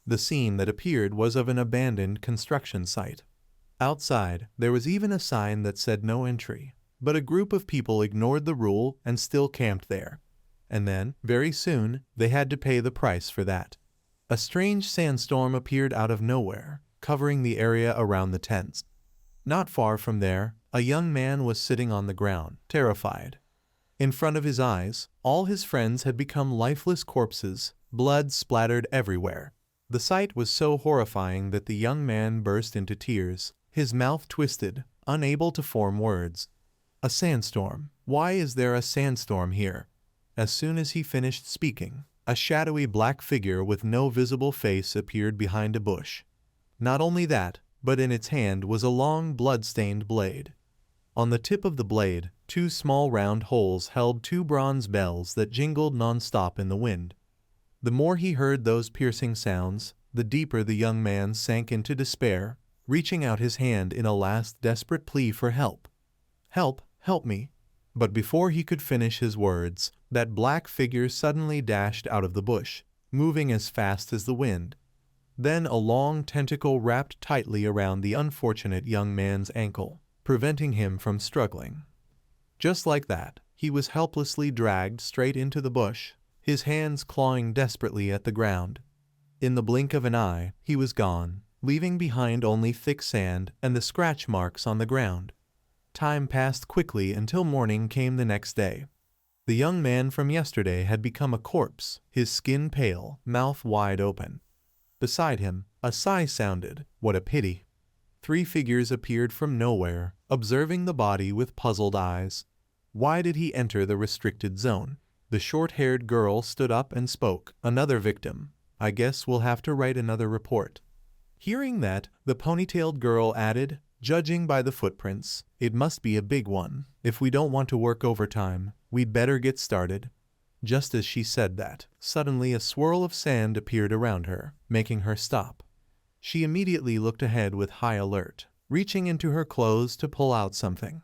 The scene that appeared was of an abandoned construction site. Outside, there was even a sign that said no entry, but a group of people ignored the rule and still camped there. And then, very soon, they had to pay the price for that. A strange sandstorm appeared out of nowhere, covering the area around the tents. Not far from there, a young man was sitting on the ground, terrified. In front of his eyes, all his friends had become lifeless corpses, blood splattered everywhere. The sight was so horrifying that the young man burst into tears, his mouth twisted, unable to form words. A sandstorm. Why is there a sandstorm here? As soon as he finished speaking, a shadowy black figure with no visible face appeared behind a bush. Not only that, but in its hand was a long blood-stained blade. On the tip of the blade, two small round holes held two bronze bells that jingled non-stop in the wind. The more he heard those piercing sounds, the deeper the young man sank into despair, reaching out his hand in a last desperate plea for help. "Help, help me." But before he could finish his words, that black figure suddenly dashed out of the bush, moving as fast as the wind. Then a long tentacle wrapped tightly around the unfortunate young man's ankle, preventing him from struggling. Just like that, he was helplessly dragged straight into the bush, his hands clawing desperately at the ground. In the blink of an eye, he was gone, leaving behind only thick sand and the scratch marks on the ground. Time passed quickly until morning came the next day. The young man from yesterday had become a corpse, his skin pale, mouth wide open. Beside him, a sigh sounded. What a pity. 3 figures appeared from nowhere, observing the body with puzzled eyes. Why did he enter the restricted zone? The short-haired girl stood up and spoke. "Another victim. I guess we'll have to write another report." Hearing that, the ponytailed girl added, "Judging by the footprints, it must be a big one. If we don't want to work overtime, we'd better get started." Just as she said that, suddenly a swirl of sand appeared around her, making her stop. She immediately looked ahead with high alert, reaching into her clothes to pull out something.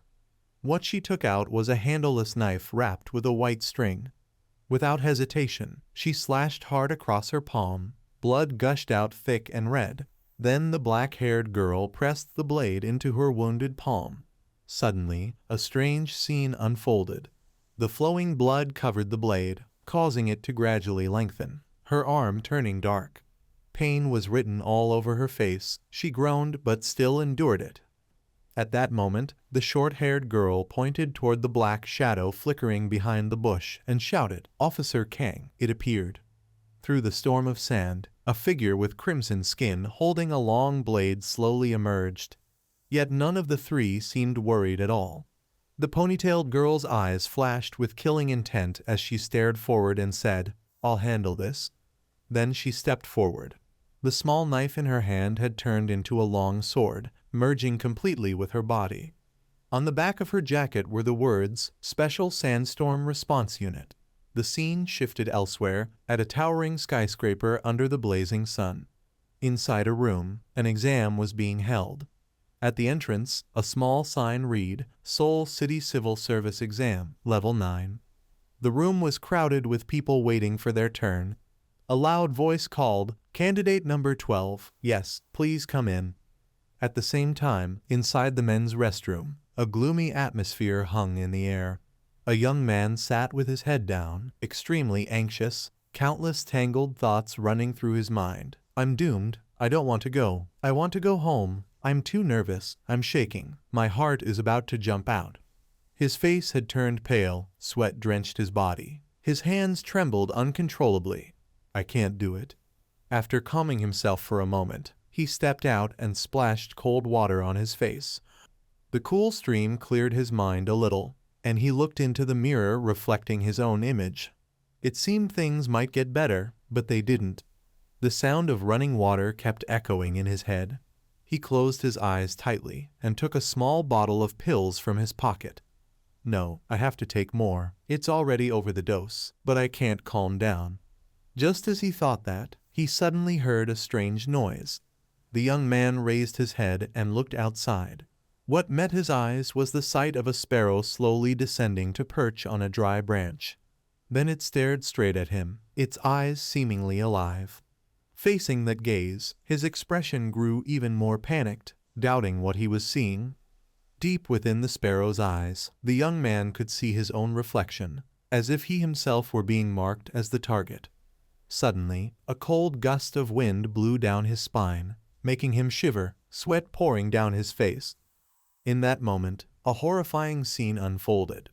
What she took out was a handleless knife wrapped with a white string. Without hesitation, she slashed hard across her palm. Blood gushed out thick and red. Then the black-haired girl pressed the blade into her wounded palm. Suddenly, a strange scene unfolded. The flowing blood covered the blade, causing it to gradually lengthen, her arm turning dark. Pain was written all over her face. She groaned but still endured it. At that moment, the short-haired girl pointed toward the black shadow flickering behind the bush and shouted, "Officer Kang!" It appeared. Through the storm of sand, a figure with crimson skin holding a long blade slowly emerged. Yet none of the 3 seemed worried at all. The ponytailed girl's eyes flashed with killing intent as she stared forward and said, "I'll handle this." Then she stepped forward. The small knife in her hand had turned into a long sword, merging completely with her body. On the back of her jacket were the words, "Special Sandstorm Response Unit." The scene shifted elsewhere, at a towering skyscraper under the blazing sun. Inside a room, an exam was being held. At the entrance, a small sign read, "Seoul City Civil Service Exam, Level 9. The room was crowded with people waiting for their turn. A loud voice called, "Candidate number 12, yes, please come in." At the same time, inside the men's restroom, a gloomy atmosphere hung in the air. A young man sat with his head down, extremely anxious, countless tangled thoughts running through his mind. "I'm doomed. I don't want to go. I want to go home. I'm too nervous. I'm shaking. My heart is about to jump out." His face had turned pale, sweat drenched his body. His hands trembled uncontrollably. "I can't do it." After calming himself for a moment, he stepped out and splashed cold water on his face. The cool stream cleared his mind a little, and he looked into the mirror reflecting his own image. It seemed things might get better, but they didn't. The sound of running water kept echoing in his head. He closed his eyes tightly and took a small bottle of pills from his pocket. "No, I have to take more. It's already over the dose, but I can't calm down." Just as he thought that, he suddenly heard a strange noise. The young man raised his head and looked outside. What met his eyes was the sight of a sparrow slowly descending to perch on a dry branch. Then it stared straight at him, its eyes seemingly alive. Facing that gaze, his expression grew even more panicked, doubting what he was seeing. Deep within the sparrow's eyes, the young man could see his own reflection, as if he himself were being marked as the target. Suddenly, a cold gust of wind blew down his spine, making him shiver, sweat pouring down his face. In that moment, a horrifying scene unfolded.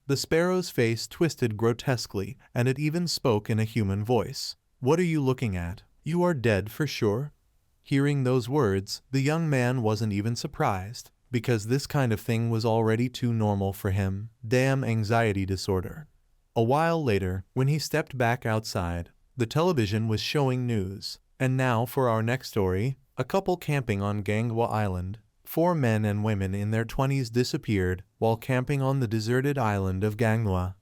The sparrow's face twisted grotesquely, and it even spoke in a human voice. "What are you looking at? You are dead for sure?" Hearing those words, the young man wasn't even surprised, because this kind of thing was already too normal for him. Damn anxiety disorder. A while later, when he stepped back outside, the television was showing news. And now for our next story, a couple camping on Gangwa Island. 4 men and women in their 20s disappeared while camping on the deserted island of Gangwa.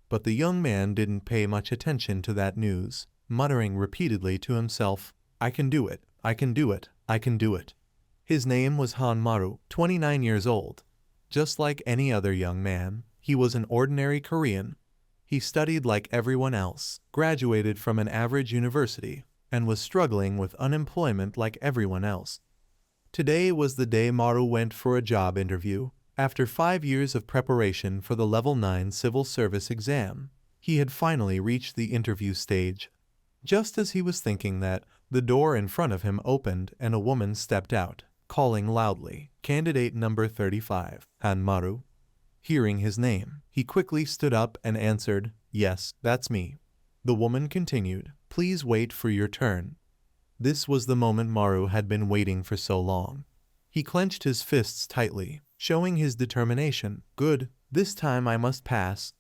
But the young man didn't pay much attention to that news, muttering repeatedly to himself, "I can do it, I can do it, I can do it." His name was Maru, 29 years old. Just like any other young man, he was an ordinary Korean. He studied like everyone else, graduated from an average university, and was struggling with unemployment like everyone else. Today was the day Maru went for a job interview. After 5 years of preparation for the Level 9 civil service exam, he had finally reached the interview stage. Just as he was thinking that, the door in front of him opened and a woman stepped out, calling loudly, "Candidate number 35, Maru." Hearing his name, he quickly stood up and answered, "Yes, that's me." The woman continued, "Please wait for your turn." This was the moment Maru had been waiting for so long. He clenched his fists tightly, showing his determination. "Good, this time I must pass."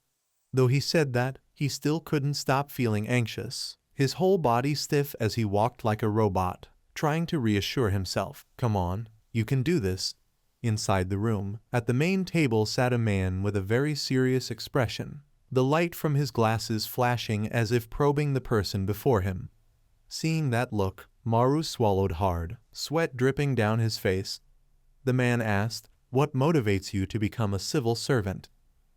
Though he said that, he still couldn't stop feeling anxious, his whole body stiff as he walked like a robot, trying to reassure himself, "Come on, you can do this." Inside the room, at the main table sat a man with a very serious expression, the light from his glasses flashing as if probing the person before him. Seeing that look, Maru swallowed hard, sweat dripping down his face. The man asked, "What motivates you to become a civil servant?"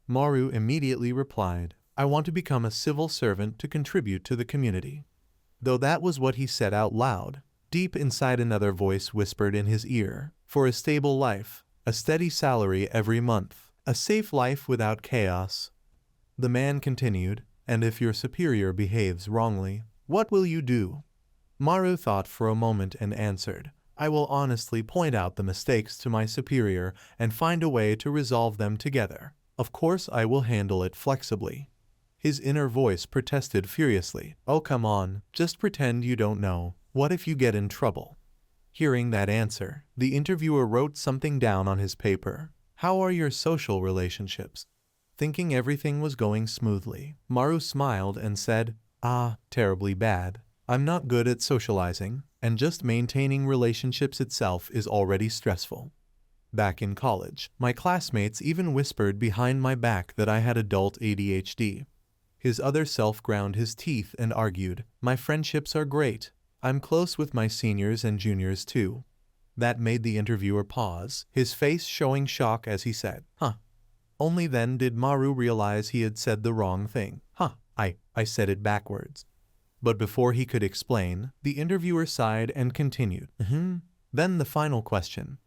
Maru immediately replied, "I want to become a civil servant to contribute to the community." Though that was what he said out loud, deep inside another voice whispered in his ear, "For a stable life, a steady salary every month, a safe life without chaos." The man continued, "And if your superior behaves wrongly, what will you do?" Maru thought for a moment and answered, "I will honestly point out the mistakes to my superior and find a way to resolve them together. Of course I will handle it flexibly." His inner voice protested furiously, "Oh come on, just pretend you don't know. What if you get in trouble?" Hearing that answer, the interviewer wrote something down on his paper. "How are your social relationships?" Thinking everything was going smoothly, Maru smiled and said, "Terribly bad. I'm not good at socializing, and just maintaining relationships itself is already stressful. Back in college, my classmates even whispered behind my back that I had adult ADHD." His other self ground his teeth and argued, "My friendships are great. I'm close with my seniors and juniors too." That made the interviewer pause, his face showing shock as he said, Only then did Maru realize he had said the wrong thing. I said it backwards." But before he could explain, the interviewer sighed and continued, Then the final question.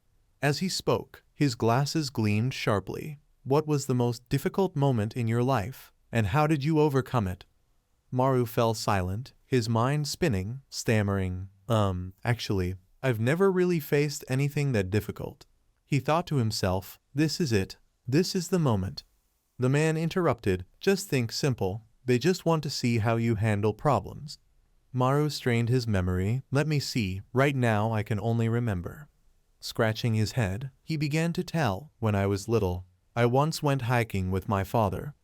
As he spoke, his glasses gleamed sharply. "What was the most difficult moment in your life, and how did you overcome it?" Maru fell silent, his mind spinning, stammering, Actually, I've never really faced anything that difficult." He thought to himself, "This is it. This is the moment." The man interrupted, "Just think simple. They just want to see how you handle problems." Maru strained his memory. "Let me see, right now I can only remember." Scratching his head, he began to tell, "When I was little, I once went hiking with my father."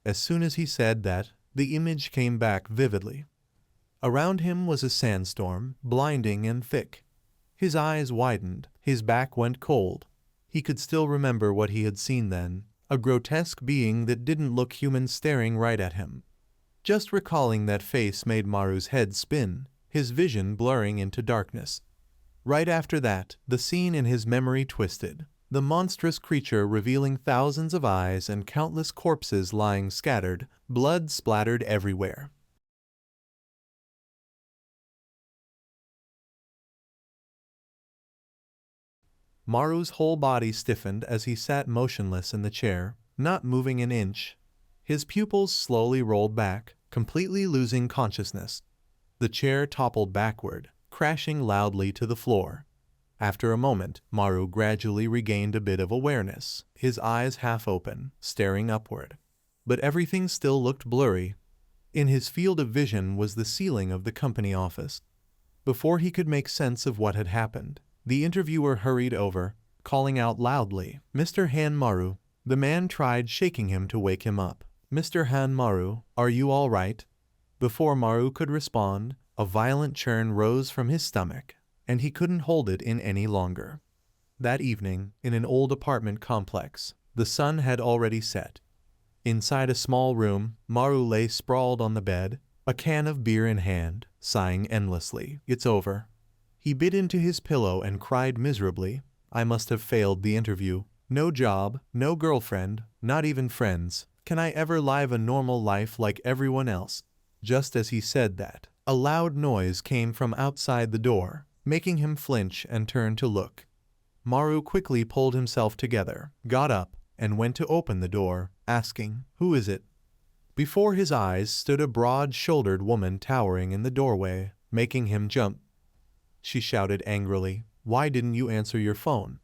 As soon as he said that, the image came back vividly. Around him was a sandstorm, blinding and thick. His eyes widened, his back went cold. He could still remember what he had seen then, a grotesque being that didn't look human staring right at him. Just recalling that face made Maru's head spin, his vision blurring into darkness. Right after that, the scene in his memory twisted, the monstrous creature revealing thousands of eyes and countless corpses lying scattered, blood splattered everywhere. Maru's whole body stiffened as he sat motionless in the chair, not moving an inch. His pupils slowly rolled back, completely losing consciousness. The chair toppled backward, crashing loudly to the floor. After a moment, Maru gradually regained a bit of awareness, his eyes half open, staring upward. But everything still looked blurry. In his field of vision was the ceiling of the company office. Before he could make sense of what had happened, the interviewer hurried over, calling out loudly, "Mr. Hanmaru." The man tried shaking him to wake him up. "Mr. Hanmaru, are you all right?" Before Maru could respond, a violent churn rose from his stomach, and he couldn't hold it in any longer. That evening, in an old apartment complex, the sun had already set. Inside a small room, Maru lay sprawled on the bed, a can of beer in hand, sighing endlessly. "It's over." He bit into his pillow and cried miserably. "I must have failed the interview. No job, no girlfriend, not even friends. Can I ever live a normal life like everyone else?" Just as he said that, a loud noise came from outside the door, making him flinch and turn to look. Maru quickly pulled himself together, got up, and went to open the door, asking, "Who is it?" Before his eyes stood a broad-shouldered woman towering in the doorway, making him jump. She shouted angrily, "Why didn't you answer your phone?"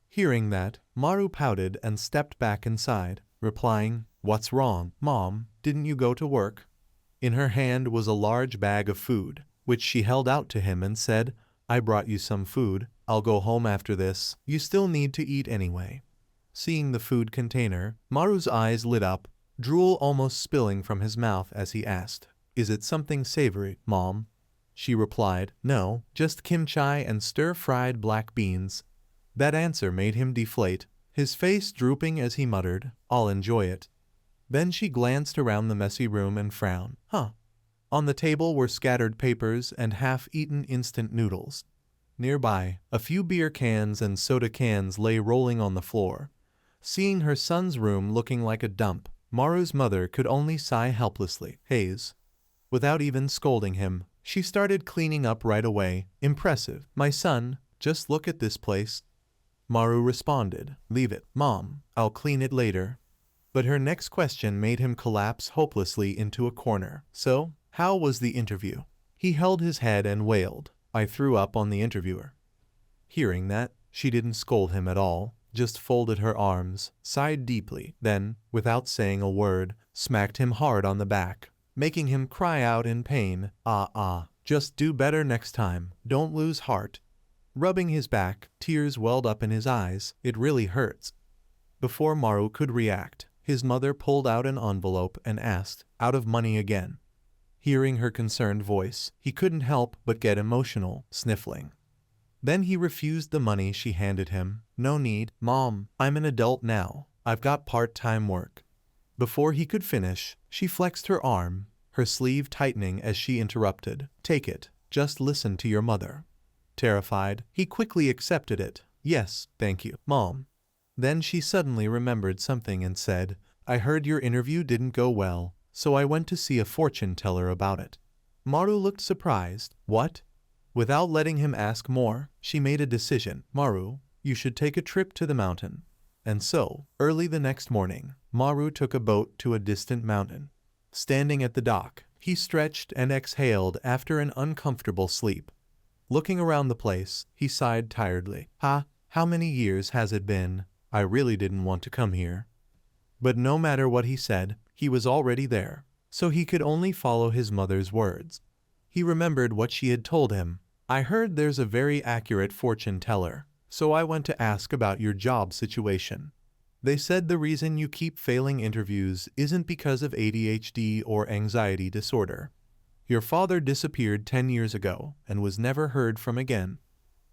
Hearing that, Maru pouted and stepped back inside, replying, "What's wrong, Mom? Didn't you go to work?" In her hand was a large bag of food, which she held out to him and said, "I brought you some food. I'll go home after this. You still need to eat anyway." Seeing the food container, Maru's eyes lit up, drool almost spilling from his mouth as he asked, "Is it something savory, Mom?" She replied, "No, just kimchi and stir-fried black beans." That answer made him deflate, his face drooping as he muttered, "I'll enjoy it." Then she glanced around the messy room and frowned. On the table were scattered papers and half-eaten instant noodles. Nearby, a few beer cans and soda cans lay rolling on the floor. Seeing her son's room looking like a dump, Maru's mother could only sigh helplessly. "Hayes." Without even scolding him, she started cleaning up right away. "Impressive, my son. Just look at this place." Maru responded, "Leave it, Mom. I'll clean it later." But her next question made him collapse hopelessly into a corner. "So, how was the interview?" He held his head and wailed, "I threw up on the interviewer." Hearing that, she didn't scold him at all, just folded her arms, sighed deeply, then, without saying a word, smacked him hard on the back, making him cry out in pain, Just do better next time, don't lose heart." Rubbing his back, tears welled up in his eyes. "It really hurts." Before Maru could react, his mother pulled out an envelope and asked, "Out of money again?" Hearing her concerned voice, he couldn't help but get emotional, sniffling. Then he refused the money she handed him. "No need, Mom. I'm an adult now. I've got part-time work." Before he could finish, she flexed her arm, her sleeve tightening as she interrupted, "Take it. Just listen to your mother." Terrified, he quickly accepted it. "Yes, thank you, Mom." Then she suddenly remembered something and said, "I heard your interview didn't go well, so I went to see a fortune teller about it." Maru looked surprised. "What?" Without letting him ask more, she made a decision. "Maru, you should take a trip to the mountain." And so, early the next morning, Maru took a boat to a distant mountain. Standing at the dock, he stretched and exhaled after an uncomfortable sleep. Looking around the place, he sighed tiredly. How many years has it been? I really didn't want to come here." But no matter what he said, he was already there, so he could only follow his mother's words. He remembered what she had told him. "I heard there's a very accurate fortune teller, so I went to ask about your job situation. They said the reason you keep failing interviews isn't because of ADHD or anxiety disorder. Your father disappeared 10 years ago and was never heard from again."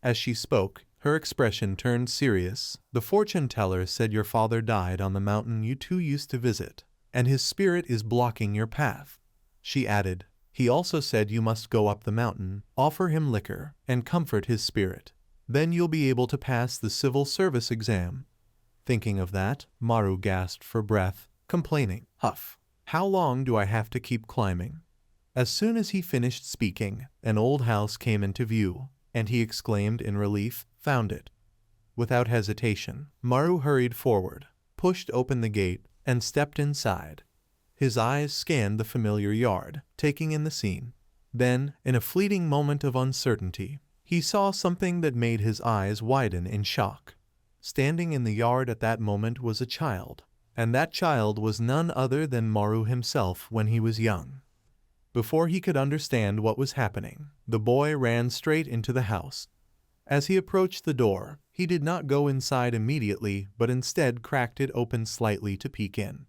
As she spoke, her expression turned serious. "The fortune teller said your father died on the mountain you two used to visit, and his spirit is blocking your path." She added, "He also said you must go up the mountain, offer him liquor, and comfort his spirit. Then you'll be able to pass the civil service exam." Thinking of that, Maru gasped for breath, complaining, "Huff, how long do I have to keep climbing?" As soon as he finished speaking, an old house came into view, and he exclaimed in relief, "Found it." Without hesitation, Maru hurried forward, pushed open the gate, and stepped inside. His eyes scanned the familiar yard, taking in the scene. Then, in a fleeting moment of uncertainty, he saw something that made his eyes widen in shock. Standing in the yard at that moment was a child, and that child was none other than Maru himself when he was young. Before he could understand what was happening, the boy ran straight into the house. As he approached the door, he did not go inside immediately but instead cracked it open slightly to peek in.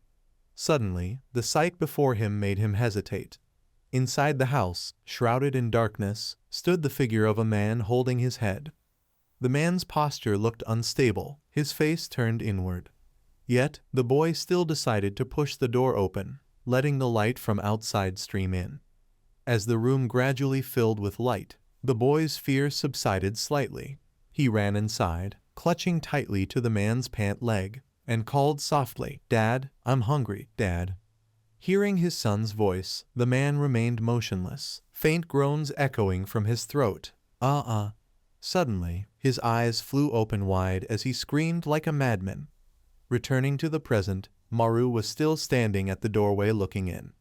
Suddenly, the sight before him made him hesitate. Inside the house, shrouded in darkness, stood the figure of a man holding his head. The man's posture looked unstable, his face turned inward. Yet, the boy still decided to push the door open, letting the light from outside stream in. As the room gradually filled with light, the boy's fear subsided slightly. He ran inside, clutching tightly to the man's pant leg, and called softly, "Dad, I'm hungry, Dad." Hearing his son's voice, the man remained motionless, faint groans echoing from his throat. Suddenly, his eyes flew open wide as he screamed like a madman. Returning to the present, Maru was still standing at the doorway looking in.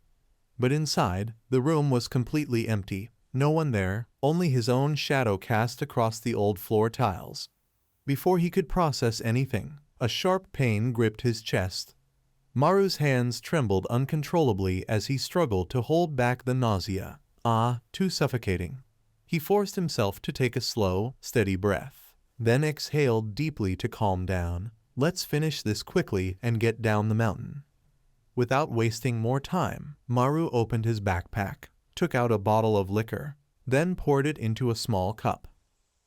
But inside, the room was completely empty. No one there, only his own shadow cast across the old floor tiles. Before he could process anything, a sharp pain gripped his chest. Maru's hands trembled uncontrollably as he struggled to hold back the nausea. Too suffocating. He forced himself to take a slow, steady breath, then exhaled deeply to calm down. Let's finish this quickly and get down the mountain. Without wasting more time, Maru opened his backpack, took out a bottle of liquor, then poured it into a small cup.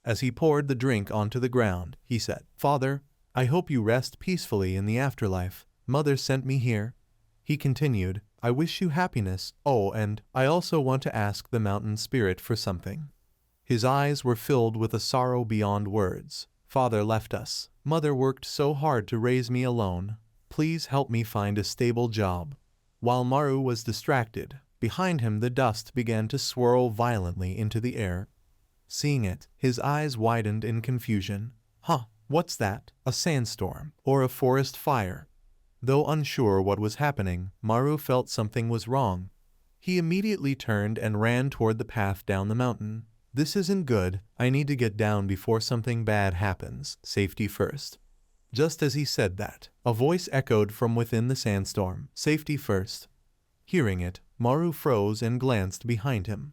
As he poured the drink onto the ground, he said, "Father, I hope you rest peacefully in the afterlife. Mother sent me here." He continued, "I wish you happiness. Oh, and I also want to ask the mountain spirit for something." His eyes were filled with a sorrow beyond words. "Father left us. Mother worked so hard to raise me alone. Please help me find a stable job." While Maru was distracted, behind him the dust began to swirl violently into the air. Seeing it, his eyes widened in confusion. What's that? A sandstorm or a forest fire? Though unsure what was happening, Maru felt something was wrong. He immediately turned and ran toward the path down the mountain. "This isn't good. I need to get down before something bad happens. Safety first." Just as he said that, a voice echoed from within the sandstorm, "Safety first." Hearing it, Maru froze and glanced behind him.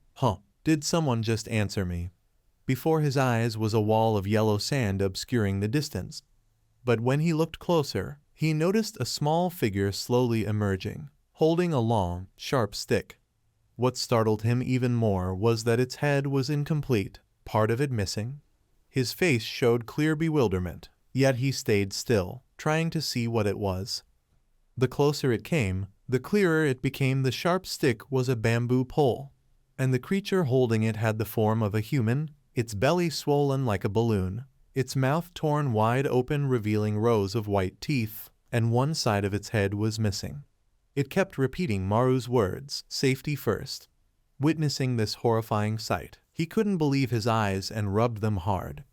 Did someone just answer me? Before his eyes was a wall of yellow sand obscuring the distance. But when he looked closer, he noticed a small figure slowly emerging, holding a long, sharp stick. What startled him even more was that its head was incomplete, part of it missing. His face showed clear bewilderment, yet he stayed still, trying to see what it was. The closer it came, the clearer it became. The sharp stick was a bamboo pole, and the creature holding it had the form of a human, its belly swollen like a balloon, its mouth torn wide open revealing rows of white teeth, and one side of its head was missing. It kept repeating Maru's words, "Safety first." Witnessing this horrifying sight, he couldn't believe his eyes and rubbed them hard.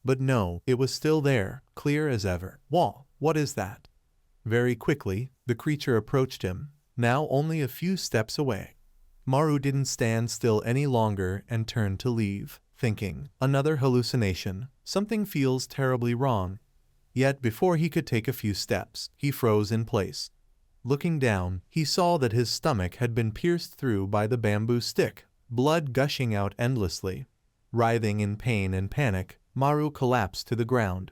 But no, it was still there, clear as ever. What is that?" Very quickly, the creature approached him, now only a few steps away. Maru didn't stand still any longer and turned to leave, thinking, "Another hallucination. Something feels terribly wrong." Yet before he could take a few steps, he froze in place. Looking down, he saw that his stomach had been pierced through by the bamboo stick, blood gushing out endlessly. Writhing in pain and panic, Maru collapsed to the ground.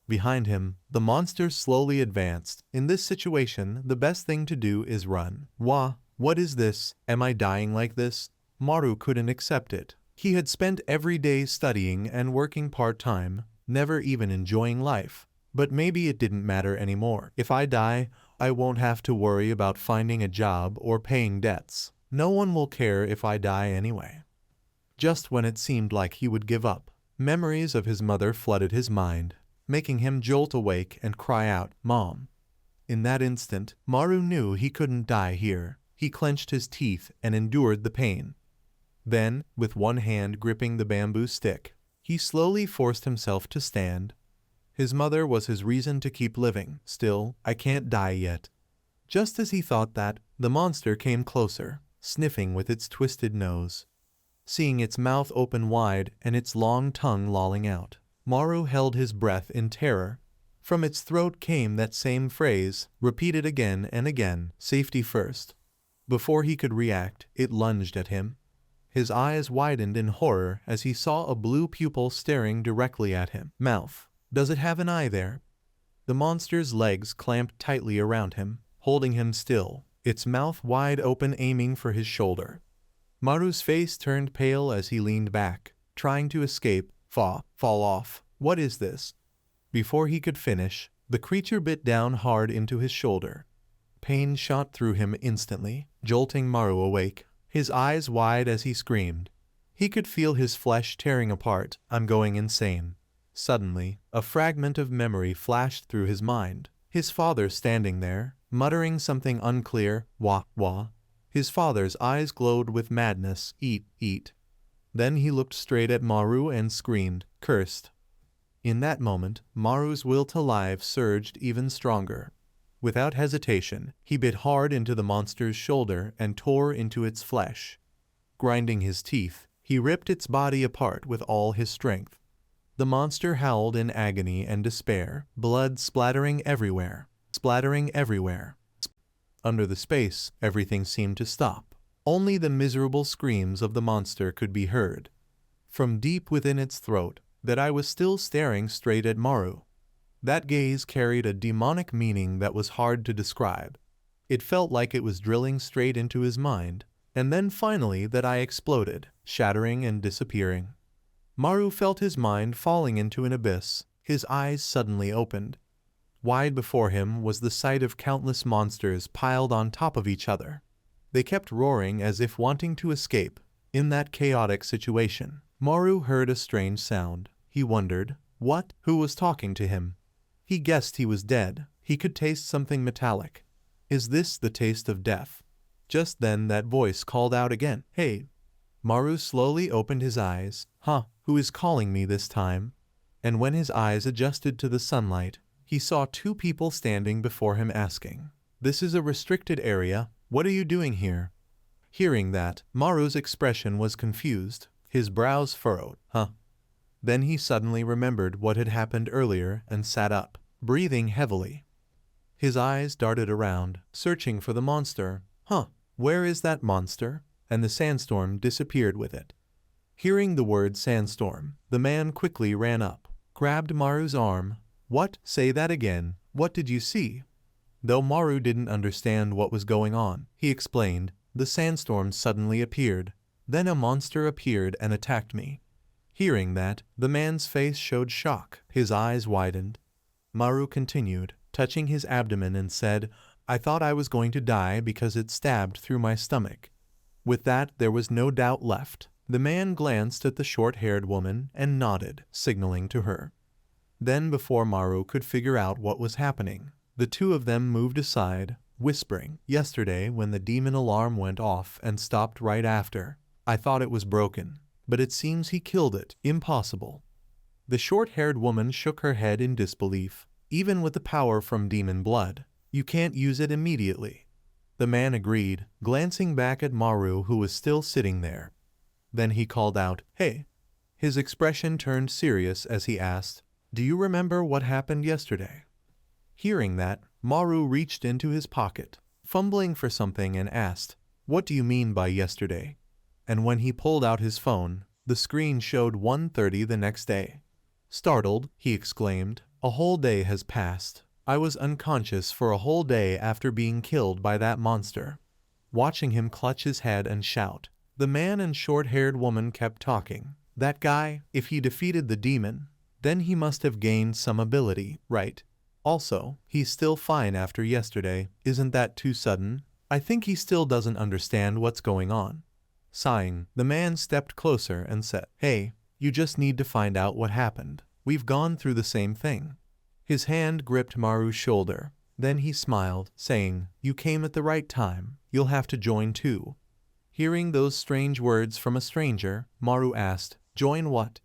Behind him, the monster slowly advanced. In this situation, the best thing to do is run. What is this? Am I dying like this? Maru couldn't accept it. He had spent every day studying and working part-time, never even enjoying life. But maybe it didn't matter anymore. If I die, I won't have to worry about finding a job or paying debts. No one will care if I die anyway. Just when it seemed like he would give up, memories of his mother flooded his mind, making him jolt awake and cry out, "Mom." In that instant, Maru knew he couldn't die here. He clenched his teeth and endured the pain. Then, with one hand gripping the bamboo stick, he slowly forced himself to stand. His mother was his reason to keep living. Still, I can't die yet. Just as he thought that, the monster came closer, sniffing with its twisted nose. Seeing its mouth open wide and its long tongue lolling out, Maru held his breath in terror. From its throat came that same phrase, repeated again and again, safety first. Before he could react, it lunged at him. His eyes widened in horror as he saw a blue pupil staring directly at him. Mouth. Does it have an eye there? The monster's legs clamped tightly around him, holding him still, its mouth wide open aiming for his shoulder. Maru's face turned pale as he leaned back, trying to escape. Fall off. What is this? Before he could finish, the creature bit down hard into his shoulder. Pain shot through him instantly, jolting Maru awake, his eyes wide as he screamed. He could feel his flesh tearing apart. I'm going insane. Suddenly, a fragment of memory flashed through his mind. His father standing there, muttering something unclear. Wah, wah. His father's eyes glowed with madness. Eat, eat. Then he looked straight at Maru and screamed, cursed. In that moment, Maru's will to live surged even stronger. Without hesitation, he bit hard into the monster's shoulder and tore into its flesh. Grinding his teeth, he ripped its body apart with all his strength. The monster howled in agony and despair, blood splattering everywhere. Under the space, everything seemed to stop. Only the miserable screams of the monster could be heard. From deep within its throat, that eye was still staring straight at Maru. That gaze carried a demonic meaning that was hard to describe. It felt like it was drilling straight into his mind, and then finally that eye exploded, shattering and disappearing. Maru felt his mind falling into an abyss. His eyes suddenly opened. Wide before him was the sight of countless monsters piled on top of each other. They kept roaring as if wanting to escape. In that chaotic situation, Maru heard a strange sound. He wondered, who was talking to him? He guessed he was dead. He could taste something metallic. Is this the taste of death? Just then that voice called out again, hey. Maru slowly opened his eyes. Who is calling me this time? And when his eyes adjusted to the sunlight, he saw two people standing before him asking, this is a restricted area, what are you doing here? Hearing that, Maru's expression was confused, his brows furrowed. Then he suddenly remembered what had happened earlier and sat up, breathing heavily. His eyes darted around, searching for the monster. Where is that monster? And the sandstorm disappeared with it. Hearing the word sandstorm, the man quickly ran up, grabbed Maru's arm. What? Say that again. What did you see? Though Maru didn't understand what was going on, he explained, the sandstorm suddenly appeared. Then a monster appeared and attacked me. Hearing that, the man's face showed shock. His eyes widened. Maru continued, touching his abdomen and said, I thought I was going to die because it stabbed through my stomach. With that, there was no doubt left. The man glanced at the short-haired woman and nodded, signaling to her. Then before Maru could figure out what was happening, the two of them moved aside, whispering, yesterday when the demon alarm went off and stopped right after, I thought it was broken, but it seems he killed it. Impossible. The short-haired woman shook her head in disbelief. Even with the power from demon blood, you can't use it immediately. The man agreed, glancing back at Maru who was still sitting there. Then he called out, hey. His expression turned serious as he asked, do you remember what happened yesterday? Hearing that, Maru reached into his pocket, fumbling for something and asked, what do you mean by yesterday? And when he pulled out his phone, the screen showed 1:30 the next day. Startled, he exclaimed, a whole day has passed. I was unconscious for a whole day after being killed by that monster. Watching him clutch his head and shout, the man and short-haired woman kept talking. That guy, if he defeated the demon, then he must have gained some ability, right? Also, he's still fine after yesterday. Isn't that too sudden? I think he still doesn't understand what's going on. Sighing, the man stepped closer and said, hey, you just need to find out what happened. We've gone through the same thing. His hand gripped Maru's shoulder. Then he smiled, saying, you came at the right time. You'll have to join too. Hearing those strange words from a stranger, Maru asked, join what?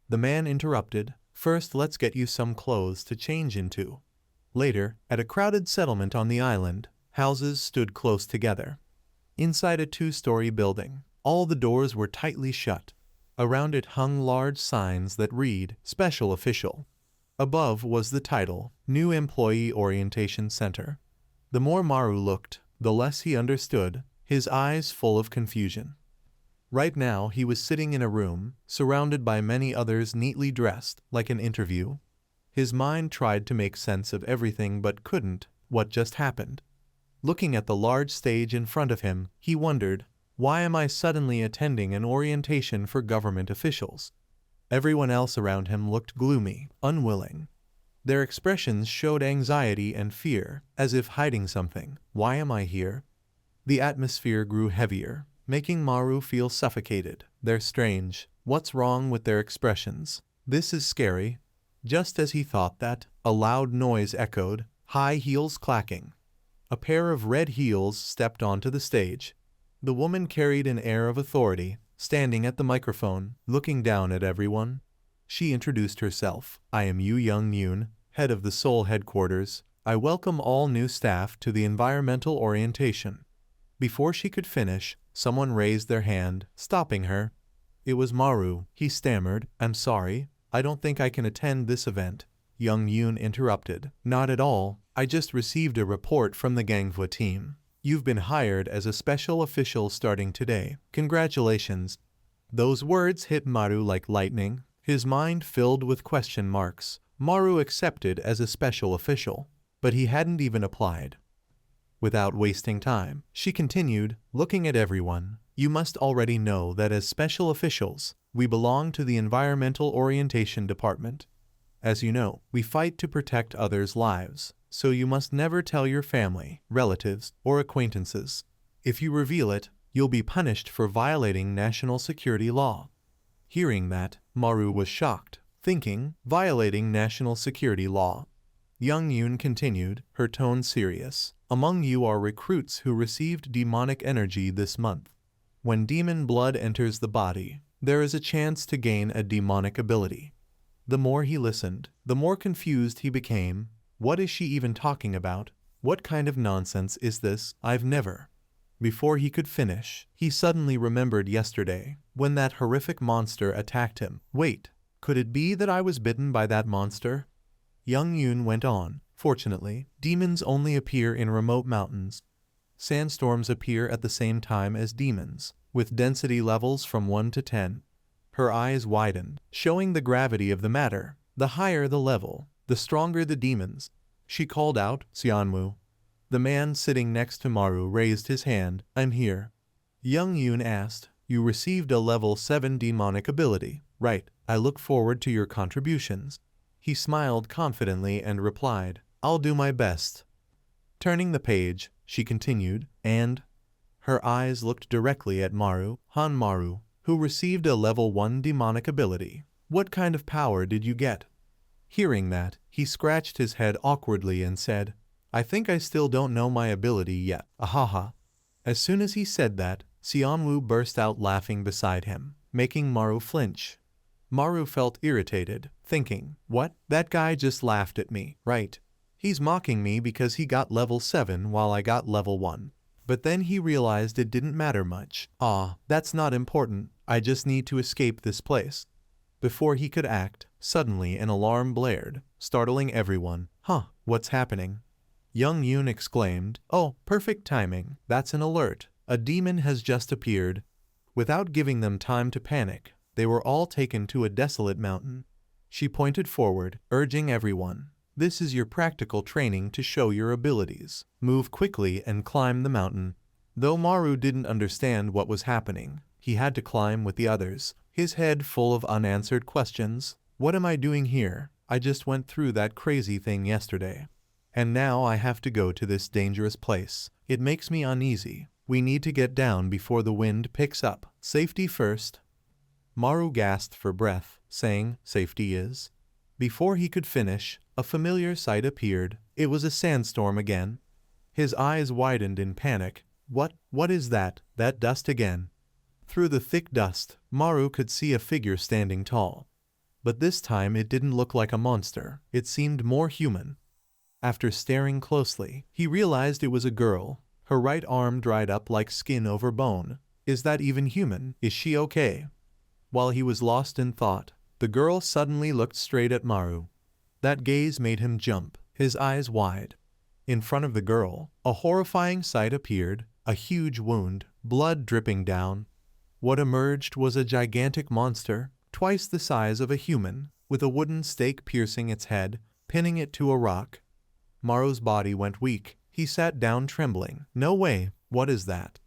The man interrupted, First, let's get you some clothes to change into. Later, at a crowded settlement on the island, houses stood close together. Inside a two-story building, all the doors were tightly shut. Around it hung large signs that read, Special Official. Above was the title, New Employee Orientation Center. The more Maru looked, the less he understood, his eyes full of confusion. Right now he was sitting in a room, surrounded by many others neatly dressed, like an interview. His mind tried to make sense of everything but couldn't. What just happened? Looking at the large stage in front of him, he wondered, why am I suddenly attending an orientation for government officials? Everyone else around him looked gloomy, unwilling. Their expressions showed anxiety and fear, as if hiding something. Why am I here? The atmosphere grew heavier, making Maru feel suffocated. They're strange. What's wrong with their expressions? This is scary. Just as he thought that, a loud noise echoed, high heels clacking. A pair of red heels stepped onto the stage. The woman carried an air of authority, standing at the microphone, looking down at everyone. She introduced herself. I am Yu Young Yoon, head of the Seoul headquarters. I welcome all new staff to the environmental orientation. Before she could finish, someone raised their hand, stopping her. It was Maru. He stammered, I'm sorry, I don't think I can attend this event. Young Yoon interrupted. Not at all, I just received a report from the Gangwoo team. You've been hired as a special official starting today. Congratulations. Those words hit Maru like lightning, his mind filled with question marks. Maru accepted as a special official, but he hadn't even applied. Without wasting time, she continued, looking at everyone. You must already know that as special officials, we belong to the Environmental Orientation Department. As you know, we fight to protect others' lives, so you must never tell your family, relatives, or acquaintances. If you reveal it, you'll be punished for violating national security law. Hearing that, Maru was shocked, thinking, violating national security law. Young Yoon continued, her tone serious. Among you are recruits who received demonic energy this month. When demon blood enters the body, there is a chance to gain a demonic ability. The more he listened, the more confused he became. What is she even talking about? What kind of nonsense is this? I've never. Before he could finish, he suddenly remembered yesterday, when that horrific monster attacked him. Wait, could it be that I was bitten by that monster? Young Yoon went on. Fortunately, demons only appear in remote mountains. Sandstorms appear at the same time as demons, with density levels from 1 to 10. Her eyes widened, showing the gravity of the matter. The higher the level, the stronger the demons. She called out, Xianwu. The man sitting next to Maru raised his hand. I'm here. Young Yoon asked, you received a level 7 demonic ability, right? I look forward to your contributions. He smiled confidently and replied, I'll do my best. Turning the page, she continued, and her eyes looked directly at Maru, Han Maru, who received a level 1 demonic ability. What kind of power did you get? Hearing that, he scratched his head awkwardly and said, I think I still don't know my ability yet. Ahaha. As soon as he said that, Xianwu burst out laughing beside him, making Maru flinch. Maru felt irritated, thinking, what? That guy just laughed at me, right? He's mocking me because he got level 7 while I got level 1. But then he realized it didn't matter much. That's not important. I just need to escape this place. Before he could act, suddenly an alarm blared, startling everyone. What's happening? Young Yoon exclaimed, oh, perfect timing. That's an alert. A demon has just appeared. Without giving them time to panic, they were all taken to a desolate mountain. She pointed forward, urging everyone. This is your practical training to show your abilities. Move quickly and climb the mountain. Though Maru didn't understand what was happening, he had to climb with the others, his head full of unanswered questions. What am I doing here? I just went through that crazy thing yesterday. And now I have to go to this dangerous place. It makes me uneasy. We need to get down before the wind picks up. Safety first. Maru gasped for breath, saying, safety is. Before he could finish, a familiar sight appeared. It was a sandstorm again. His eyes widened in panic. What is that? That dust again? Through the thick dust, Maru could see a figure standing tall. But this time it didn't look like a monster, it seemed more human. After staring closely, he realized it was a girl. Her right arm dried up like skin over bone. Is that even human? Is she okay? While he was lost in thought, the girl suddenly looked straight at Maru. That gaze made him jump, his eyes wide. In front of the girl, a horrifying sight appeared, a huge wound, blood dripping down. What emerged was a gigantic monster, twice the size of a human, with a wooden stake piercing its head, pinning it to a rock. Maru's body went weak. He sat down trembling. No way, what is that?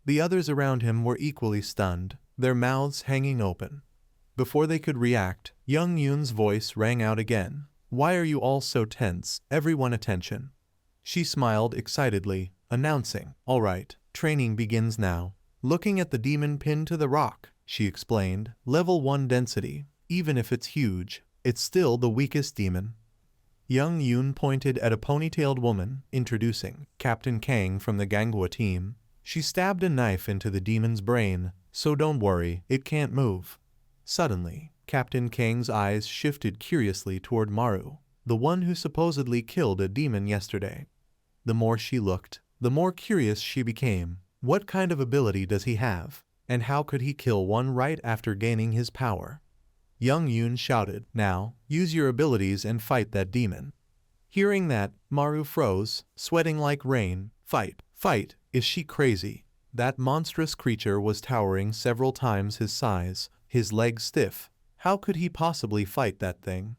The others around him were equally stunned, their mouths hanging open. Before they could react, Young Yoon's voice rang out again. Why are you all so tense? Everyone attention. She smiled excitedly, announcing, all right, training begins now. Looking at the demon pinned to the rock, she explained, level 1 density. Even if it's huge, it's still the weakest demon. Young Yoon pointed at a ponytailed woman, introducing Captain Kang from the Ganghwa team. She stabbed a knife into the demon's brain, so don't worry, it can't move. Suddenly, Captain Kang's eyes shifted curiously toward Maru, the one who supposedly killed a demon yesterday. The more she looked, the more curious she became. What kind of ability does he have, and how could he kill one right after gaining his power? Young Yoon shouted, now, use your abilities and fight that demon. Hearing that, Maru froze, sweating like rain. Fight, fight, is she crazy? That monstrous creature was towering several times his size, his legs stiff. How could he possibly fight that thing?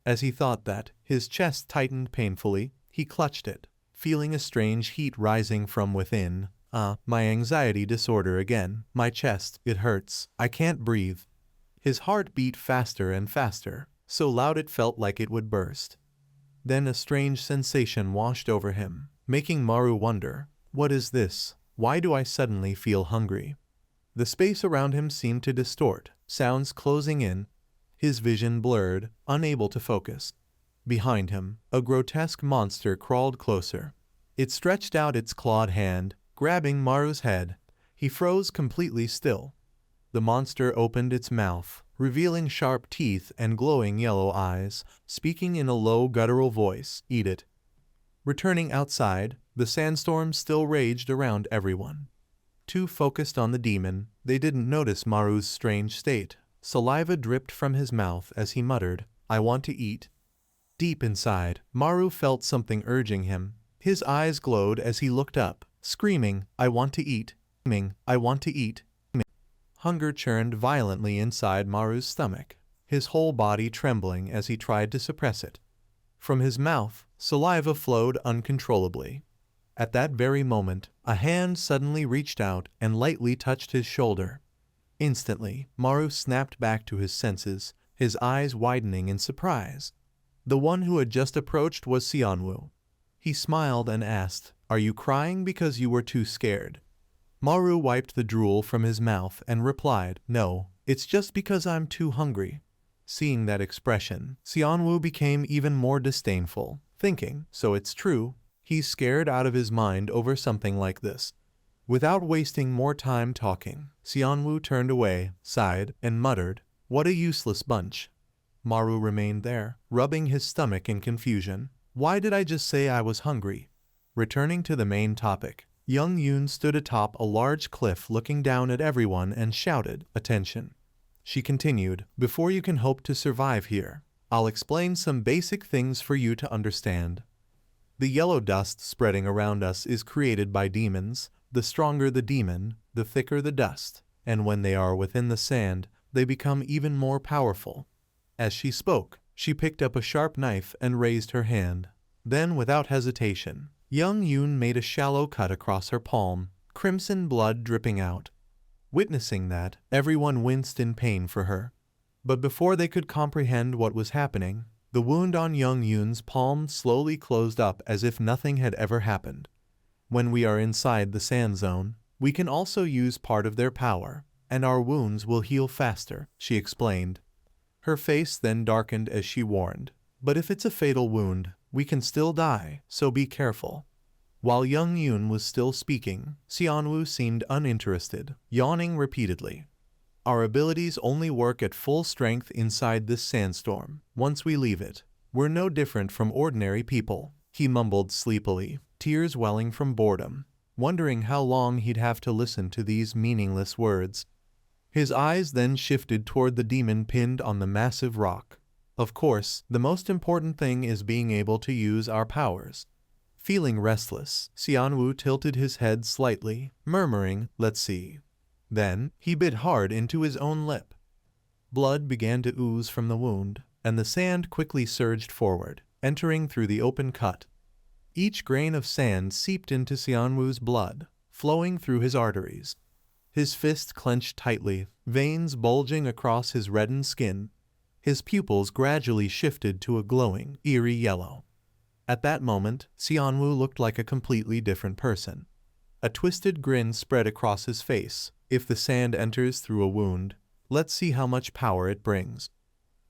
As he thought that, his chest tightened painfully. He clutched it, feeling a strange heat rising from within. My anxiety disorder again. My chest, it hurts. I can't breathe. His heart beat faster and faster, so loud it felt like it would burst. Then a strange sensation washed over him, making Maru wonder, what is this? Why do I suddenly feel hungry? The space around him seemed to distort, sounds closing in. His vision blurred, unable to focus. Behind him, a grotesque monster crawled closer. It stretched out its clawed hand, grabbing Maru's head. He froze completely still. The monster opened its mouth, revealing sharp teeth and glowing yellow eyes, speaking in a low guttural voice, eat it. Returning outside, the sandstorm still raged around everyone. Too focused on the demon, they didn't notice Maru's strange state. Saliva dripped from his mouth as he muttered, I want to eat. Deep inside, Maru felt something urging him. His eyes glowed as he looked up, screaming, I want to eat. I want to eat. Hunger churned violently inside Maru's stomach, his whole body trembling as he tried to suppress it. From his mouth, saliva flowed uncontrollably. At that very moment, a hand suddenly reached out and lightly touched his shoulder. Instantly, Maru snapped back to his senses, his eyes widening in surprise. The one who had just approached was Xianwu. He smiled and asked, are you crying because you were too scared? Maru wiped the drool from his mouth and replied, no, it's just because I'm too hungry. Seeing that expression, Xianwu became even more disdainful, thinking, so it's true, he's scared out of his mind over something like this. Without wasting more time talking, Xianwu turned away, sighed, and muttered, what a useless bunch. Maru remained there, rubbing his stomach in confusion. Why did I just say I was hungry? Returning to the main topic, Young Yoon stood atop a large cliff looking down at everyone and shouted, attention. She continued, before you can hope to survive here, I'll explain some basic things for you to understand. The yellow dust spreading around us is created by demons. The stronger the demon, the thicker the dust, and when they are within the sand, they become even more powerful. As she spoke, she picked up a sharp knife and raised her hand. Then, without hesitation, Young Yoon made a shallow cut across her palm, crimson blood dripping out. Witnessing that, everyone winced in pain for her. But before they could comprehend what was happening, the wound on Young Yoon's palm slowly closed up as if nothing had ever happened. When we are inside the sand zone, we can also use part of their power, and our wounds will heal faster, she explained. Her face then darkened as she warned, but if it's a fatal wound, we can still die, so be careful. While Young Yoon was still speaking, Xianwu seemed uninterested, yawning repeatedly. Our abilities only work at full strength inside this sandstorm. Once we leave it, we're no different from ordinary people," he mumbled sleepily, tears welling from boredom, wondering how long he'd have to listen to these meaningless words. His eyes then shifted toward the demon pinned on the massive rock. "Of course, the most important thing is being able to use our powers." Feeling restless, Xianwu tilted his head slightly, murmuring, "Let's see." Then, he bit hard into his own lip. Blood began to ooze from the wound, and the sand quickly surged forward, entering through the open cut. Each grain of sand seeped into Xianwu's blood, flowing through his arteries. His fist clenched tightly, veins bulging across his reddened skin. His pupils gradually shifted to a glowing, eerie yellow. At that moment, Xianwu looked like a completely different person. A twisted grin spread across his face. If the sand enters through a wound, let's see how much power it brings.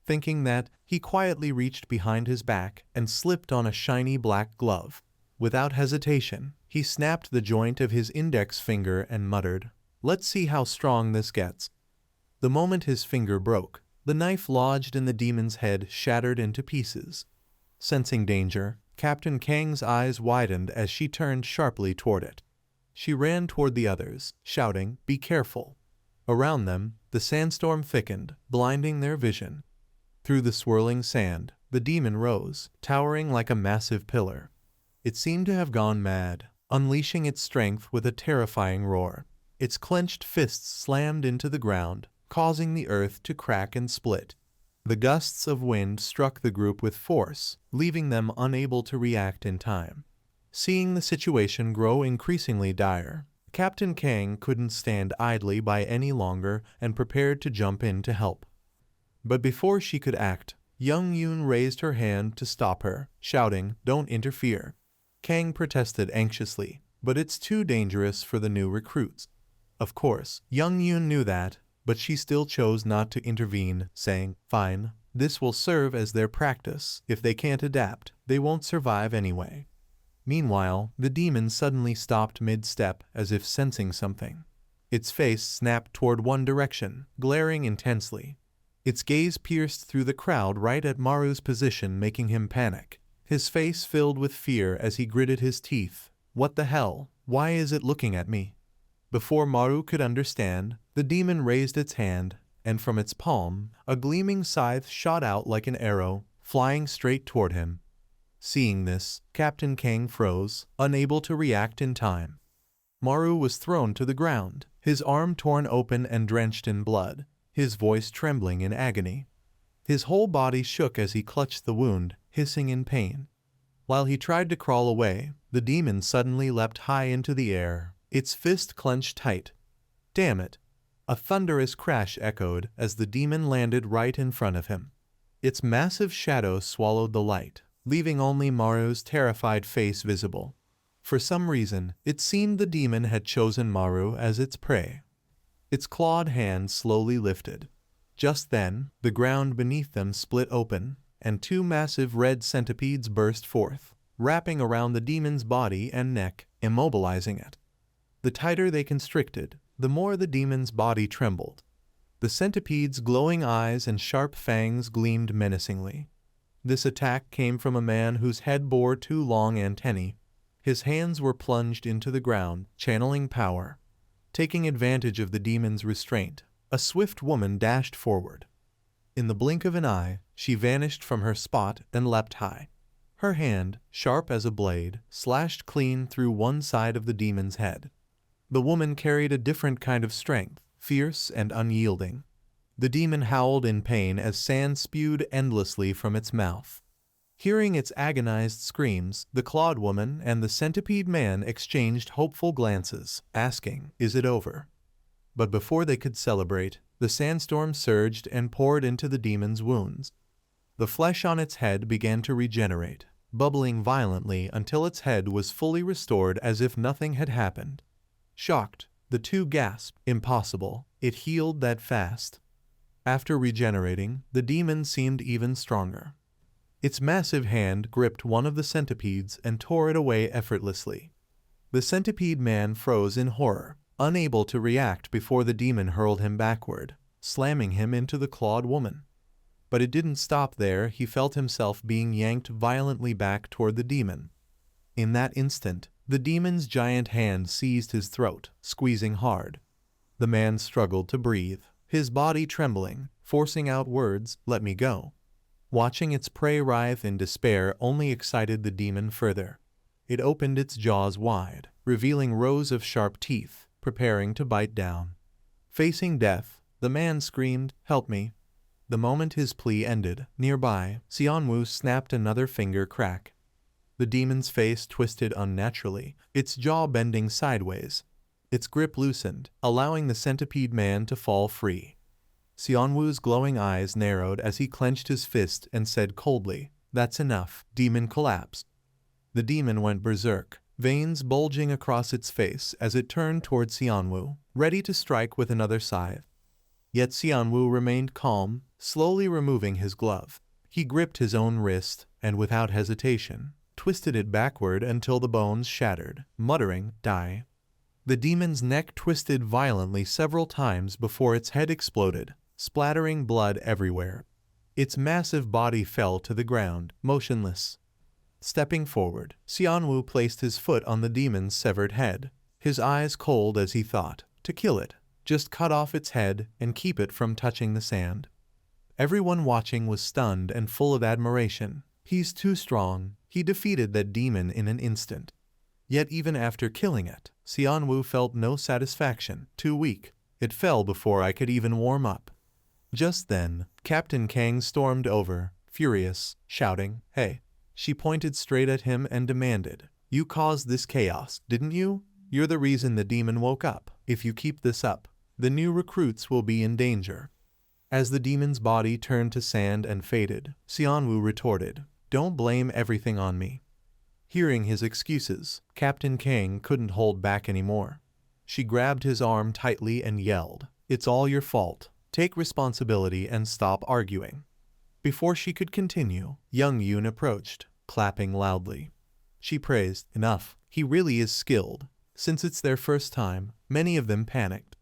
Thinking that, he quietly reached behind his back and slipped on a shiny black glove. Without hesitation, he snapped the joint of his index finger and muttered, "Let's see how strong this gets." The moment his finger broke, the knife lodged in the demon's head shattered into pieces. Sensing danger, Captain Kang's eyes widened as she turned sharply toward it. She ran toward the others, shouting, "Be careful." Around them, the sandstorm thickened, blinding their vision. Through the swirling sand, the demon rose, towering like a massive pillar. It seemed to have gone mad, unleashing its strength with a terrifying roar. Its clenched fists slammed into the ground, causing the earth to crack and split. The gusts of wind struck the group with force, leaving them unable to react in time. Seeing the situation grow increasingly dire, Captain Kang couldn't stand idly by any longer and prepared to jump in to help. But before she could act, Young Yoon raised her hand to stop her, shouting, "Don't interfere." Kang protested anxiously, "But it's too dangerous for the new recruits." Of course, Young Yoon knew that, but she still chose not to intervene, saying, "Fine, this will serve as their practice. If they can't adapt, they won't survive anyway." Meanwhile, the demon suddenly stopped mid-step as if sensing something. Its face snapped toward one direction, glaring intensely. Its gaze pierced through the crowd right at Maru's position, making him panic. His face filled with fear as he gritted his teeth. "What the hell? Why is it looking at me?" Before Maru could understand, the demon raised its hand, and from its palm, a gleaming scythe shot out like an arrow, flying straight toward him. Seeing this, Captain Kang froze, unable to react in time. Maru was thrown to the ground, his arm torn open and drenched in blood, his voice trembling in agony. His whole body shook as he clutched the wound, hissing in pain. While he tried to crawl away, the demon suddenly leapt high into the air, its fist clenched tight. "Damn it!" A thunderous crash echoed as the demon landed right in front of him. Its massive shadow swallowed the light, leaving only Maru's terrified face visible. For some reason, it seemed the demon had chosen Maru as its prey. Its clawed hand slowly lifted. Just then, the ground beneath them split open, and two massive red centipedes burst forth, wrapping around the demon's body and neck, immobilizing it. The tighter they constricted, the more the demon's body trembled. The centipede's glowing eyes and sharp fangs gleamed menacingly. This attack came from a man whose head bore two long antennae. His hands were plunged into the ground, channeling power. Taking advantage of the demon's restraint, a swift woman dashed forward. In the blink of an eye, she vanished from her spot and leapt high. Her hand, sharp as a blade, slashed clean through one side of the demon's head. The woman carried a different kind of strength, fierce and unyielding. The demon howled in pain as sand spewed endlessly from its mouth. Hearing its agonized screams, the clawed woman and the centipede man exchanged hopeful glances, asking, "Is it over?" But before they could celebrate, the sandstorm surged and poured into the demon's wounds. The flesh on its head began to regenerate, bubbling violently until its head was fully restored as if nothing had happened. Shocked, the two gasped, "Impossible, it healed that fast." After regenerating, the demon seemed even stronger. Its massive hand gripped one of the centipedes and tore it away effortlessly. The centipede man froze in horror, unable to react before the demon hurled him backward. slamming him into the clawed woman. But it didn't stop there. He felt himself being yanked violently back toward the demon. In that instant, the demon's giant hand seized his throat, squeezing hard. The man struggled to breathe, his body trembling, forcing out words, "Let me go." Watching its prey writhe in despair only excited the demon further. It opened its jaws wide, revealing rows of sharp teeth, preparing to bite down. Facing death, the man screamed, "Help me." The moment his plea ended, nearby, Xianwu snapped another finger crack. The demon's face twisted unnaturally, its jaw bending sideways. Its grip loosened, allowing the centipede man to fall free. Xianwu's glowing eyes narrowed as he clenched his fist and said coldly, "That's enough." Demon collapsed. The demon went berserk, veins bulging across its face as it turned toward Xianwu, ready to strike with another scythe. Yet Xianwu remained calm, slowly removing his glove. He gripped his own wrist, and without hesitation, twisted it backward until the bones shattered, muttering, "Die." The demon's neck twisted violently several times before its head exploded, splattering blood everywhere. Its massive body fell to the ground, motionless. Stepping forward, Xianwu placed his foot on the demon's severed head, his eyes cold as he thought, to kill it, just cut off its head and keep it from touching the sand. Everyone watching was stunned and full of admiration. He's too strong. He defeated that demon in an instant. Yet even after killing it, Xianwu felt no satisfaction. Too weak. It fell before I could even warm up. Just then, Captain Kang stormed over, furious, shouting, "Hey!" She pointed straight at him and demanded, "You caused this chaos, didn't you? You're the reason the demon woke up. If you keep this up, the new recruits will be in danger." As the demon's body turned to sand and faded, Xianwu retorted, "Don't blame everything on me." Hearing his excuses, Captain Kang couldn't hold back anymore. She grabbed his arm tightly and yelled, "It's all your fault. Take responsibility and stop arguing." Before she could continue, young Yoon approached, clapping loudly. She praised, "Enough. He really is skilled." Since it's their first time, many of them panicked.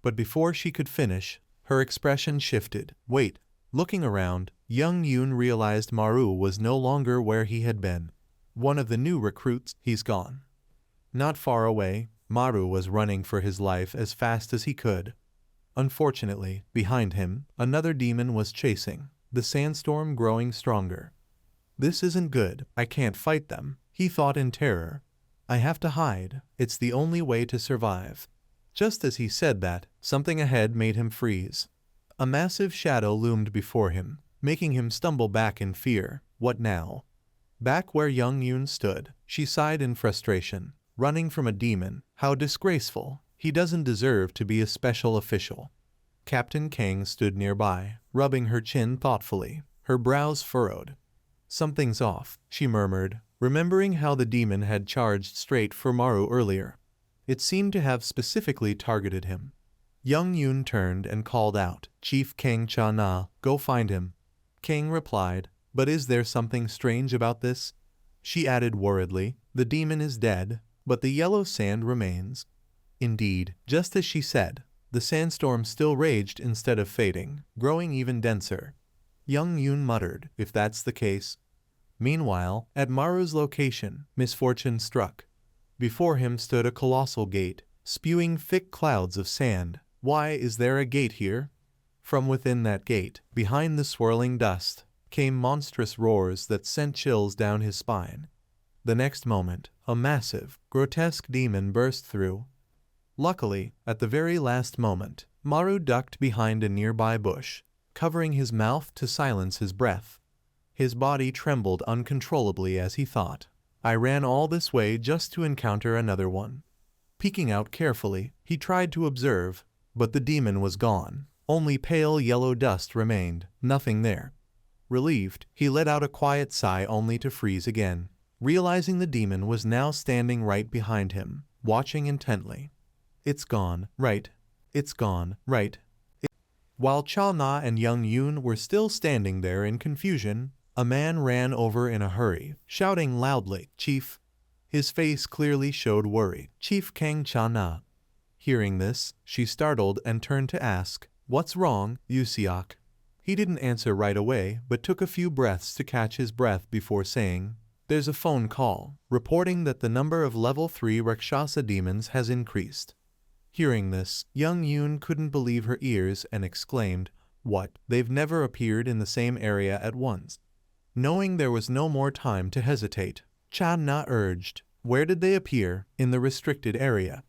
But before she could finish, her expression shifted. "Wait." Looking around, young Yoon realized Maru was no longer where he had been. One of the new recruits, he's gone. Not far away, Maru was running for his life as fast as he could. Unfortunately, behind him, another demon was chasing, the sandstorm growing stronger. "This isn't good. I can't fight them," he thought in terror. "I have to hide. It's the only way to survive." Just as he said that, something ahead made him freeze. A massive shadow loomed before him, making him stumble back in fear. What now? Back where young Yoon stood, she sighed in frustration. Running from a demon, how disgraceful. He doesn't deserve to be a special official. Captain Kang stood nearby, rubbing her chin thoughtfully, her brows furrowed. "Something's off," she murmured, remembering how the demon had charged straight for Maru earlier. It seemed to have specifically targeted him. Young Yoon turned and called out, "Chief Kang Cha-na, go find him." Kang replied, "But is there something strange about this?" She added worriedly, "The demon is dead, but the yellow sand remains." Indeed, just as she said, the sandstorm still raged instead of fading, growing even denser. Young Yoon muttered, "If that's the case." Meanwhile, at Maru's location, misfortune struck. Before him stood a colossal gate, spewing thick clouds of sand. Why is there a gate here? From within that gate, behind the swirling dust, came monstrous roars that sent chills down his spine. The next moment, a massive, grotesque demon burst through. Luckily, at the very last moment, Maru ducked behind a nearby bush, covering his mouth to silence his breath. His body trembled uncontrollably as he thought, "I ran all this way just to encounter another one." Peeking out carefully, he tried to observe, but the demon was gone. Only pale yellow dust remained, nothing there. Relieved, he let out a quiet sigh only to freeze again, realizing the demon was now standing right behind him, watching intently. "It's gone, right? It's gone, right?" While Cha-na and young Yoon were still standing there in confusion, a man ran over in a hurry, shouting loudly, "Chief!" His face clearly showed worry. "Chief Kang Cha-na." Hearing this, she startled and turned to ask, "What's wrong, Yusiak?" He didn't answer right away, but took a few breaths to catch his breath before saying, "There's a phone call, reporting that the number of level 3 Rakshasa demons has increased." Hearing this, young Yoon couldn't believe her ears and exclaimed, "What? They've never appeared in the same area at once." Knowing there was no more time to hesitate, Chan Na urged, "Where did they appear?" "In the restricted area."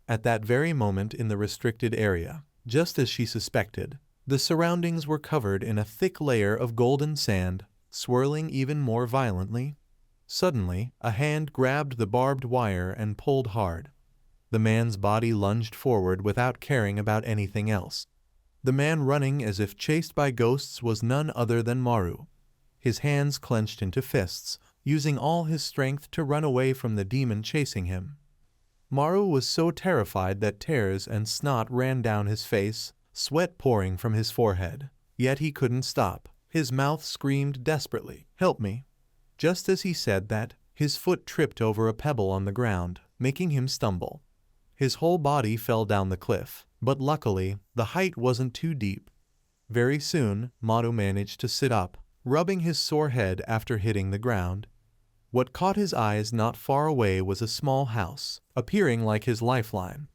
At that very moment in the restricted area, just as she suspected, the surroundings were covered in a thick layer of golden sand, swirling even more violently. Suddenly, a hand grabbed the barbed wire and pulled hard. The man's body lunged forward without caring about anything else. The man running as if chased by ghosts was none other than Maru. His hands clenched into fists, using all his strength to run away from the demon chasing him. Maru was so terrified that tears and snot ran down his face, sweat pouring from his forehead. Yet he couldn't stop. His mouth screamed desperately, "Help me." Just as he said that, his foot tripped over a pebble on the ground, making him stumble. His whole body fell down the cliff, but luckily, the height wasn't too deep. Very soon, Maru managed to sit up, rubbing his sore head after hitting the ground. What caught his eyes not far away was a small house, appearing like his lifeline.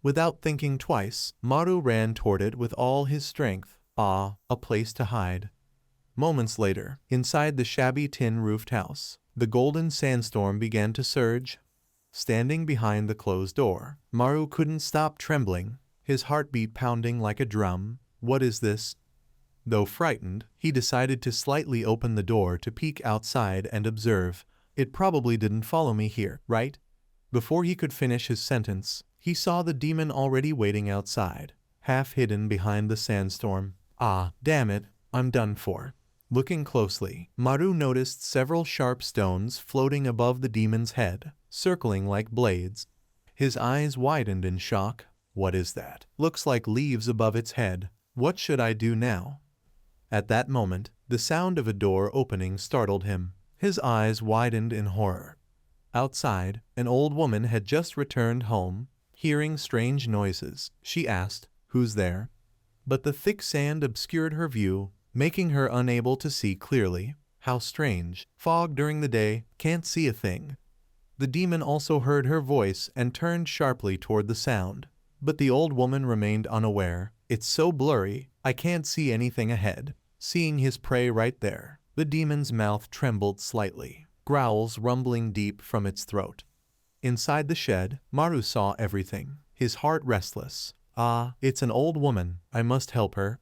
Without thinking twice, Maru ran toward it with all his strength. Ah, a place to hide. Moments later, inside the shabby tin-roofed house, the golden sandstorm began to surge. Standing behind the closed door, Maru couldn't stop trembling, his heartbeat pounding like a drum. What is this? Though frightened, he decided to slightly open the door to peek outside and observe. It probably didn't follow me here, right? Before he could finish his sentence, he saw the demon already waiting outside, half hidden behind the sandstorm. Ah, damn it, I'm done for. Looking closely, Maru noticed several sharp stones floating above the demon's head, circling like blades. His eyes widened in shock. What is that? Looks like leaves above its head. What should I do now? At that moment, the sound of a door opening startled him. His eyes widened in horror. Outside, an old woman had just returned home. Hearing strange noises, she asked, "Who's there?" But the thick sand obscured her view, making her unable to see clearly. How strange. Fog during the day, can't see a thing. The demon also heard her voice and turned sharply toward the sound. But the old woman remained unaware. It's so blurry, I can't see anything ahead. Seeing his prey right there, the demon's mouth trembled slightly, growls rumbling deep from its throat. Inside the shed, Maru saw everything, his heart restless. Ah, it's an old woman, I must help her.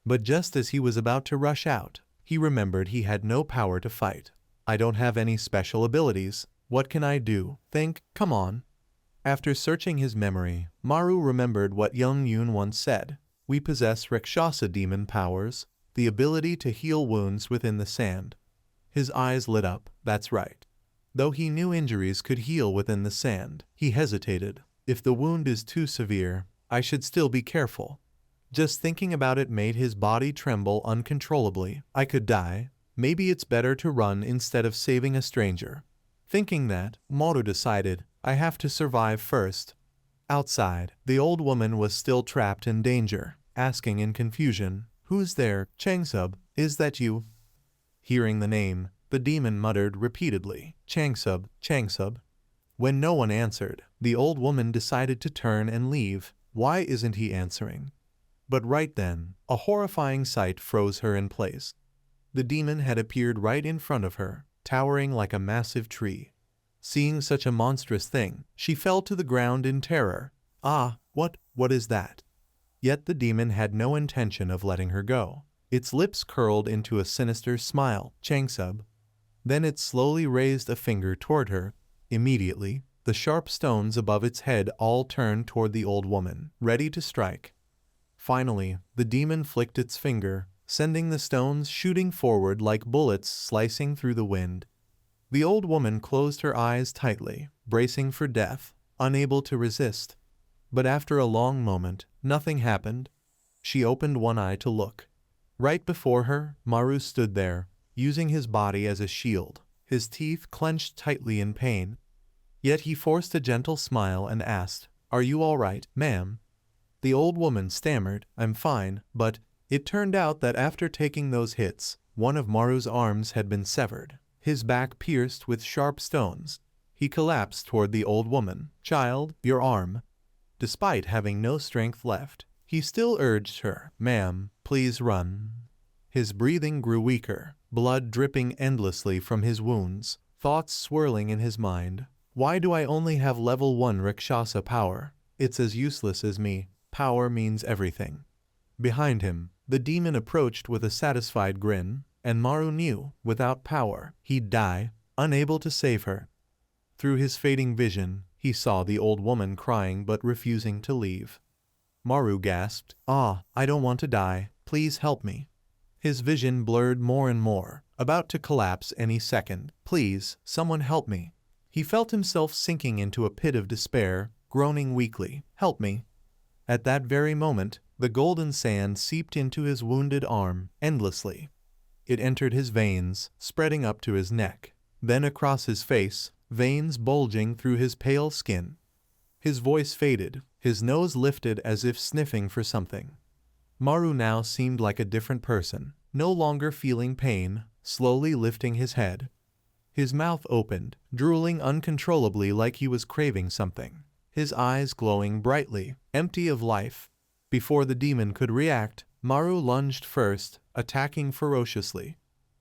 But just as he was about to rush out, he remembered he had no power to fight. I don't have any special abilities. What can I do? Think, come on. After searching his memory, Maru remembered what young Yoon once said. We possess Rakshasa demon powers, the ability to heal wounds within the sand. His eyes lit up, that's right. Though he knew injuries could heal within the sand, he hesitated. If the wound is too severe, I should still be careful. Just thinking about it made his body tremble uncontrollably. I could die. Maybe it's better to run instead of saving a stranger. Thinking that, Maru decided, I have to survive first. Outside, the old woman was still trapped in danger, asking in confusion, "Who's there, Changsub? Is that you?" Hearing the name, the demon muttered repeatedly, "Changsub, Changsub." When no one answered, the old woman decided to turn and leave. Why isn't he answering? But right then, a horrifying sight froze her in place. The demon had appeared right in front of her, towering like a massive tree. Seeing such a monstrous thing, she fell to the ground in terror. Ah, what is that? Yet the demon had no intention of letting her go. Its lips curled into a sinister smile, Changsub. Then it slowly raised a finger toward her. Immediately, the sharp stones above its head all turned toward the old woman, ready to strike. Finally, the demon flicked its finger, sending the stones shooting forward like bullets slicing through the wind. The old woman closed her eyes tightly, bracing for death, unable to resist. But after a long moment, nothing happened. She opened one eye to look. Right before her, Maru stood there, using his body as a shield, his teeth clenched tightly in pain. Yet he forced a gentle smile and asked, "Are you all right, ma'am?" The old woman stammered, "I'm fine, but..." It turned out that after taking those hits, one of Maru's arms had been severed, his back pierced with sharp stones. He collapsed toward the old woman. "Child, your arm." Despite having no strength left, he still urged her, "Ma'am, please run." His breathing grew weaker, blood dripping endlessly from his wounds, thoughts swirling in his mind. Why do I only have level 1 Rakshasa power? It's as useless as me. Power means everything. Behind him, the demon approached with a satisfied grin, and Maru knew, without power, he'd die, unable to save her. Through his fading vision, he saw the old woman crying but refusing to leave. Maru gasped, "Ah, I don't want to die. Please help me." His vision blurred more and more, about to collapse any second. "Please, someone help me." He felt himself sinking into a pit of despair, groaning weakly, "Help me." At that very moment, the golden sand seeped into his wounded arm, endlessly. It entered his veins, spreading up to his neck, then across his face, veins bulging through his pale skin. His voice faded, his nose lifted as if sniffing for something. Maru now seemed like a different person, no longer feeling pain, slowly lifting his head. His mouth opened, drooling uncontrollably like he was craving something, his eyes glowing brightly, empty of life. Before the demon could react, Maru lunged first, attacking ferociously.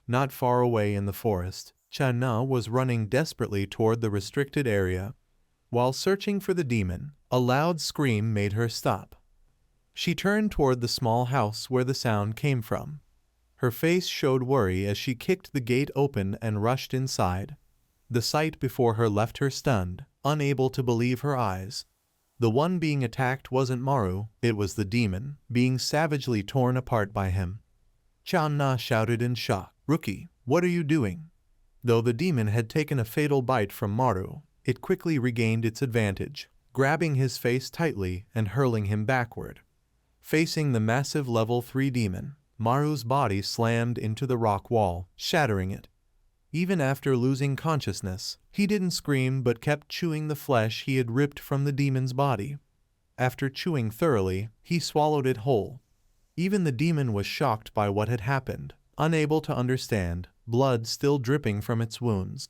Not far away in the forest, Channa was running desperately toward the restricted area. While searching for the demon, a loud scream made her stop. She turned toward the small house where the sound came from. Her face showed worry as she kicked the gate open and rushed inside. The sight before her left her stunned, unable to believe her eyes. The one being attacked wasn't Maru, it was the demon, being savagely torn apart by him. Channa shouted in shock, "Rookie, what are you doing?" Though the demon had taken a fatal bite from Maru, it quickly regained its advantage, grabbing his face tightly and hurling him backward. Facing the massive level 3 demon, Maru's body slammed into the rock wall, shattering it. Even after losing consciousness, he didn't scream but kept chewing the flesh he had ripped from the demon's body. After chewing thoroughly, he swallowed it whole. Even the demon was shocked by what had happened, unable to understand, blood still dripping from its wounds.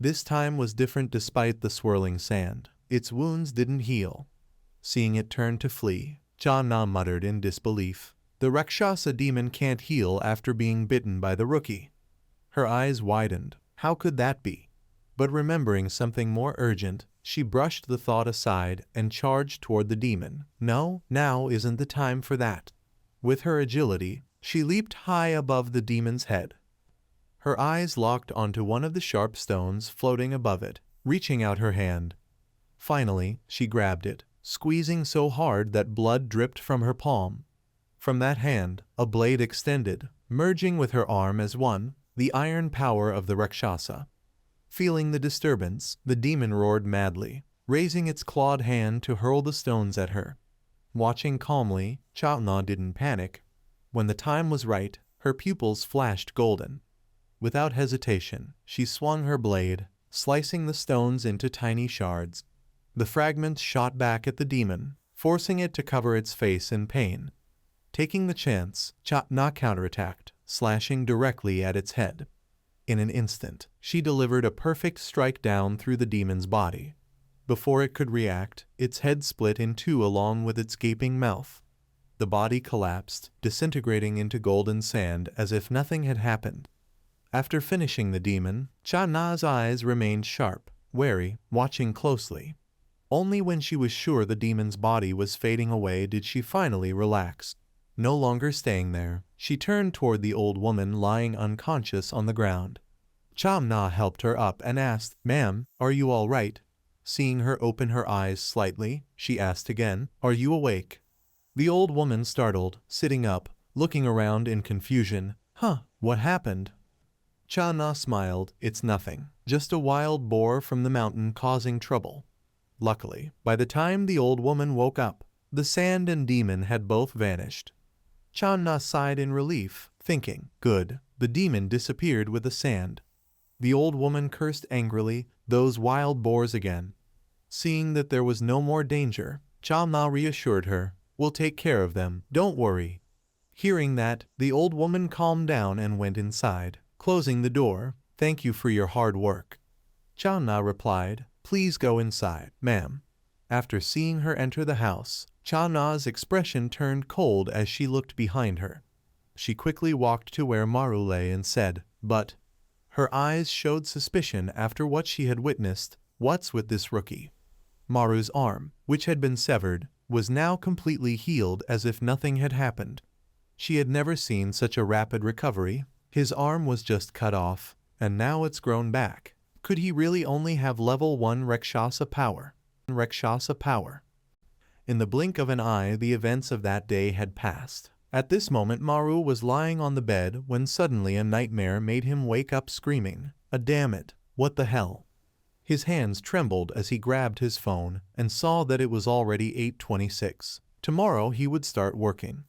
This time was different despite the swirling sand. Its wounds didn't heal. Seeing it turn to flee, Channa muttered in disbelief. The Rakshasa demon can't heal after being bitten by the rookie. Her eyes widened. How could that be? But remembering something more urgent, she brushed the thought aside and charged toward the demon. No, now isn't the time for that. With her agility, she leaped high above the demon's head. Her eyes locked onto one of the sharp stones floating above it, reaching out her hand. Finally, she grabbed it, squeezing so hard that blood dripped from her palm. From that hand, a blade extended, merging with her arm as one, the iron power of the Rakshasa. Feeling the disturbance, the demon roared madly, raising its clawed hand to hurl the stones at her. Watching calmly, Channa didn't panic. When the time was right, her pupils flashed golden. Without hesitation, she swung her blade, slicing the stones into tiny shards. The fragments shot back at the demon, forcing it to cover its face in pain. Taking the chance, Channa counterattacked, slashing directly at its head. In an instant, she delivered a perfect strike down through the demon's body. Before it could react, its head split in two along with its gaping mouth. The body collapsed, disintegrating into golden sand as if nothing had happened. After finishing the demon, Channa's eyes remained sharp, wary, watching closely. Only when she was sure the demon's body was fading away did she finally relax. No longer staying there, she turned toward the old woman lying unconscious on the ground. Channa helped her up and asked, "Ma'am, are you all right?" Seeing her open her eyes slightly, she asked again, "Are you awake?" The old woman startled, sitting up, looking around in confusion. "Huh, what happened?" Channa smiled. "It's nothing, just a wild boar from the mountain causing trouble." Luckily, by the time the old woman woke up, the sand and demon had both vanished. Channa sighed in relief, thinking, "Good, the demon disappeared with the sand." The old woman cursed angrily, "Those wild boars again." Seeing that there was no more danger, Channa reassured her, We'll take care of them, don't worry." Hearing that, the old woman calmed down and went inside, closing the door. "Thank you for your hard work." Cha-na replied, "Please go inside, ma'am." After seeing her enter the house, Cha-na's expression turned cold as she looked behind her. She quickly walked to where Maru lay and said, "But..." Her eyes showed suspicion after what she had witnessed. "What's with this rookie?" Maru's arm, which had been severed, was now completely healed as if nothing had happened. She had never seen such a rapid recovery. His arm was just cut off, and now it's grown back. Could he really only have level 1 Rakshasa power? In the blink of an eye, the events of that day had passed. At this moment Maru was lying on the bed when suddenly a nightmare made him wake up screaming, Damn it, what the hell?" His hands trembled as he grabbed his phone and saw that it was already 8:26. Tomorrow he would start working.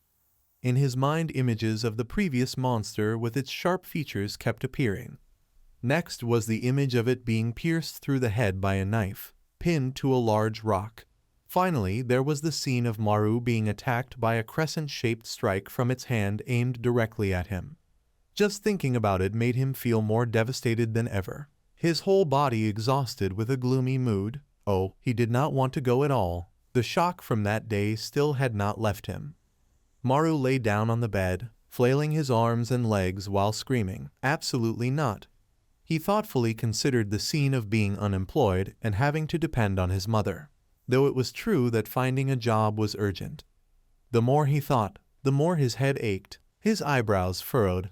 In his mind, images of the previous monster with its sharp features kept appearing. Next was the image of it being pierced through the head by a knife, pinned to a large rock. Finally, there was the scene of Maru being attacked by a crescent-shaped strike from its hand aimed directly at him. Just thinking about it made him feel more devastated than ever. His whole body exhausted with a gloomy mood. Oh, he did not want to go at all. The shock from that day still had not left him. Maru lay down on the bed, flailing his arms and legs while screaming, "Absolutely not." He thoughtfully considered the scene of being unemployed and having to depend on his mother, though it was true that finding a job was urgent. The more he thought, the more his head ached, his eyebrows furrowed.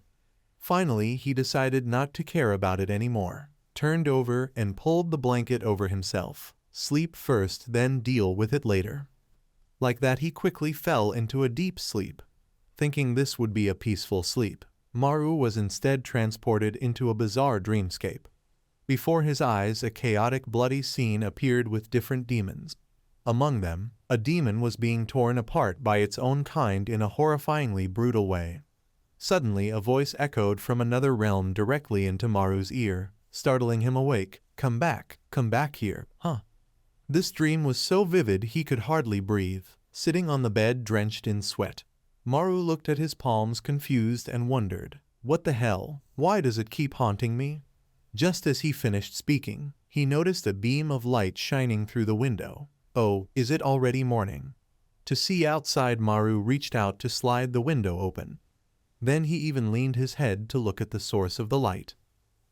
Finally, he decided not to care about it anymore, turned over and pulled the blanket over himself. Sleep first, then deal with it later. Like that, he quickly fell into a deep sleep. Thinking this would be a peaceful sleep, Maru was instead transported into a bizarre dreamscape. Before his eyes, a chaotic, bloody scene appeared with different demons. Among them, a demon was being torn apart by its own kind in a horrifyingly brutal way. Suddenly, a voice echoed from another realm directly into Maru's ear, startling him awake. Come back here, huh?" This dream was so vivid he could hardly breathe, sitting on the bed drenched in sweat. Maru looked at his palms confused and wondered, "What the hell? Why does it keep haunting me?" Just as he finished speaking, he noticed a beam of light shining through the window. Oh, is it already morning? To see outside, Maru reached out to slide the window open. Then he even leaned his head to look at the source of the light.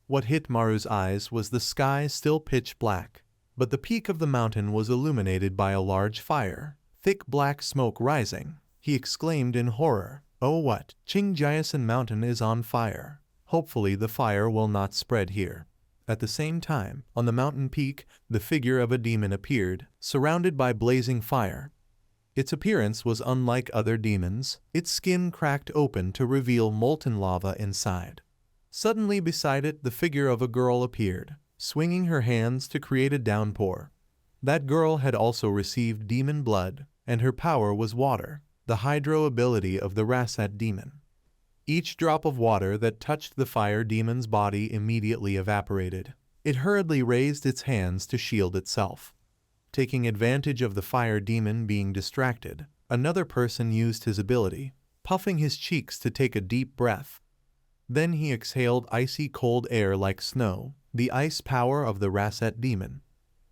What hit Maru's eyes was the sky still pitch black, but the peak of the mountain was illuminated by a large fire, thick black smoke rising. He exclaimed in horror, "Oh what? Qingjiasan Mountain is on fire. Hopefully the fire will not spread here." At the same time, on the mountain peak, the figure of a demon appeared, surrounded by blazing fire. Its appearance was unlike other demons. Its skin cracked open to reveal molten lava inside. Suddenly beside it, the figure of a girl appeared, swinging her hands to create a downpour. That girl had also received demon blood, and her power was water, the hydro ability of the Rasat demon. Each drop of water that touched the fire demon's body immediately evaporated. It hurriedly raised its hands to shield itself. Taking advantage of the fire demon being distracted, another person used his ability, puffing his cheeks to take a deep breath. Then he exhaled icy cold air like snow, the ice power of the Rasat demon.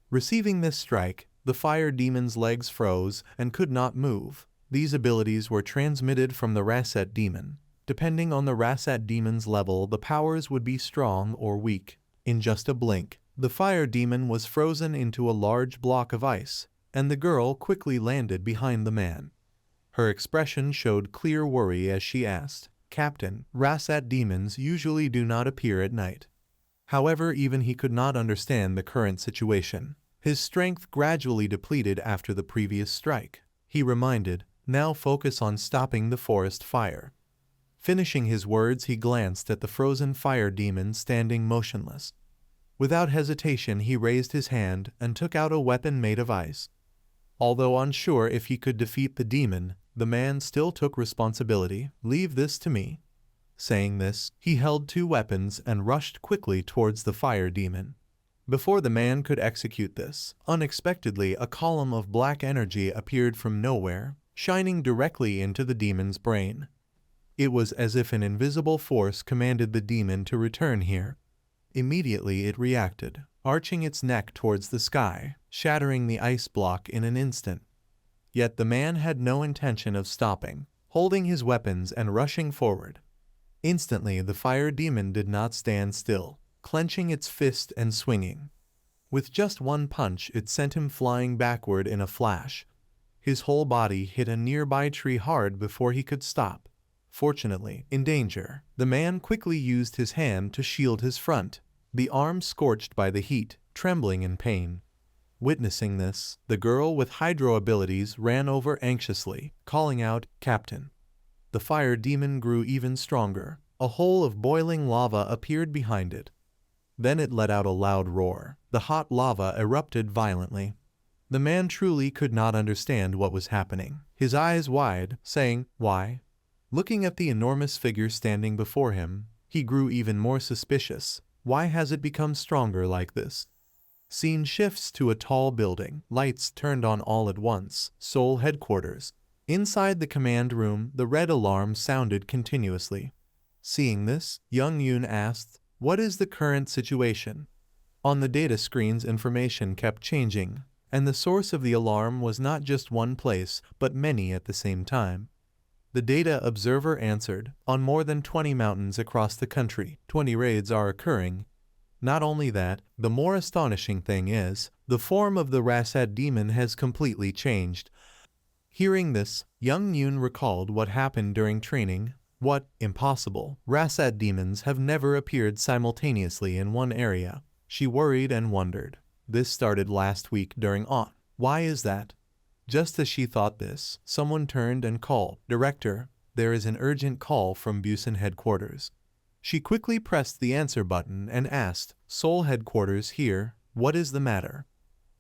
Receiving this strike, the fire demon's legs froze and could not move. These abilities were transmitted from the Rasat demon. Depending on the Rasat demon's level, the powers would be strong or weak. In just a blink, the fire demon was frozen into a large block of ice, and the girl quickly landed behind the man. Her expression showed clear worry as she asked, "Captain, Rasat demons usually do not appear at night." However, even he could not understand the current situation. His strength gradually depleted after the previous strike. He reminded, "Now focus on stopping the forest fire." Finishing his words, he glanced at the frozen fire demon standing motionless. Without hesitation, he raised his hand and took out a weapon made of ice. Although unsure if he could defeat the demon, the man still took responsibility. "Leave this to me." Saying this, he held two weapons and rushed quickly towards the fire demon. Before the man could execute this, unexpectedly a column of black energy appeared from nowhere, shining directly into the demon's brain. It was as if an invisible force commanded the demon to return here. Immediately it reacted, arching its neck towards the sky, shattering the ice block in an instant. Yet the man had no intention of stopping, holding his weapons and rushing forward. Instantly the fire demon did not stand still, clenching its fist and swinging. With just one punch it sent him flying backward in a flash. His whole body hit a nearby tree hard before he could stop. Fortunately, in danger, the man quickly used his hand to shield his front, the arm scorched by the heat, trembling in pain. Witnessing this, the girl with hydro abilities ran over anxiously, calling out, "Captain." The fire demon grew even stronger. A hole of boiling lava appeared behind it. Then it let out a loud roar. The hot lava erupted violently. The man truly could not understand what was happening, his eyes wide, saying, "Why?" Looking at the enormous figure standing before him, he grew even more suspicious. Why has it become stronger like this? Scene shifts to a tall building. Lights turned on all at once. Seoul headquarters. Inside the command room, the red alarm sounded continuously. Seeing this, Young Yoon asked, "What is the current situation?" On the data screens, information kept changing, and the source of the alarm was not just one place, but many at the same time. The data observer answered, "On more than 20 mountains across the country, 20 raids are occurring." Not only that, the more astonishing thing is, the form of the Rasad demon has completely changed. Hearing this, Young Yoon recalled what happened during training. What? Impossible. Rasad demons have never appeared simultaneously in one area. She worried and wondered. This started last week during On. Why is that? Just as she thought this, someone turned and called, "Director, there is an urgent call from Busan headquarters." She quickly pressed the answer button and asked, "Seoul headquarters here, what is the matter?"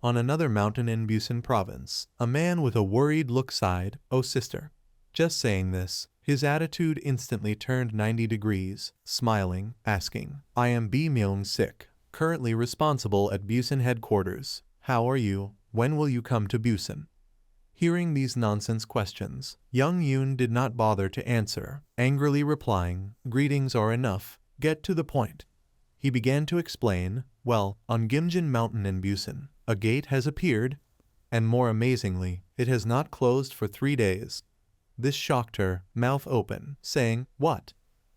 On another mountain in Busan province, a man with a worried look sighed, "Oh sister." Just saying this, his attitude instantly turned 90 degrees, smiling, asking, "I am B. Myung-sik, currently responsible at Busan headquarters. How are you? When will you come to Busan?" Hearing these nonsense questions, Young Yoon did not bother to answer, angrily replying, "Greetings are enough, get to the point." He began to explain, "Well, on Gimjin Mountain in Busan, a gate has appeared, and more amazingly, it has not closed for 3 days." This shocked her, mouth open, saying, "What?"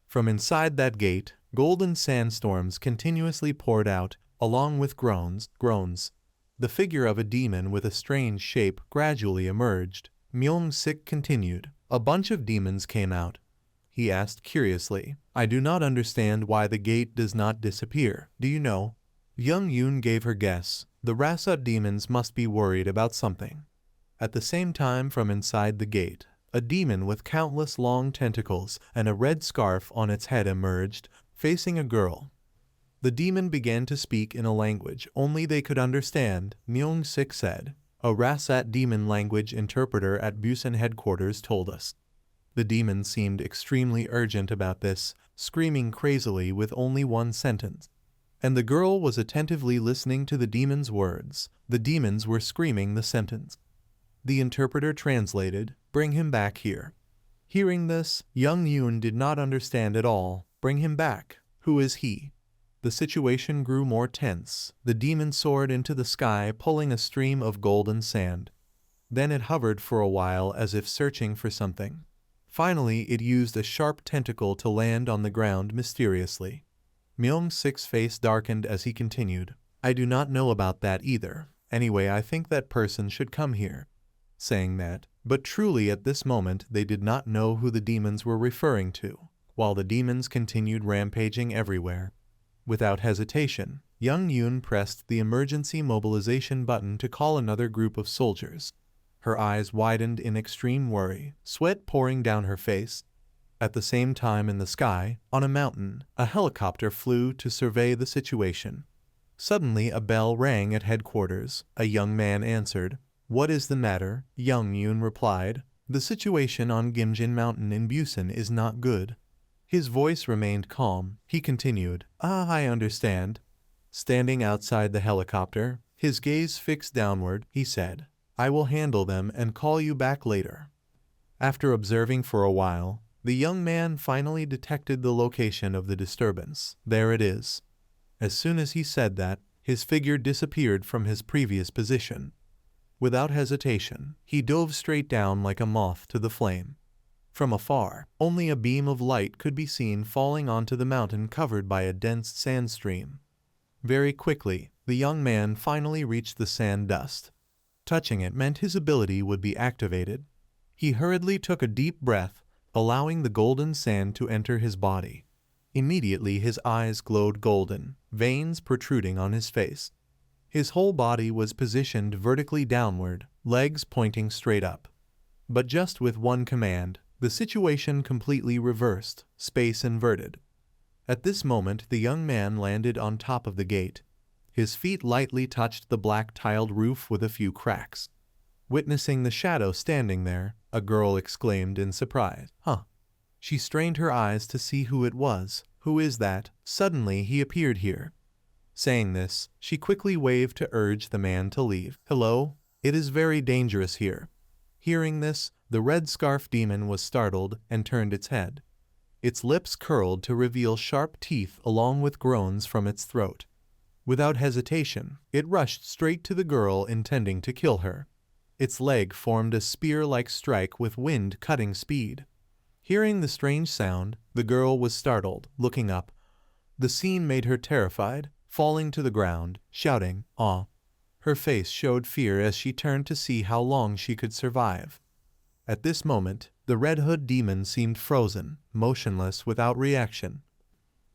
From inside that gate, golden sandstorms continuously poured out, along with groans. The figure of a demon with a strange shape gradually emerged. Myung-sik continued, "A bunch of demons came out." He asked curiously, "I do not understand why the gate does not disappear. Do you know?" Young Yoon gave her guess. The Rasa demons must be worried about something. At the same time, from inside the gate, a demon with countless long tentacles and a red scarf on its head emerged, facing a girl. The demon began to speak in a language only they could understand. Myung-sik said, "A Rasat demon language interpreter at Busan headquarters told us." The demon seemed extremely urgent about this, screaming crazily with only one sentence. And the girl was attentively listening to the demon's words. The demons were screaming the sentence. The interpreter translated, "Bring him back here." Hearing this, Young Yoon did not understand at all. Bring him back. Who is he? The situation grew more tense. The demon soared into the sky, pulling a stream of golden sand. Then it hovered for a while as if searching for something. Finally, it used a sharp tentacle to land on the ground mysteriously. Myung-sik's face darkened as he continued, "I do not know about that either. Anyway, I think that person should come here." Saying that, but truly at this moment they did not know who the demons were referring to, while the demons continued rampaging everywhere. Without hesitation, Young Yoon pressed the emergency mobilization button to call another group of soldiers. Her eyes widened in extreme worry, sweat pouring down her face. At the same time in the sky, on a mountain, a helicopter flew to survey the situation. Suddenly a bell rang at headquarters. A young man answered. "What is the matter?" Young Yoon replied. "The situation on Gimjin Mountain in Busan is not good." His voice remained calm. He continued, I understand." Standing outside the helicopter, his gaze fixed downward, he said, "I will handle them and call you back later." After observing for a while, the young man finally detected the location of the disturbance. There it is. As soon as he said that, his figure disappeared from his previous position. Without hesitation, he dove straight down like a moth to the flame. From afar, only a beam of light could be seen falling onto the mountain covered by a dense sand stream. Very quickly, the young man finally reached the sand dust. Touching it meant his ability would be activated. He hurriedly took a deep breath, allowing the golden sand to enter his body. Immediately his eyes glowed golden, veins protruding on his face. His whole body was positioned vertically downward, legs pointing straight up. But just with one command, the situation completely reversed, space inverted. At this moment the young man landed on top of the gate. His feet lightly touched the black tiled roof with a few cracks. Witnessing the shadow standing there, a girl exclaimed in surprise, "Huh." She strained her eyes to see who it was. "Who is that? Suddenly he appeared here." Saying this, she quickly waved to urge the man to leave. "Hello? It is very dangerous here." Hearing this, the red scarf demon was startled and turned its head. Its lips curled to reveal sharp teeth along with groans from its throat. Without hesitation, it rushed straight to the girl, intending to kill her. Its leg formed a spear-like strike with wind-cutting speed. Hearing the strange sound, the girl was startled, looking up. The scene made her terrified, falling to the ground, shouting, "Aw!" Her face showed fear as she turned to see how long she could survive. At this moment, the Red Hood demon seemed frozen, motionless, without reaction.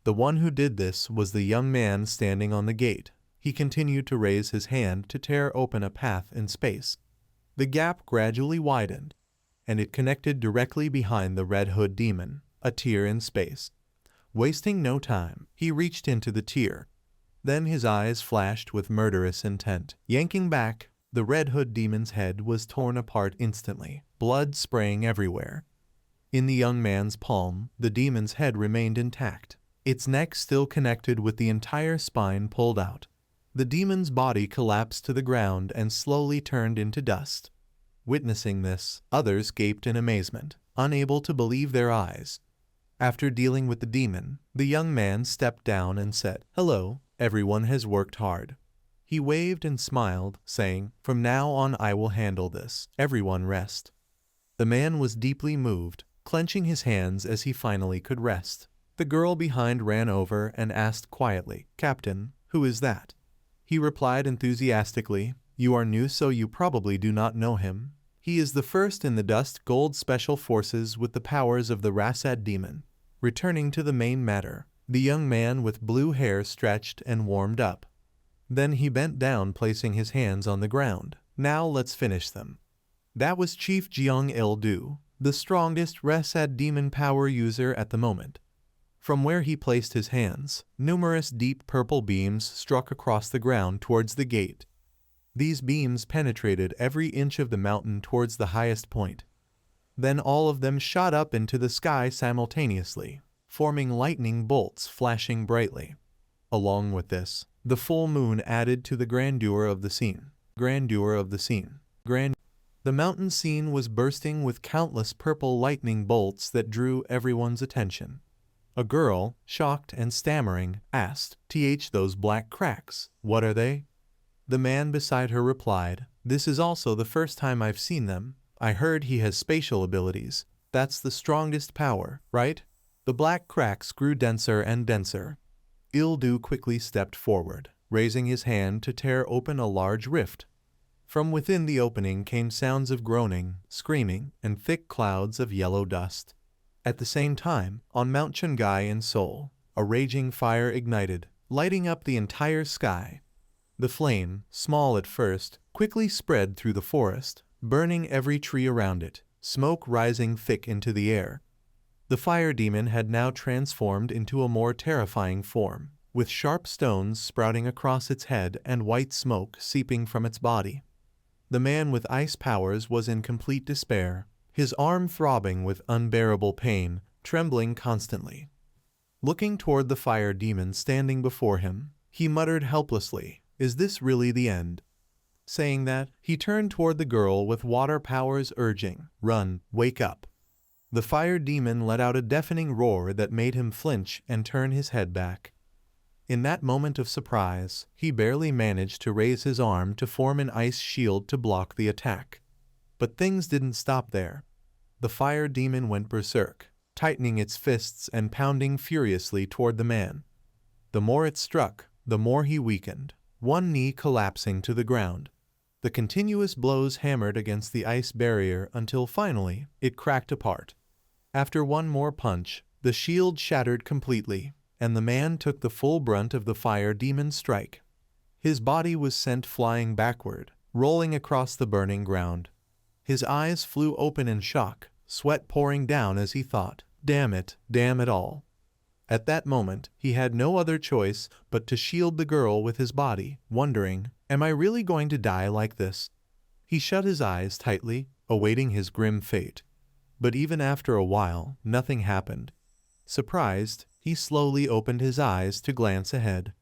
The one who did this was the young man standing on the gate. He continued to raise his hand to tear open a path in space. The gap gradually widened, and it connected directly behind the Red Hood demon, a tier in space. Wasting no time, he reached into the tier. Then his eyes flashed with murderous intent. Yanking back, the Red Hood demon's head was torn apart instantly, blood spraying everywhere. In the young man's palm, the demon's head remained intact, its neck still connected with the entire spine pulled out. The demon's body collapsed to the ground and slowly turned into dust. Witnessing this, others gaped in amazement, unable to believe their eyes. After dealing with the demon, the young man stepped down and said, "Hello, everyone has worked hard." He waved and smiled, saying, "From now on I will handle this. Everyone rest." The man was deeply moved, clenching his hands as he finally could rest. The girl behind ran over and asked quietly, "Captain, who is that?" He replied enthusiastically, "You are new, so you probably do not know him. He is the first in the Dust Gold Special Forces with the powers of the Rasad demon." Returning to the main matter, the young man with blue hair stretched and warmed up. Then he bent down, placing his hands on the ground. "Now let's finish them." That was Chief Jeong Il-du, the strongest Rasad demon power user at the moment. From where he placed his hands, numerous deep purple beams struck across the ground towards the gate. These beams penetrated every inch of the mountain towards the highest point. Then all of them shot up into the sky simultaneously, forming lightning bolts flashing brightly. Along with this, the full moon added to the grandeur of the scene. The mountain scene was bursting with countless purple lightning bolts that drew everyone's attention. A girl, shocked and stammering, asked, "Those black cracks, what are they?" The man beside her replied, "This is also the first time I've seen them. I heard he has spatial abilities. That's the strongest power, right?" The black cracks grew denser and denser. Il-du quickly stepped forward, raising his hand to tear open a large rift. From within the opening came sounds of groaning, screaming, and thick clouds of yellow dust. At the same time, on Mount Chungai in Seoul, a raging fire ignited, lighting up the entire sky. The flame, small at first, quickly spread through the forest, burning every tree around it, smoke rising thick into the air. The fire demon had now transformed into a more terrifying form, with sharp stones sprouting across its head and white smoke seeping from its body. The man with ice powers was in complete despair, his arm throbbing with unbearable pain, trembling constantly. Looking toward the fire demon standing before him, he muttered helplessly, "Is this really the end?" Saying that, he turned toward the girl with water powers urging, "Run, wake up." The fire demon let out a deafening roar that made him flinch and turn his head back. In that moment of surprise, he barely managed to raise his arm to form an ice shield to block the attack. But things didn't stop there. The fire demon went berserk, tightening its fists and pounding furiously toward the man. The more it struck, the more he weakened, one knee collapsing to the ground. The continuous blows hammered against the ice barrier until finally it cracked apart. After one more punch, the shield shattered completely, and the man took the full brunt of the fire demon's strike. His body was sent flying backward, rolling across the burning ground. His eyes flew open in shock, sweat pouring down as he thought, damn it all." At that moment, he had no other choice but to shield the girl with his body, wondering, am I really going to die like this? He shut his eyes tightly, awaiting his grim fate. But even after a while, nothing happened. Surprised, he slowly opened his eyes to glance ahead.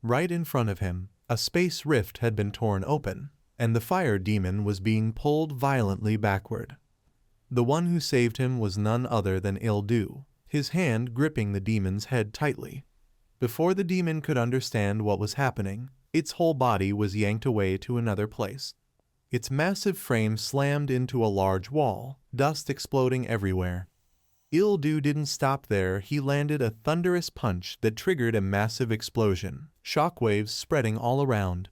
Right in front of him, a space rift had been torn open, and the fire demon was being pulled violently backward. The one who saved him was none other than Ildu, his hand gripping the demon's head tightly. Before the demon could understand what was happening, its whole body was yanked away to another place. Its massive frame slammed into a large wall, dust exploding everywhere. Ildu didn't stop there. He landed a thunderous punch that triggered a massive explosion, shockwaves spreading all around.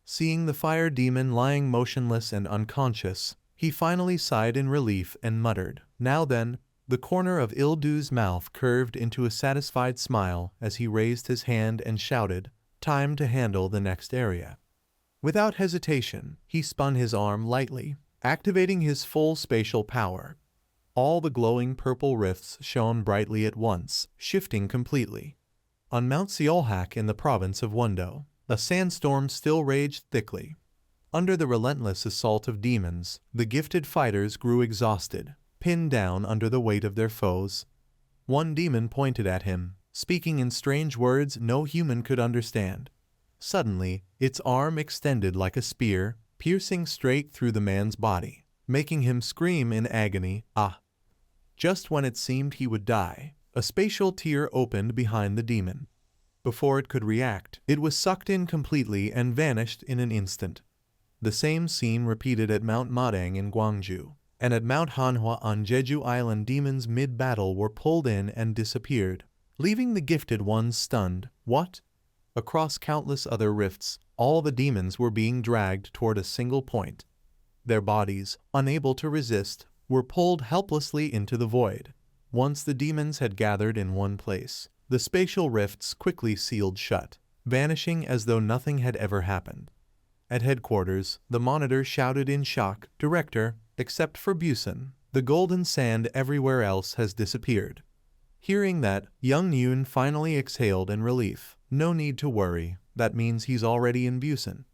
Seeing the fire demon lying motionless and unconscious, he finally sighed in relief and muttered, "Now then." The corner of Ildu's mouth curved into a satisfied smile as he raised his hand and shouted, "Time to handle the next area." Without hesitation, he spun his arm lightly, activating his full spatial power. All the glowing purple rifts shone brightly at once, shifting completely. On Mount Seolhak in the province of Wando, a sandstorm still raged thickly. Under the relentless assault of demons, the gifted fighters grew exhausted, pinned down under the weight of their foes. One demon pointed at him, speaking in strange words no human could understand. Suddenly, its arm extended like a spear, piercing straight through the man's body, making him scream in agony, "Ah!" Just when it seemed he would die, a spatial tear opened behind the demon. Before it could react, it was sucked in completely and vanished in an instant. The same scene repeated at Mount Madang in Gwangju, and at Mount Hanhwa on Jeju Island. Demons mid-battle were pulled in and disappeared, leaving the gifted ones stunned. What? Across countless other rifts, all the demons were being dragged toward a single point. Their bodies, unable to resist, were pulled helplessly into the void. Once the demons had gathered in one place, the spatial rifts quickly sealed shut, vanishing as though nothing had ever happened. At headquarters, the monitor shouted in shock, "Director, except for Busan, the golden sand everywhere else has disappeared." Hearing that, young Yoon finally exhaled in relief. No need to worry, that means he's already in Busan.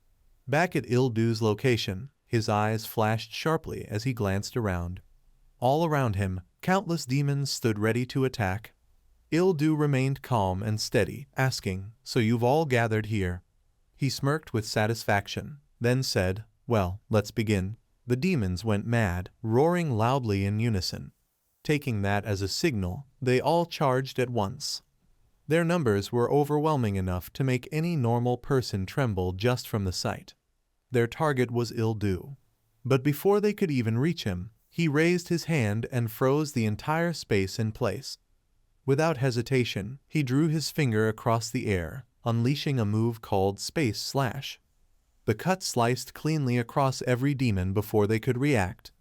Back at Ildu's location, his eyes flashed sharply as he glanced around. All around him, countless demons stood ready to attack. Ildu remained calm and steady, asking, "So you've all gathered here?" He smirked with satisfaction, then said, "Well, let's begin." The demons went mad, roaring loudly in unison. Taking that as a signal, they all charged at once. Their numbers were overwhelming enough to make any normal person tremble just from the sight. Their target was Ildu. But before they could even reach him, he raised his hand and froze the entire space in place. Without hesitation, he drew his finger across the air, unleashing a move called Space Slash. The cut sliced cleanly across every demon before they could react.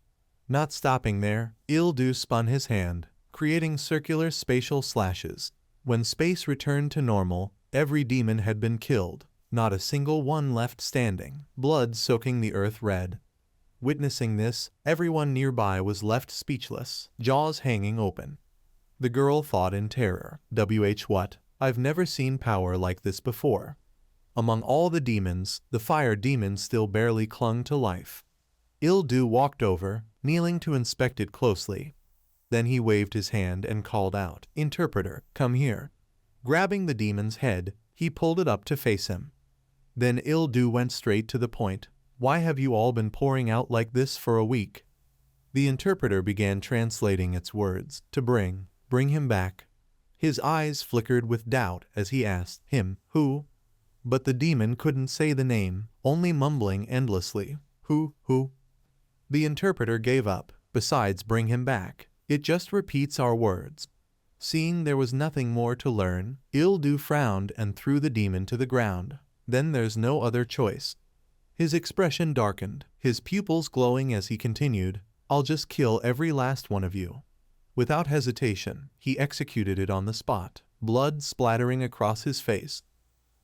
Not stopping there, Ildu spun his hand, creating circular spatial slashes. When space returned to normal, every demon had been killed, not a single one left standing, blood soaking the earth red. Witnessing this, everyone nearby was left speechless, jaws hanging open. The girl thought in terror, what? I've never seen power like this before. Among all the demons, the fire demon still barely clung to life. Ildu walked over, kneeling to inspect it closely. Then he waved his hand and called out, "Interpreter, come here." Grabbing the demon's head, he pulled it up to face him. Then Ildu went straight to the point. Why have you all been pouring out like this for a week?" The interpreter began translating its words. To bring him back. His eyes flickered with doubt as he asked, "Him, who?" But the demon couldn't say the name, only mumbling endlessly, Who? The interpreter gave up. Besides, bring him back. It just repeats our words. Seeing there was nothing more to learn, Ildu frowned and threw the demon to the ground. Then there's no other choice. His expression darkened, his pupils glowing as he continued, "I'll just kill every last one of you." Without hesitation, he executed it on the spot, blood splattering across his face.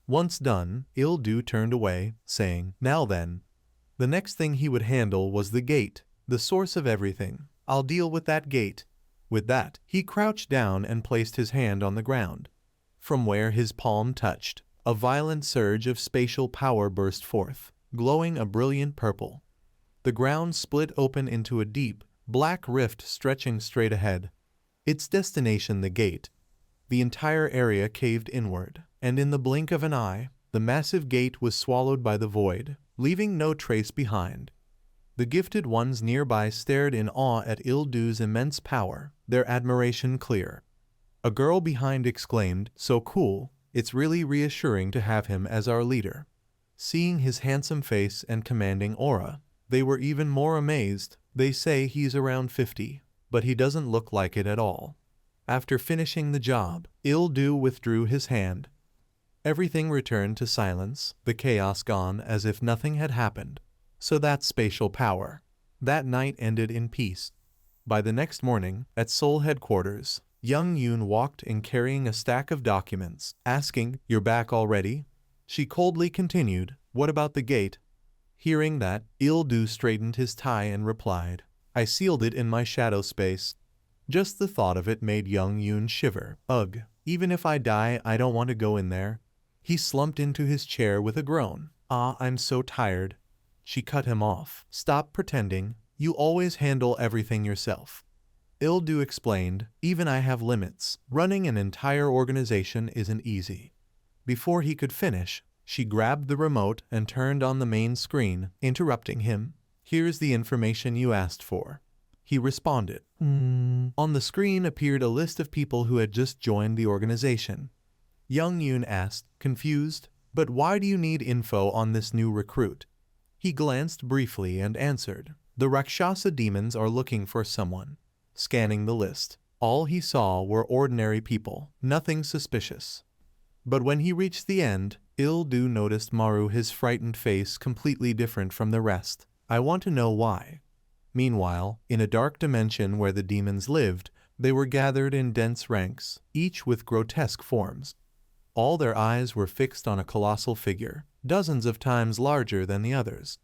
Once done, Ildu turned away, saying, "Now then." The next thing he would handle was the gate, the source of everything. "I'll deal with that gate." With that, he crouched down and placed his hand on the ground. From where his palm touched, a violent surge of spatial power burst forth, glowing a brilliant purple. The ground split open into a deep, black rift stretching straight ahead. Its destination the gate. The entire area caved inward, and in the blink of an eye, the massive gate was swallowed by the void, leaving no trace behind. The gifted ones nearby stared in awe at Ildu's immense power, their admiration clear. A girl behind exclaimed, "So cool, it's really reassuring to have him as our leader." Seeing his handsome face and commanding aura, they were even more amazed. "They say he's around 50, but he doesn't look like it at all." After finishing the job, Ildu withdrew his hand. Everything returned to silence, the chaos gone as if nothing had happened. So that's spatial power. That night ended in peace. By the next morning, at Seoul headquarters, young Yoon walked in carrying a stack of documents, asking, "You're back already?" She coldly continued, "What about the gate?" Hearing that, Ildu straightened his tie and replied, "I sealed it in my shadow space." Just the thought of it made young Yoon shiver. "Ugh, even if I die, I don't want to go in there." He slumped into his chair with a groan. "Ah, I'm so tired." She cut him off. "Stop pretending. You always handle everything yourself." Ildu explained, "Even I have limits. Running an entire organization isn't easy." Before he could finish, she grabbed the remote and turned on the main screen, interrupting him. "Here's the information you asked for." He responded. On the screen appeared a list of people who had just joined the organization. Young Yoon asked, confused, "But why do you need info on this new recruit?" He glanced briefly and answered, "The Rakshasa demons are looking for someone." Scanning the list, all he saw were ordinary people, nothing suspicious. But when he reached the end, Ildu noticed Maru, his frightened face completely different from the rest. "I want to know why." Meanwhile, in a dark dimension where the demons lived, they were gathered in dense ranks, each with grotesque forms. All their eyes were fixed on a colossal figure, dozens of times larger than the others.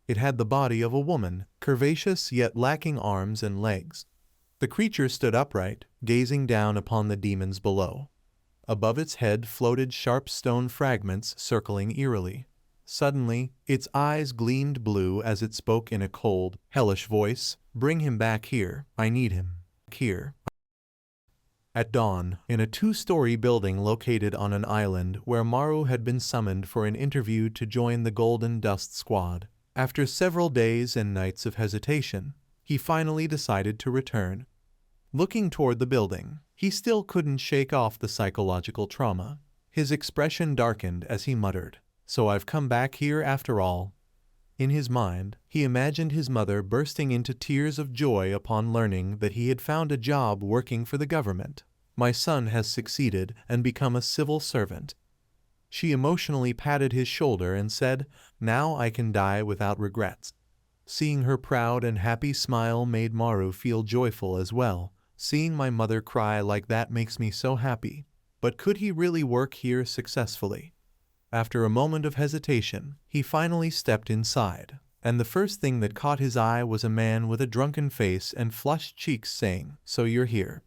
It had the body of a woman, curvaceous yet lacking arms and legs. The creature stood upright, gazing down upon the demons below. Above its head floated sharp stone fragments circling eerily. Suddenly, its eyes gleamed blue as it spoke in a cold, hellish voice, "Bring him back here. I need him. Here." At dawn, in a two-story building located on an island where Maru had been summoned for an interview to join the Golden Dust Squad, after several days and nights of hesitation, he finally decided to return. Looking toward the building, he still couldn't shake off the psychological trauma. His expression darkened as he muttered, "So I've come back here after all." In his mind, he imagined his mother bursting into tears of joy upon learning that he had found a job working for the government. "My son has succeeded and become a civil servant." She emotionally patted his shoulder and said, "Now I can die without regrets." Seeing her proud and happy smile made Maru feel joyful as well. "Seeing my mother cry like that makes me so happy." But could he really work here successfully? After a moment of hesitation, he finally stepped inside, and the first thing that caught his eye was a man with a drunken face and flushed cheeks saying, "So you're here."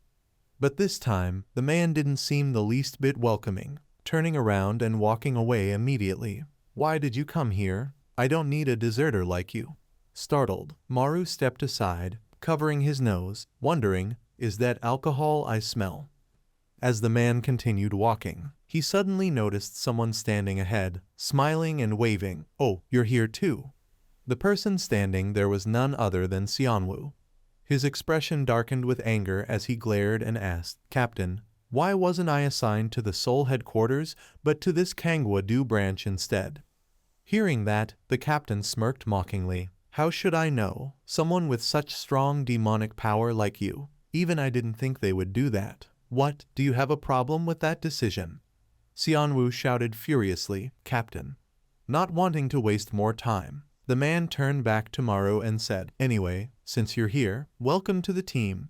But this time, the man didn't seem the least bit welcoming, turning around and walking away immediately. "Why did you come here? I don't need a deserter like you." Startled, Maru stepped aside, covering his nose, wondering, "Is that alcohol I smell?" As the man continued walking, he suddenly noticed someone standing ahead, smiling and waving. "Oh, you're here too." The person standing there was none other than Xianwu. His expression darkened with anger as he glared and asked, "Captain, why wasn't I assigned to the Seoul headquarters, but to this Kangwa-do branch instead?" Hearing that, the captain smirked mockingly. "How should I know? Someone with such strong demonic power like you. Even I didn't think they would do that. What, do you have a problem with that decision?" Xianwu shouted furiously, "Captain." Not wanting to waste more time, the man turned back to Maru and said, "Anyway, since you're here, welcome to the team."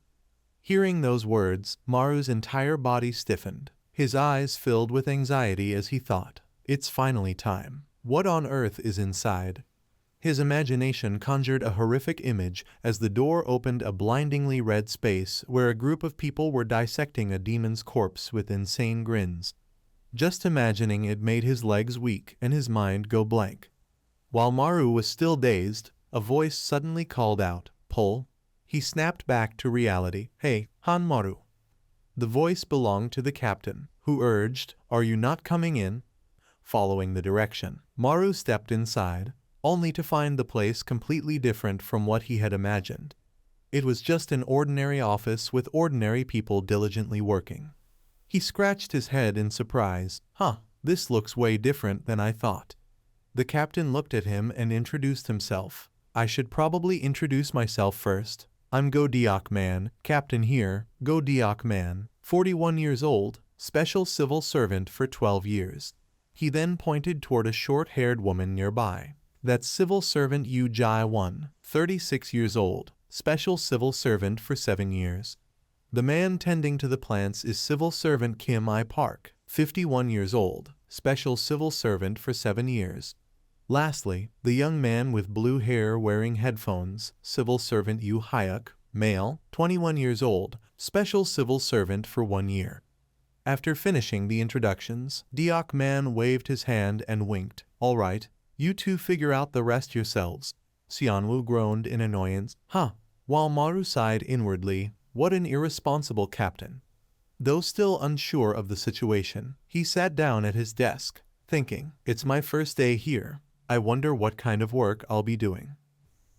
Hearing those words, Maru's entire body stiffened. His eyes filled with anxiety as he thought, "It's finally time. What on earth is inside?" His imagination conjured a horrific image as the door opened a blindingly red space where a group of people were dissecting a demon's corpse with insane grins. Just imagining it made his legs weak and his mind go blank. While Maru was still dazed, a voice suddenly called out, "Pull." He snapped back to reality. "Hey, Maru." The voice belonged to the captain, who urged, "Are you not coming in?" Following the direction, Maru stepped inside, only to find the place completely different from what he had imagined. It was just an ordinary office with ordinary people diligently working. He scratched his head in surprise. This looks way different than I thought." The captain looked at him and introduced himself. "I should probably introduce myself first. I'm Go Diok Man, captain here, Go Diok Man, 41 years old, special civil servant for 12 years. He then pointed toward a short-haired woman nearby. "That's civil servant Yu Jai-won, 36 years old, special civil servant for 7 years. The man tending to the plants is civil servant Kim I-park, 51 years old, special civil servant for 7 years. Lastly, the young man with blue hair wearing headphones, civil servant Yu Hyuk, male, 21 years old, special civil servant for 1 year." After finishing the introductions, Diok Man waved his hand and winked. "All right, you two figure out the rest yourselves." Xianwu groaned in annoyance. While Maru sighed inwardly, what an irresponsible captain. Though still unsure of the situation, he sat down at his desk, thinking, "It's my first day here. I wonder what kind of work I'll be doing."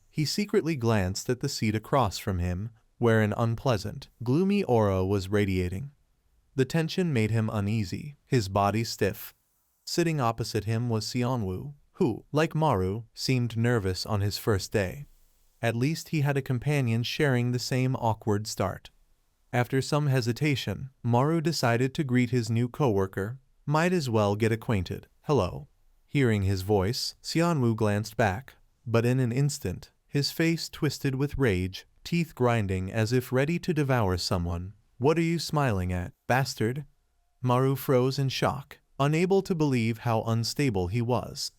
He secretly glanced at the seat across from him, where an unpleasant, gloomy aura was radiating. The tension made him uneasy, his body stiff. Sitting opposite him was Xianwu, who, like Maru, seemed nervous on his first day. At least he had a companion sharing the same awkward start. After some hesitation, Maru decided to greet his new coworker. Might as well get acquainted. "Hello." Hearing his voice, Xianwu glanced back, but in an instant, his face twisted with rage, teeth grinding as if ready to devour someone. "What are you smiling at, bastard?" Maru froze in shock, unable to believe how unstable he was.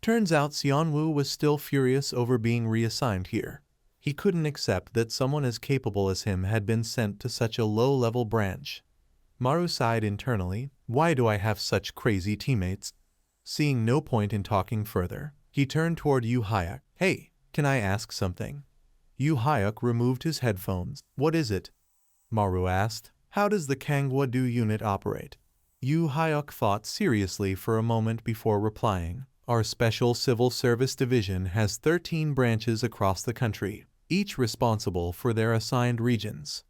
Turns out Xianwu was still furious over being reassigned here. He couldn't accept that someone as capable as him had been sent to such a low-level branch. Maru sighed internally. "Why do I have such crazy teammates?" Seeing no point in talking further, he turned toward Yu Hyuk. "Hey, can I ask something?" Yu Hyuk removed his headphones. "What is it?" Maru asked. "How does the Kangwa-do unit operate?" Yu Hyuk thought seriously for a moment before replying. "Our Special Civil Service Division has 13 branches across the country, each responsible for their assigned regions.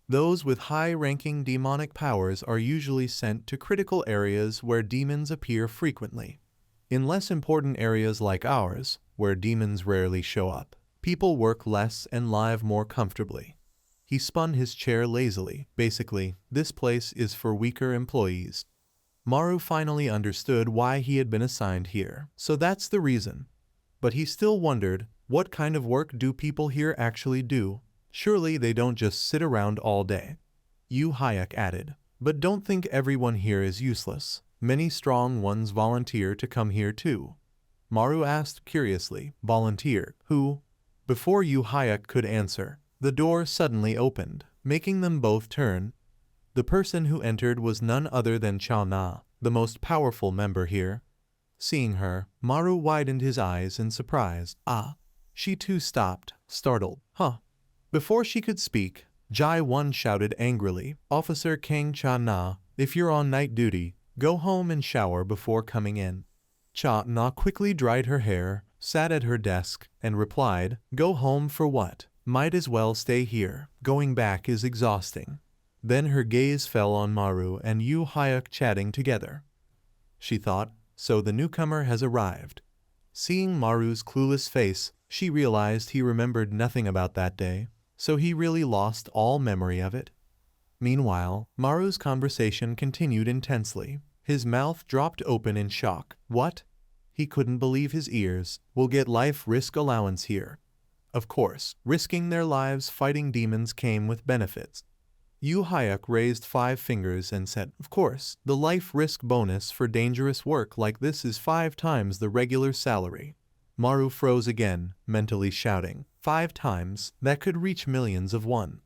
Those with high-ranking demonic powers are usually sent to critical areas where demons appear frequently. In less important areas like ours, where demons rarely show up, people work less and live more comfortably." He spun his chair lazily. "Basically, this place is for weaker employees." Maru finally understood why he had been assigned here. So that's the reason. But he still wondered, what kind of work do people here actually do? Surely they don't just sit around all day. Yu Hyuk added, "But don't think everyone here is useless. Many strong ones volunteer to come here too." Maru asked curiously, "Volunteer? Who?" Before Yu Hyuk could answer, the door suddenly opened, making them both turn. The person who entered was none other than Cha Na, the most powerful member here. Seeing her, Maru widened his eyes in surprise. She too stopped, startled. Before she could speak, Jai-won shouted angrily, "Officer Kang Cha Na, if you're on night duty, go home and shower before coming in." Cha Na quickly dried her hair, sat at her desk, and replied, "Go home for what? Might as well stay here. Going back is exhausting." Then her gaze fell on Maru and Yu Hyuk chatting together. She thought, so the newcomer has arrived. Seeing Maru's clueless face, she realized he remembered nothing about that day, so he really lost all memory of it. Meanwhile, Maru's conversation continued intensely. His mouth dropped open in shock. What? He couldn't believe his ears. We'll get life risk allowance here. Of course, risking their lives fighting demons came with benefits. Yu Hyuk raised 5 fingers and said, "Of course, the life risk bonus for dangerous work like this is 5 times the regular salary." Maru froze again, mentally shouting, 5 times? That could reach millions of won.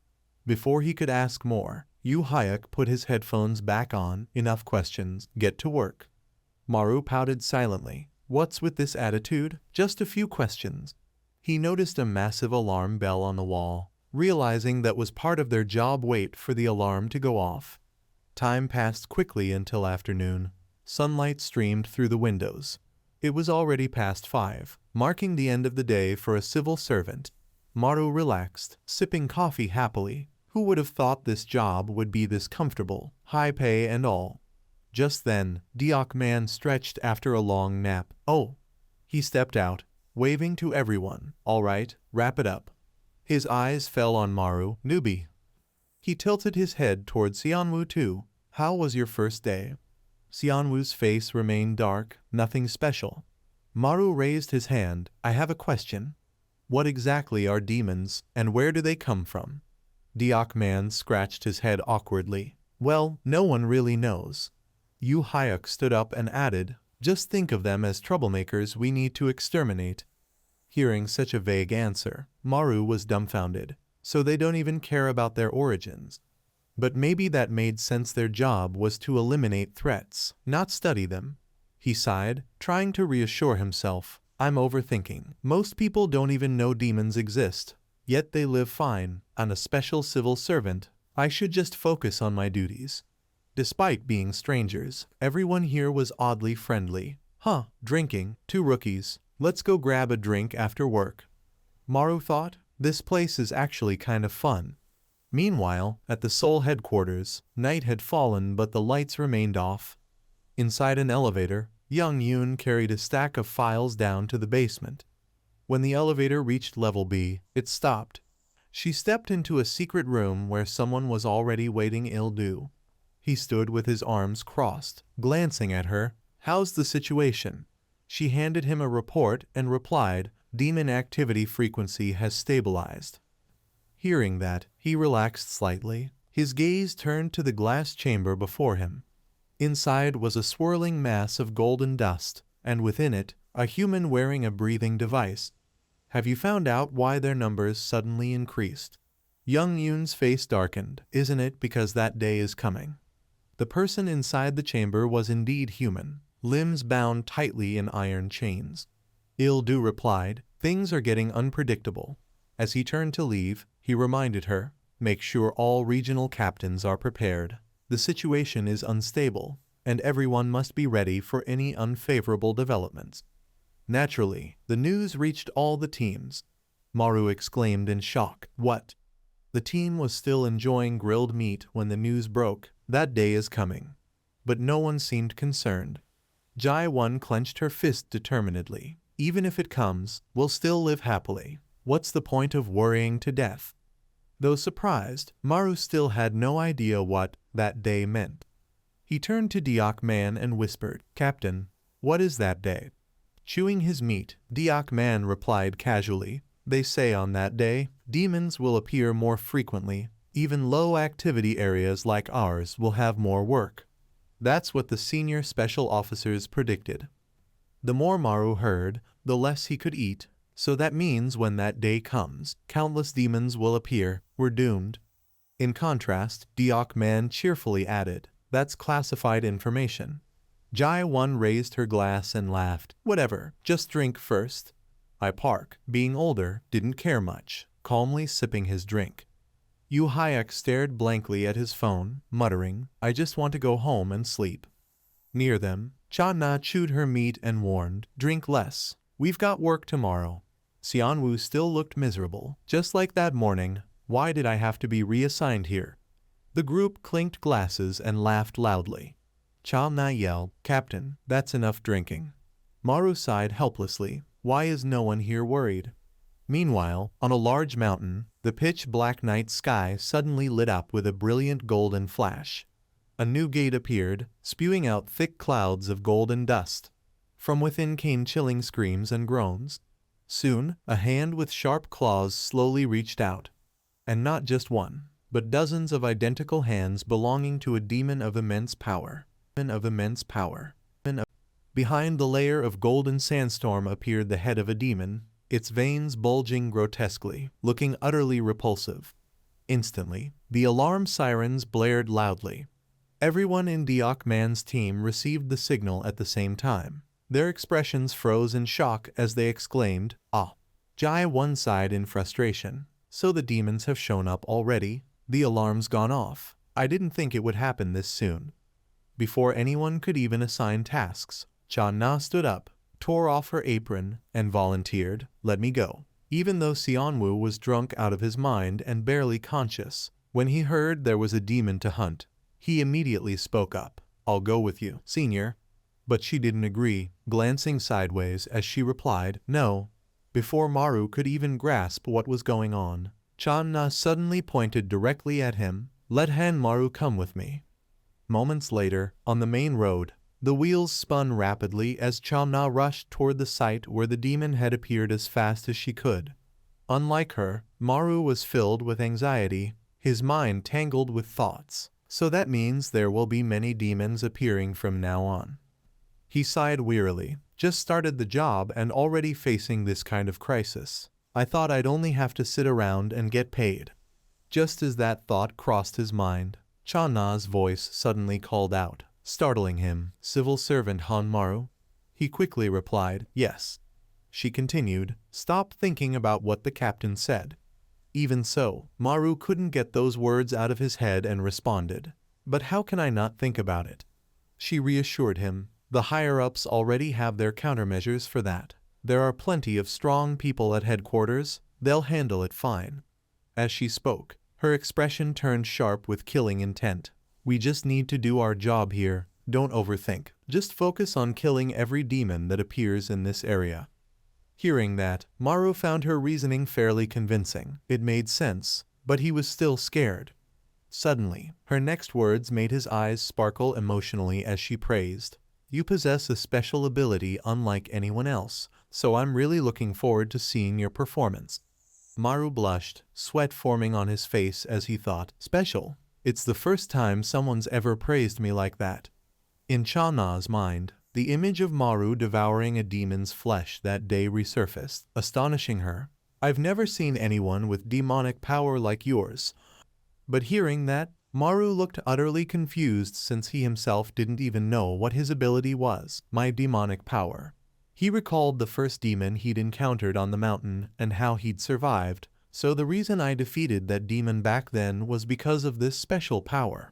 Before he could ask more, Yu Hyuk put his headphones back on. Enough questions, get to work. Maru pouted silently. What's with this attitude? Just a few questions. He noticed a massive alarm bell on the wall, realizing that was part of their job. Wait for the alarm to go off. Time passed quickly until afternoon. Sunlight streamed through the windows. It was already past 5, marking the end of the day for a civil servant. Maru relaxed, sipping coffee happily. Who would have thought this job would be this comfortable, high pay and all? Just then, Deok Man stretched after a long nap. Oh! He stepped out, waving to everyone. All right, wrap it up. His eyes fell on Maru. Newbie. He tilted his head toward Xianwu too. How was your first day? Xianwu's face remained dark, nothing special. Maru raised his hand. I have a question. What exactly are demons, and where do they come from? Deok Man scratched his head awkwardly. Well, no one really knows. Yu Hyuk stood up and added, just think of them as troublemakers we need to exterminate. Hearing such a vague answer, Maru was dumbfounded. So they don't even care about their origins. But maybe that made sense. Their job was to eliminate threats, not study them. He sighed, trying to reassure himself. I'm overthinking. Most people don't even know demons exist, yet they live fine. I'm a special civil servant. I should just focus on my duties. Despite being strangers, everyone here was oddly friendly. Huh, drinking, 2 rookies. Let's go grab a drink after work. Maru thought, this place is actually kind of fun. Meanwhile, at the Seoul headquarters, night had fallen but the lights remained off. Inside an elevator, Young Yoon carried a stack of files down to the basement. When the elevator reached level B, it stopped. She stepped into a secret room where someone was already waiting ill-due. He stood with his arms crossed, glancing at her. How's the situation? She handed him a report and replied, demon activity frequency has stabilized. Hearing that, he relaxed slightly. His gaze turned to the glass chamber before him. Inside was a swirling mass of golden dust, and within it, a human wearing a breathing device. Have you found out why their numbers suddenly increased? Young Yoon's face darkened. Isn't it because that day is coming? The person inside the chamber was indeed human, limbs bound tightly in iron chains. Il-Du replied, things are getting unpredictable. As he turned to leave, he reminded her, make sure all regional captains are prepared. The situation is unstable, and everyone must be ready for any unfavorable developments. Naturally, the news reached all the teams. Maru exclaimed in shock. What? The team was still enjoying grilled meat when the news broke. That day is coming. But no one seemed concerned. Jai-Won clenched her fist determinedly. Even if it comes, we'll still live happily. What's the point of worrying to death? Though surprised, Maru still had no idea what that day meant. He turned to Deok Man and whispered, Captain, what is that day? Chewing his meat, Deok Man replied casually, they say on that day, demons will appear more frequently. Even low-activity areas like ours will have more work. That's what the senior special officers predicted. The more Maru heard, the less he could eat. So that means when that day comes, countless demons will appear. We're doomed. In contrast, Deok Man cheerfully added, that's classified information. Jai-Won raised her glass and laughed. Whatever, just drink first. Park, being older, didn't care much, calmly sipping his drink. Yu Hyuk stared blankly at his phone, muttering, I just want to go home and sleep. Near them, Cha-Na chewed her meat and warned, drink less. We've got work tomorrow. Xianwu still looked miserable. Just like that morning, why did I have to be reassigned here? The group clinked glasses and laughed loudly. Cha-Na yelled, Captain, that's enough drinking. Maru sighed helplessly. Why is no one here worried? Meanwhile, on a large mountain, the pitch-black night sky suddenly lit up with a brilliant golden flash. A new gate appeared, spewing out thick clouds of golden dust. From within came chilling screams and groans. Soon, a hand with sharp claws slowly reached out. And not just one, but dozens of identical hands belonging to a demon of immense power. Behind the layer of golden sandstorm appeared the head of a demon, its veins bulging grotesquely, looking utterly repulsive. Instantly, the alarm sirens blared loudly. Everyone in Diok Man's team received the signal at the same time. Their expressions froze in shock as they exclaimed, Ah! Jai one sighed in frustration. So the demons have shown up already? The alarm's gone off. I didn't think it would happen this soon. Before anyone could even assign tasks, Cha-Na stood up, tore off her apron, and volunteered, Let me go. Even though Xianwu was drunk out of his mind and barely conscious, when he heard there was a demon to hunt, he immediately spoke up. I'll go with you, Senior. But she didn't agree, glancing sideways as she replied, No. Before Maru could even grasp what was going on, Cha-Na suddenly pointed directly at him, Let Han Maru come with me. Moments later, on the main road, the wheels spun rapidly as Cha-Na rushed toward the site where the demon had appeared as fast as she could. Unlike her, Maru was filled with anxiety, his mind tangled with thoughts. So that means there will be many demons appearing from now on. He sighed wearily. Just started the job and already facing this kind of crisis. I thought I'd only have to sit around and get paid. Just as that thought crossed his mind, Cha-Na's voice suddenly called out, startling him, Civil Servant Han Maru? He quickly replied, Yes. She continued, Stop thinking about what the captain said. Even so, Maru couldn't get those words out of his head and responded, But how can I not think about it? She reassured him, The higher-ups already have their countermeasures for that. There are plenty of strong people at headquarters, they'll handle it fine. As she spoke, her expression turned sharp with killing intent. We just need to do our job here, don't overthink. Just focus on killing every demon that appears in this area. Hearing that, Maru found her reasoning fairly convincing. It made sense, but he was still scared. Suddenly, her next words made his eyes sparkle emotionally as she praised. You possess a special ability unlike anyone else, so I'm really looking forward to seeing your performance. Maru blushed, sweat forming on his face as he thought, Special? It's the first time someone's ever praised me like that. In Cha-Na's mind, the image of Maru devouring a demon's flesh that day resurfaced, astonishing her. I've never seen anyone with demonic power like yours. But hearing that, Maru looked utterly confused since he himself didn't even know what his ability was. My demonic power. He recalled the first demon he'd encountered on the mountain and how he'd survived, so the reason I defeated that demon back then was because of this special power.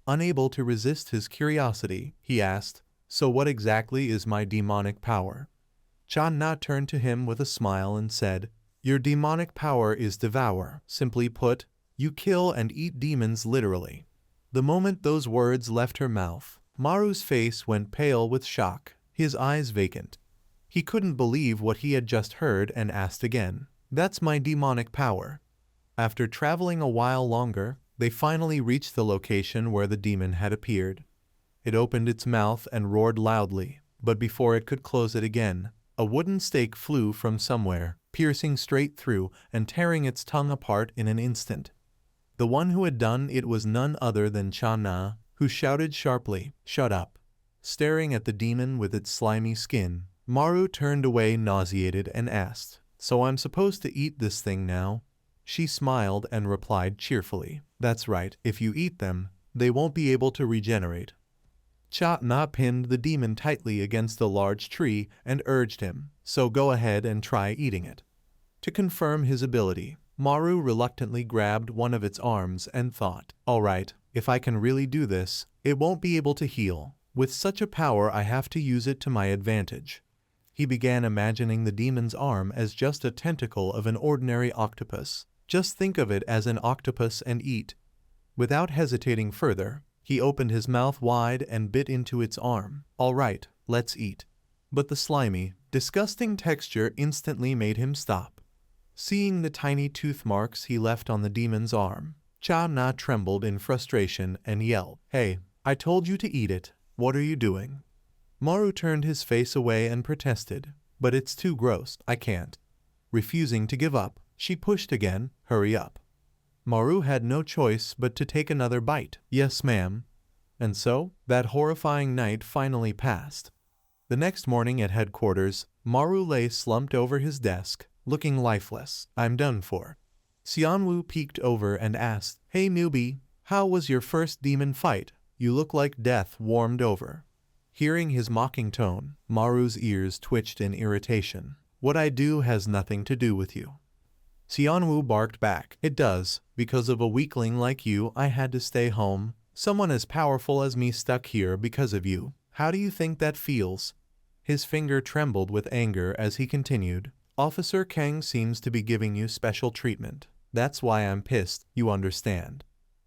Unable to resist his curiosity, he asked, So what exactly is my demonic power? Cha-Na turned to him with a smile and said, Your demonic power is devour. Simply put, you kill and eat demons literally. The moment those words left her mouth, Maru's face went pale with shock, his eyes vacant. He couldn't believe what he had just heard and asked again, That's my demonic power. After traveling a while longer, they finally reached the location where the demon had appeared. It opened its mouth and roared loudly, but before it could close it again, a wooden stake flew from somewhere, piercing straight through and tearing its tongue apart in an instant. The one who had done it was none other than Cha-Na, who shouted sharply, Shut up. Staring at the demon with its slimy skin, Maru turned away nauseated and asked, So I'm supposed to eat this thing now? She smiled and replied cheerfully, That's right, if you eat them, they won't be able to regenerate. Cha-Na pinned the demon tightly against a large tree and urged him, So go ahead and try eating it. To confirm his ability, Maru reluctantly grabbed one of its arms and thought, All right, if I can really do this, it won't be able to heal. With such a power I have to use it to my advantage. He began imagining the demon's arm as just a tentacle of an ordinary octopus. Just think of it as an octopus and eat. Without hesitating further, he opened his mouth wide and bit into its arm. All right, let's eat. But the slimy, disgusting texture instantly made him stop. Seeing the tiny tooth marks he left on the demon's arm, Cha-Na trembled in frustration and yelled, "Hey, I told you to eat it. What are you doing?" Maru turned his face away and protested, "But it's too gross, I can't." Refusing to give up, she pushed again, "Hurry up." Maru had no choice but to take another bite. "Yes, ma'am." And so, that horrifying night finally passed. The next morning at headquarters, Maru lay slumped over his desk, looking lifeless. "I'm done for." Xianwu peeked over and asked, "Hey newbie, how was your first demon fight? You look like death warmed over." Hearing his mocking tone, Maru's ears twitched in irritation. "What I do has nothing to do with you." Xianwu barked back, "It does. Because of a weakling like you, I had to stay home. Someone as powerful as me stuck here because of you. How do you think that feels?" His finger trembled with anger as he continued, "Officer Kang seems to be giving you special treatment. That's why I'm pissed, you understand."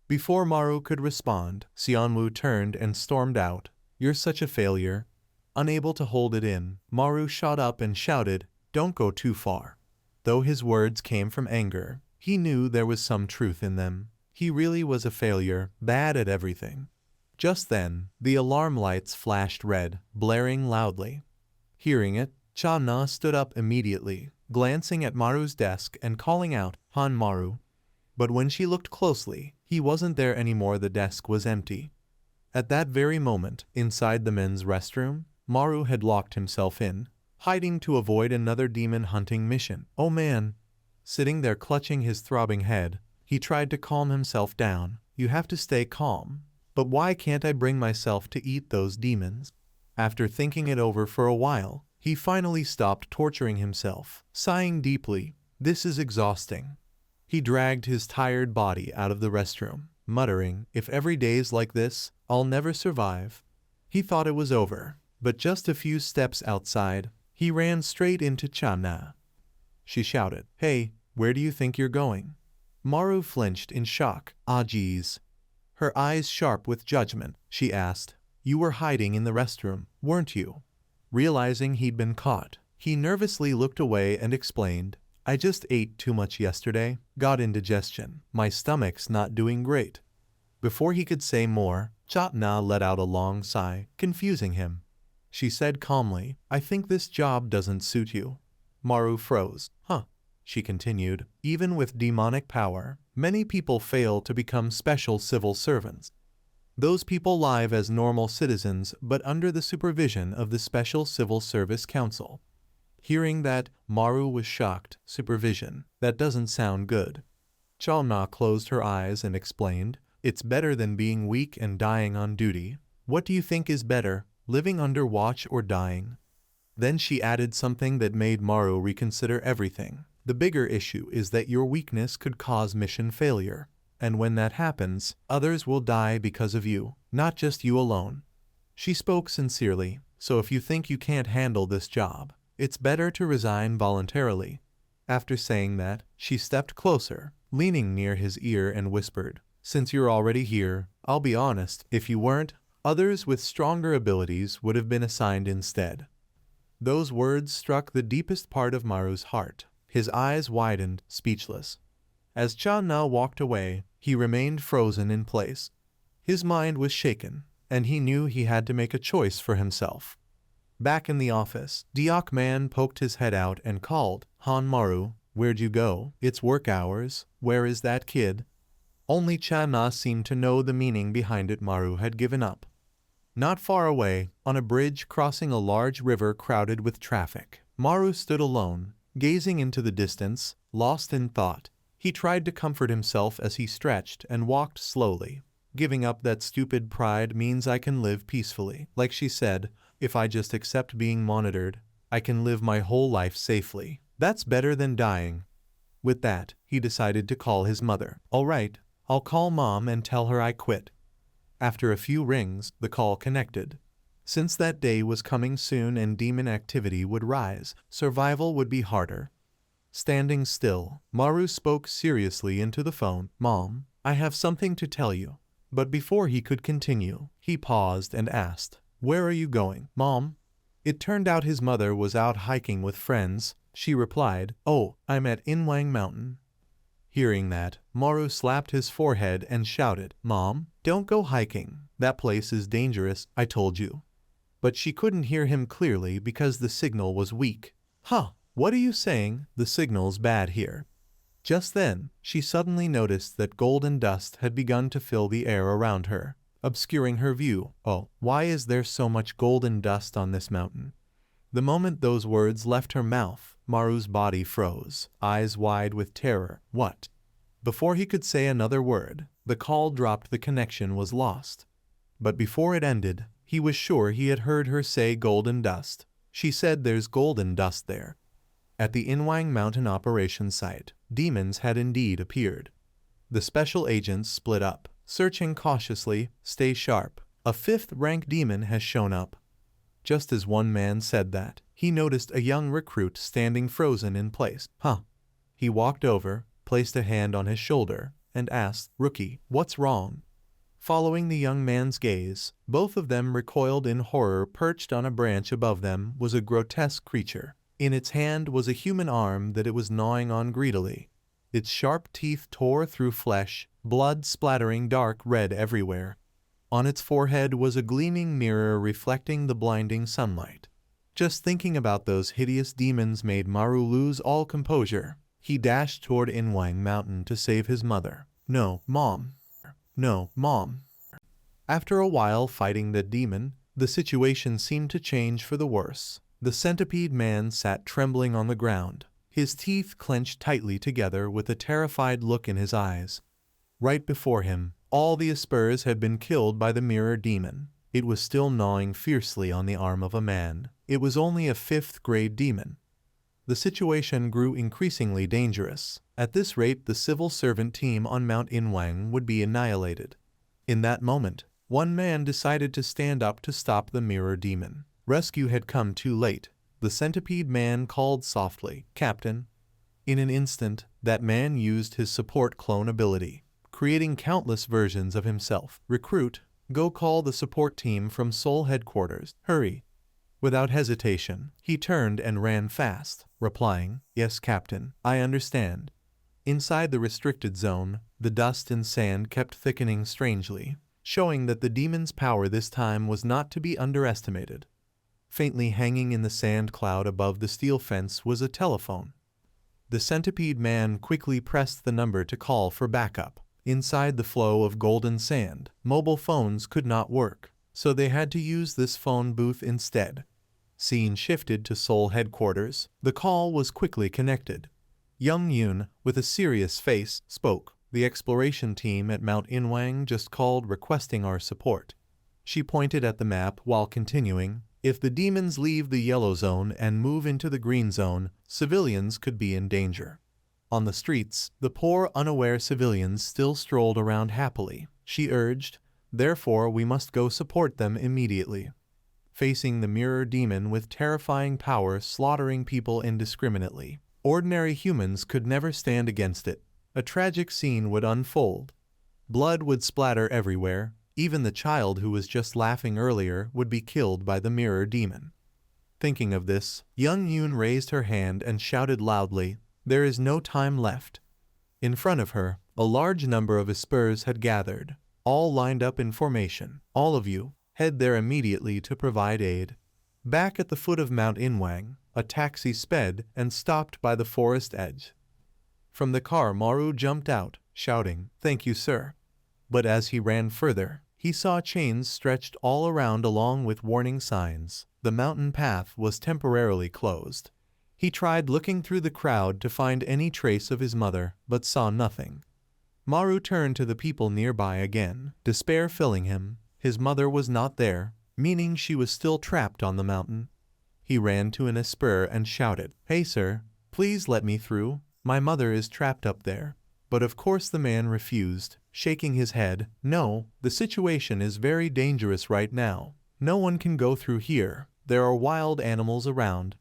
Before Maru could respond, Xianwu turned and stormed out. "You're such a failure." Unable to hold it in, Maru shot up and shouted, "Don't go too far." Though his words came from anger, he knew there was some truth in them. He really was a failure, bad at everything. Just then, the alarm lights flashed red, blaring loudly. Hearing it, Cha-Na stood up immediately, glancing at Maru's desk and calling out, "Han Maru." But when she looked closely, he wasn't there anymore. The desk was empty. At that very moment, inside the men's restroom, Maru had locked himself in, hiding to avoid another demon hunting mission. Oh man! Sitting there clutching his throbbing head, he tried to calm himself down. "You have to stay calm. But why can't I bring myself to eat those demons?" After thinking it over for a while, he finally stopped torturing himself, sighing deeply. "This is exhausting." He dragged his tired body out of the restroom, muttering, "If every day's like this, I'll never survive." He thought it was over, but just a few steps outside, he ran straight into Cha-Na. She shouted, "Hey, where do you think you're going?" Maru flinched in shock. "Ah geez." Her eyes sharp with judgment, she asked, "You were hiding in the restroom, weren't you?" Realizing he'd been caught, he nervously looked away and explained, "I just ate too much yesterday, got indigestion. My stomach's not doing great." Before he could say more, Cha-Na let out a long sigh, confusing him. She said calmly, "I think this job doesn't suit you." Maru froze. "Huh," she continued, "even with demonic power, many people fail to become special civil servants. Those people live as normal citizens but under the supervision of the Special Civil Service Council." Hearing that, Maru was shocked. Supervision. That doesn't sound good. Cha-Na closed her eyes and explained, "It's better than being weak and dying on duty. What do you think is better, living under watch or dying?" Then she added something that made Maru reconsider everything. "The bigger issue is that your weakness could cause mission failure. And when that happens, others will die because of you, not just you alone." She spoke sincerely, "So if you think you can't handle this job, it's better to resign voluntarily." After saying that, she stepped closer, leaning near his ear and whispered, "Since you're already here, I'll be honest, if you weren't, others with stronger abilities would have been assigned instead." Those words struck the deepest part of Maru's heart. His eyes widened, speechless. As Cha-Na walked away, he remained frozen in place. His mind was shaken, and he knew he had to make a choice for himself. Back in the office, Diok Man poked his head out and called, "Han Maru, where'd you go? It's work hours. Where is that kid?" Only Cha-Na seemed to know the meaning behind it. Maru had given up. Not far away, on a bridge crossing a large river crowded with traffic, Maru stood alone, gazing into the distance, lost in thought. He tried to comfort himself as he stretched and walked slowly. "Giving up that stupid pride means I can live peacefully. Like she said, if I just accept being monitored, I can live my whole life safely. That's better than dying." With that, he decided to call his mother. "All right, I'll call Mom and tell her I quit." After a few rings, the call connected. Since that day was coming soon and demon activity would rise, survival would be harder. Standing still, Maru spoke seriously into the phone. Mom, I have something to tell you. But before he could continue, he paused and asked, Where are you going, Mom? It turned out his mother was out hiking with friends. She replied, Oh, I'm at Inwang Mountain. Hearing that, Maru slapped his forehead and shouted, Mom, don't go hiking. That place is dangerous, I told you. But she couldn't hear him clearly because the signal was weak. Huh, what are you saying? The signal's bad here. Just then, she suddenly noticed that golden dust had begun to fill the air around her, obscuring her view. Oh, why is there so much golden dust on this mountain? The moment those words left her mouth, Maru's body froze, eyes wide with terror. What? Before he could say another word, the call dropped. The connection was lost. But before it ended, he was sure he had heard her say golden dust. She said there's golden dust there. At the Inwang Mountain operation site, demons had indeed appeared. The special agents split up, searching cautiously. Stay sharp. A 5th-rank demon has shown up. Just as one man said that, he noticed a young recruit standing frozen in place. Huh. He walked over, placed a hand on his shoulder, and asked, Rookie, what's wrong? Following the young man's gaze, both of them recoiled in horror. Perched on a branch above them was a grotesque creature. In its hand was a human arm that it was gnawing on greedily. Its sharp teeth tore through flesh, blood splattering dark red everywhere. On its forehead was a gleaming mirror reflecting the blinding sunlight. Just thinking about those hideous demons made Maru lose all composure. He dashed toward Inwang Mountain to save his mother. No, Mom. No, Mom. After a while fighting the demon, the situation seemed to change for the worse. The centipede man sat trembling on the ground, his teeth clenched tightly together with a terrified look in his eyes. Right before him, all the Aspers had been killed by the mirror demon. It was still gnawing fiercely on the arm of a man. It was only a 5th-grade demon. The situation grew increasingly dangerous. At this rate, the civil servant team on Mount Inwang would be annihilated. In that moment, one man decided to stand up to stop the mirror demon. Rescue had come too late. The centipede man called softly, Captain. In an instant, that man used his support clone ability, creating countless versions of himself. Recruit, go call the support team from Seoul headquarters. Hurry. Without hesitation, he turned and ran fast, replying, Yes, Captain, I understand. Inside the restricted zone, the dust and sand kept thickening strangely, showing that the demon's power this time was not to be underestimated. Faintly hanging in the sand cloud above the steel fence was a telephone. The centipede man quickly pressed the number to call for backup. Inside the flow of golden sand, mobile phones could not work, so they had to use this phone booth instead. Scene shifted to Seoul headquarters. The call was quickly connected. Young Yoon, with a serious face, spoke. The exploration team at Mount Inwang just called requesting our support. She pointed at the map while continuing, If the demons leave the yellow zone and move into the green zone, civilians could be in danger. On the streets, the poor, unaware civilians still strolled around happily. She urged, Therefore we must go support them immediately. Facing the mirror demon with terrifying power slaughtering people indiscriminately, ordinary humans could never stand against it. A tragic scene would unfold. Blood would splatter everywhere. Even the child who was just laughing earlier would be killed by the mirror demon. Thinking of this, young Yoon raised her hand and shouted loudly, There is no time left. In front of her, a large number of Aspers had gathered, all lined up in formation. All of you, head there immediately to provide aid. Back at the foot of Mount Inwang, a taxi sped and stopped by the forest edge. From the car Maru jumped out, shouting, Thank you, sir. But as he ran further, he saw chains stretched all around along with warning signs. The mountain path was temporarily closed. He tried looking through the crowd to find any trace of his mother, but saw nothing. Maru turned to the people nearby again, despair filling him. His mother was not there, meaning she was still trapped on the mountain. He ran to an Asper and shouted, Hey sir, please let me through. My mother is trapped up there. But of course the man refused, shaking his head. No, the situation is very dangerous right now. No one can go through here, there are wild animals around.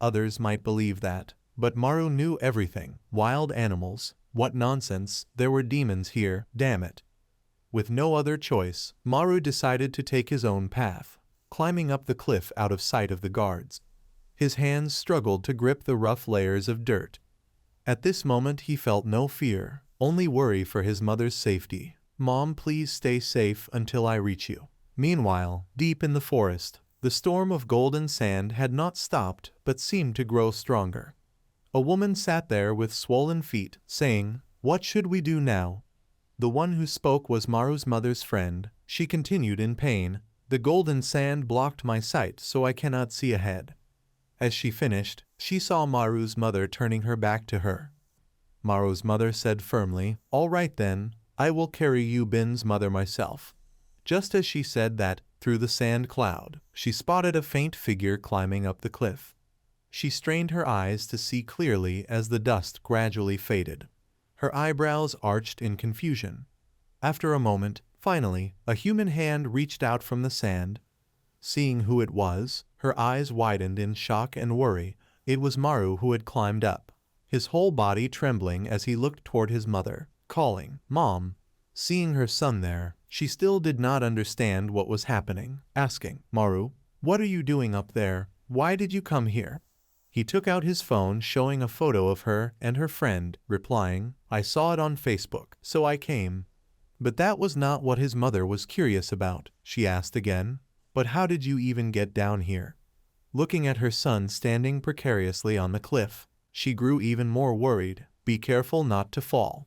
Others might believe that, but Maru knew everything. Wild animals? What nonsense, there were demons here, damn it. With no other choice, Maru decided to take his own path, climbing up the cliff out of sight of the guards. His hands struggled to grip the rough layers of dirt. At this moment he felt no fear, only worry for his mother's safety. Mom, please stay safe until I reach you. Meanwhile, deep in the forest, the storm of golden sand had not stopped but seemed to grow stronger. A woman sat there with swollen feet, saying, "What should we do now?" The one who spoke was Maru's mother's friend. She continued in pain, "The golden sand blocked my sight so I cannot see ahead." As she finished, she saw Maru's mother turning her back to her. Maru's mother said firmly, "All right then, I will carry you Bin's mother myself." Just as she said that, through the sand cloud, she spotted a faint figure climbing up the cliff. She strained her eyes to see clearly as the dust gradually faded. Her eyebrows arched in confusion. After a moment, finally, a human hand reached out from the sand. Seeing who it was, her eyes widened in shock and worry. It was Maru who had climbed up, his whole body trembling as he looked toward his mother, calling, "Mom." Seeing her son there, she still did not understand what was happening, asking, "Maru, what are you doing up there? Why did you come here?" He took out his phone showing a photo of her and her friend, replying, "I saw it on Facebook, so I came." But that was not what his mother was curious about. She asked again, "But how did you even get down here?" Looking at her son standing precariously on the cliff, she grew even more worried. "Be careful not to fall."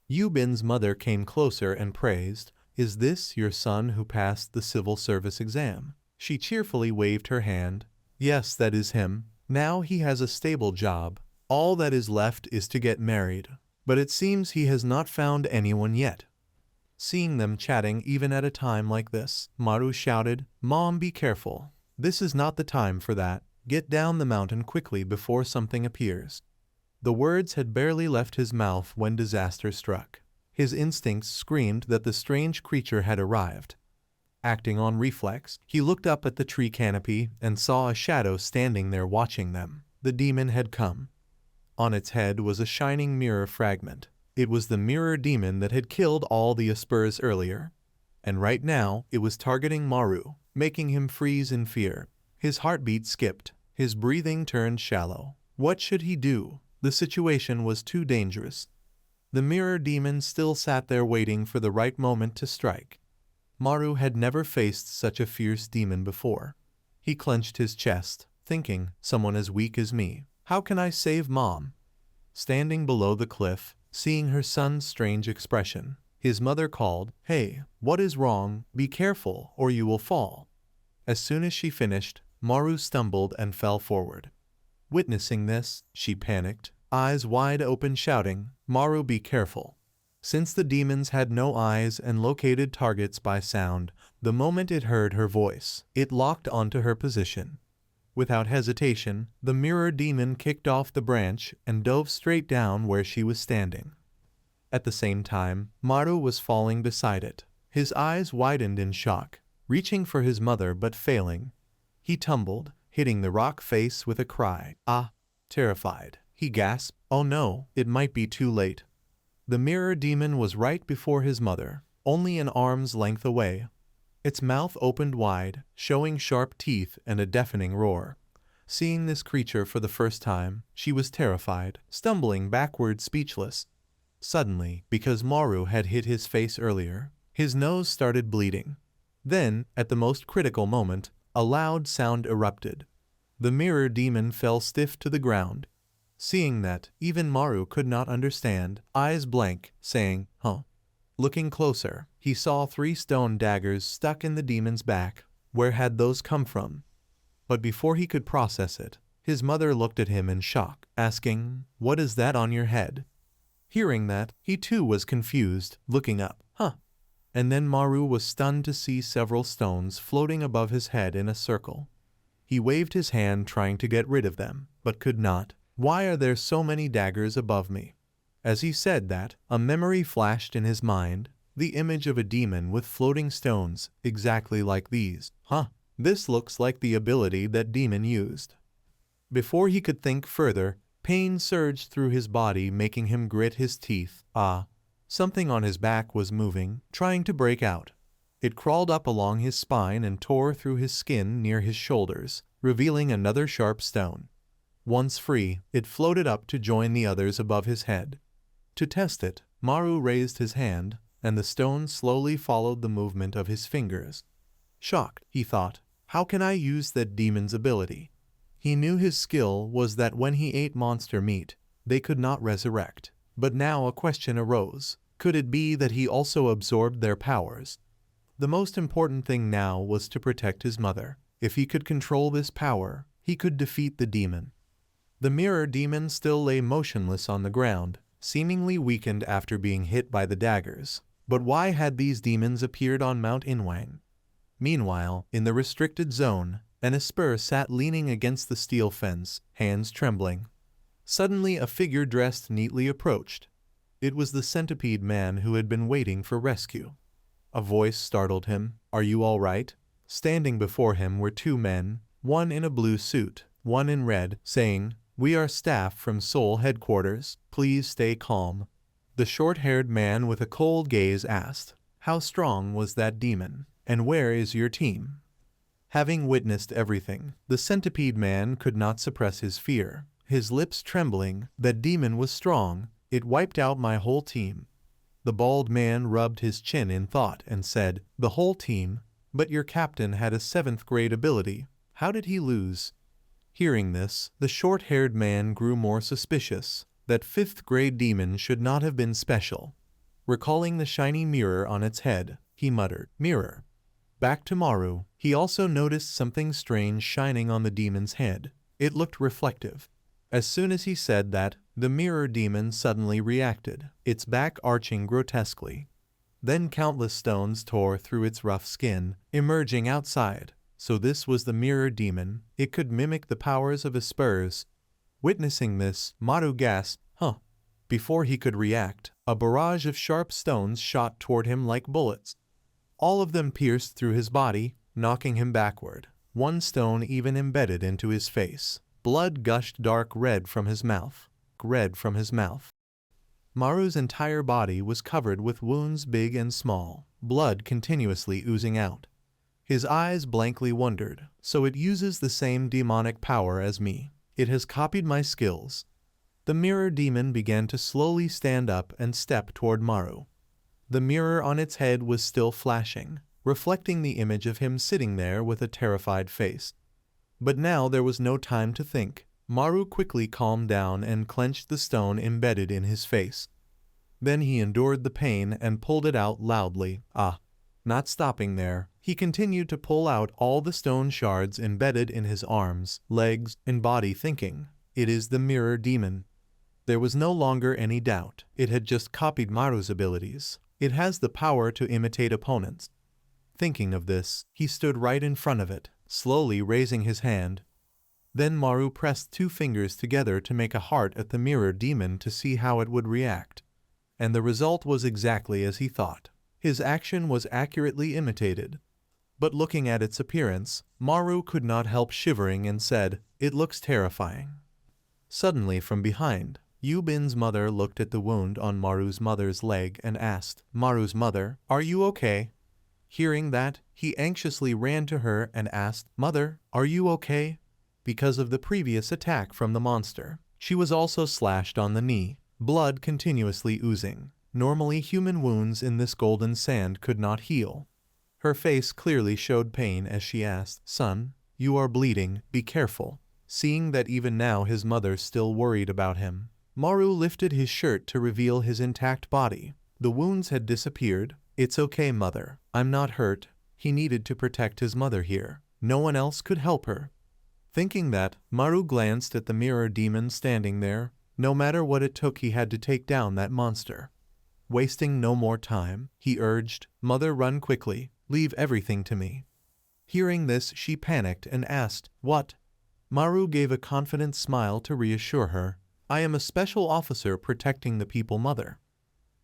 Yubin's mother came closer and praised, "Is this your son who passed the civil service exam?" She cheerfully waved her hand. "Yes, that is him. Now he has a stable job. All that is left is to get married. But it seems he has not found anyone yet." Seeing them chatting even at a time like this, Maru shouted, "Mom, be careful. This is not the time for that. Get down the mountain quickly before something appears." The words had barely left his mouth when disaster struck. His instincts screamed that the strange creature had arrived. Acting on reflex, he looked up at the tree canopy and saw a shadow standing there watching them. The demon had come. On its head was a shining mirror fragment. It was the mirror demon that had killed all the Aspurs earlier. And right now, it was targeting Maru, making him freeze in fear. His heartbeat skipped. His breathing turned shallow. What should he do? The situation was too dangerous. The mirror demon still sat there waiting for the right moment to strike. Maru had never faced such a fierce demon before. He clenched his chest, thinking, "Someone as weak as me. How can I save Mom?" Standing below the cliff, seeing her son's strange expression, his mother called, "Hey, what is wrong? Be careful or you will fall." As soon as she finished, Maru stumbled and fell forward. Witnessing this, she panicked, eyes wide open shouting, "Maru, be careful." Since the demons had no eyes and located targets by sound, the moment it heard her voice, it locked onto her position. Without hesitation, the mirror demon kicked off the branch and dove straight down where she was standing. At the same time, Maru was falling beside it. His eyes widened in shock, reaching for his mother but failing. He tumbled, hitting the rock face with a cry. "Ah!" Terrified, he gasped, "Oh no, it might be too late." The mirror demon was right before his mother, only an arm's length away. Its mouth opened wide, showing sharp teeth and a deafening roar. Seeing this creature for the first time, she was terrified, stumbling backward speechless. Suddenly, because Maru had hit his face earlier, his nose started bleeding. Then, at the most critical moment, a loud sound erupted. The mirror demon fell stiff to the ground. Seeing that, even Maru could not understand, eyes blank, saying, "Huh?" Looking closer, he saw 3 stone daggers stuck in the demon's back. Where had those come from? But before he could process it, his mother looked at him in shock, asking, "What is that on your head?" Hearing that, he too was confused, looking up. "Huh?" And then Maru was stunned to see several stones floating above his head in a circle. He waved his hand trying to get rid of them, but could not. "Why are there so many daggers above me?" As he said that, a memory flashed in his mind, the image of a demon with floating stones, exactly like these. "Huh?" This looks like the ability that demon used. Before he could think further, pain surged through his body, making him grit his teeth. Something on his back was moving, trying to break out. It crawled up along his spine and tore through his skin near his shoulders, revealing another sharp stone. Once free, it floated up to join the others above his head. To test it, Maru raised his hand, and the stone slowly followed the movement of his fingers. Shocked, he thought, how can I use that demon's ability? He knew his skill was that when he ate monster meat, they could not resurrect. But now a question arose. Could it be that he also absorbed their powers? The most important thing now was to protect his mother. If he could control this power, he could defeat the demon. The mirror demon still lay motionless on the ground, seemingly weakened after being hit by the daggers. But why had these demons appeared on Mount Inwang? Meanwhile, in the restricted zone, an Esper sat leaning against the steel fence, hands trembling. Suddenly a figure dressed neatly approached. It was the centipede man who had been waiting for rescue. A voice startled him. Are you all right? Standing before him were two men, one in a blue suit, one in red, saying, We are staff from Seoul headquarters. Please stay calm. The short-haired man with a cold gaze asked, How strong was that demon? And where is your team? Having witnessed everything, the centipede man could not suppress his fear. His lips trembling, that demon was strong. It wiped out my whole team. The bald man rubbed his chin in thought and said, The whole team? But your captain had a 7th grade ability. How did he lose? Hearing this, the short-haired man grew more suspicious. That 5th grade demon should not have been special. Recalling the shiny mirror on its head, he muttered, Mirror. Back to Maru, he also noticed something strange shining on the demon's head. It looked reflective. As soon as he said that, the mirror demon suddenly reacted, its back arching grotesquely. Then countless stones tore through its rough skin, emerging outside. So this was the mirror demon. It could mimic the powers of Espers. Witnessing this, Maru gasped, Before he could react, a barrage of sharp stones shot toward him like bullets. All of them pierced through his body, knocking him backward. One stone even embedded into his face. Blood gushed dark red from his mouth. Maru's entire body was covered with wounds big and small, blood continuously oozing out. His eyes blankly wondered, so it uses the same demonic power as me. It has copied my skills. The mirror demon began to slowly stand up and step toward Maru. The mirror on its head was still flashing, reflecting the image of him sitting there with a terrified face. But now there was no time to think. Maru quickly calmed down and clenched the stone embedded in his face. Then he endured the pain and pulled it out loudly. Not stopping there, he continued to pull out all the stone shards embedded in his arms, legs, and body, thinking, It is the mirror demon. There was no longer any doubt. It had just copied Maru's abilities. It has the power to imitate opponents. Thinking of this, he stood right in front of it, slowly raising his hand. Then Maru pressed 2 fingers together to make a heart at the mirror demon to see how it would react. And the result was exactly as he thought. His action was accurately imitated. But looking at its appearance, Maru could not help shivering and said, It looks terrifying. Suddenly from behind, Yubin's mother looked at the wound on Maru's mother's leg and asked, Maru's mother, are you okay? Hearing that, he anxiously ran to her and asked, Mother, are you okay? Because of the previous attack from the monster, she was also slashed on the knee, blood continuously oozing. Normally human wounds in this golden sand could not heal. Her face clearly showed pain as she asked, Son, you are bleeding, be careful. Seeing that even now his mother still worried about him, Maru lifted his shirt to reveal his intact body. The wounds had disappeared. It's okay, mother. I'm not hurt. He needed to protect his mother here. No one else could help her. Thinking that, Maru glanced at the mirror demon standing there. No matter what it took, he had to take down that monster. Wasting no more time, he urged, Mother, run quickly. Leave everything to me. Hearing this, she panicked and asked, What? Maru gave a confident smile to reassure her. I am a special officer protecting the people, mother.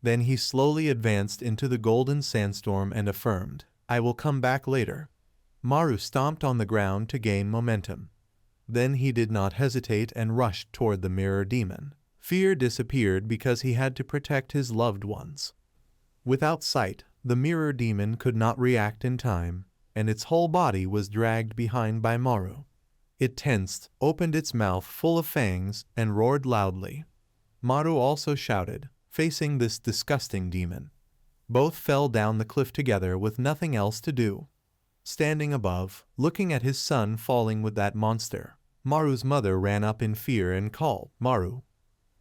Then he slowly advanced into the golden sandstorm and affirmed, I will come back later. Maru stomped on the ground to gain momentum. Then he did not hesitate and rushed toward the mirror demon. Fear disappeared because he had to protect his loved ones. Without sight, the mirror demon could not react in time, and its whole body was dragged behind by Maru. It tensed, opened its mouth full of fangs, and roared loudly. Maru also shouted, facing this disgusting demon. Both fell down the cliff together with nothing else to do. Standing above, looking at his son falling with that monster, Maru's mother ran up in fear and called, "Maru."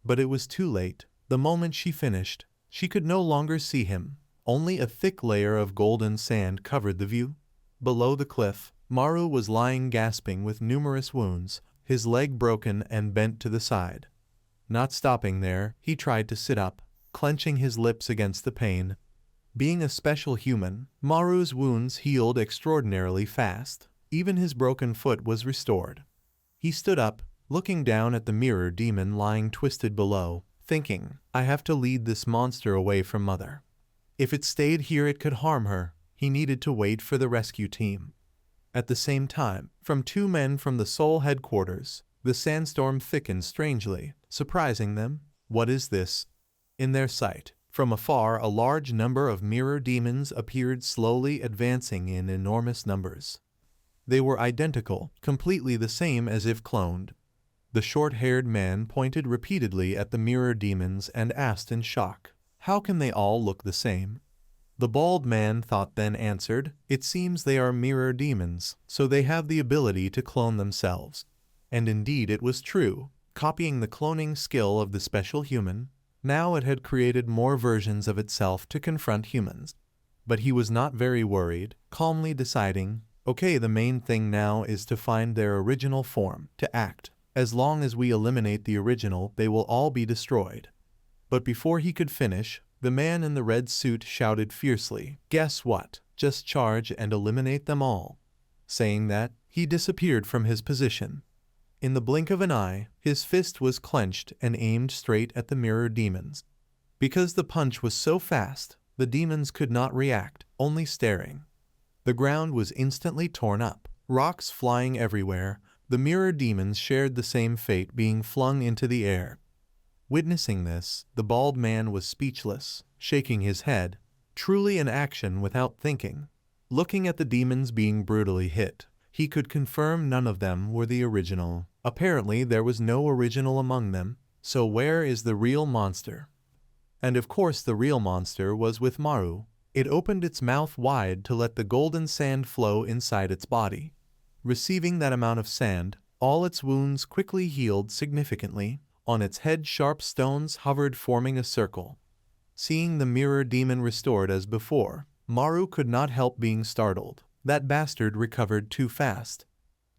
But it was too late. The moment she finished, she could no longer see him. Only a thick layer of golden sand covered the view. Below the cliff, Maru was lying gasping with numerous wounds, his leg broken and bent to the side. Not stopping there, he tried to sit up, clenching his lips against the pain. Being a special human, Maru's wounds healed extraordinarily fast. Even his broken foot was restored. He stood up, looking down at the mirror demon lying twisted below, thinking, "I have to lead this monster away from Mother. If it stayed here it could harm her." He needed to wait for the rescue team. At the same time, from two men from the Soul headquarters, the sandstorm thickened strangely, surprising them. What is this? In their sight, from afar, a large number of mirror demons appeared slowly advancing in enormous numbers. They were identical, completely the same as if cloned. The short-haired man pointed repeatedly at the mirror demons and asked in shock, "How can they all look the same?" The bald man thought then answered, "It seems they are mirror demons, so they have the ability to clone themselves." And indeed it was true. Copying the cloning skill of the special human, now it had created more versions of itself to confront humans. But he was not very worried, calmly deciding, "Okay, the main thing now is to find their original form, to act. As long as we eliminate the original, they will all be destroyed." But before he could finish, the man in the red suit shouted fiercely, "Guess what? Just charge and eliminate them all." Saying that, he disappeared from his position. In the blink of an eye, his fist was clenched and aimed straight at the mirror demons. Because the punch was so fast, the demons could not react, only staring. The ground was instantly torn up, rocks flying everywhere. The mirror demons shared the same fate, being flung into the air. Witnessing this, the bald man was speechless, shaking his head, truly an action without thinking. Looking at the demons being brutally hit, he could confirm none of them were the original. Apparently there was no original among them, so where is the real monster? And of course the real monster was with Maru. It opened its mouth wide to let the golden sand flow inside its body. Receiving that amount of sand, all its wounds quickly healed significantly. On its head sharp stones hovered, forming a circle. Seeing the mirror demon restored as before, Maru could not help being startled. That bastard recovered too fast.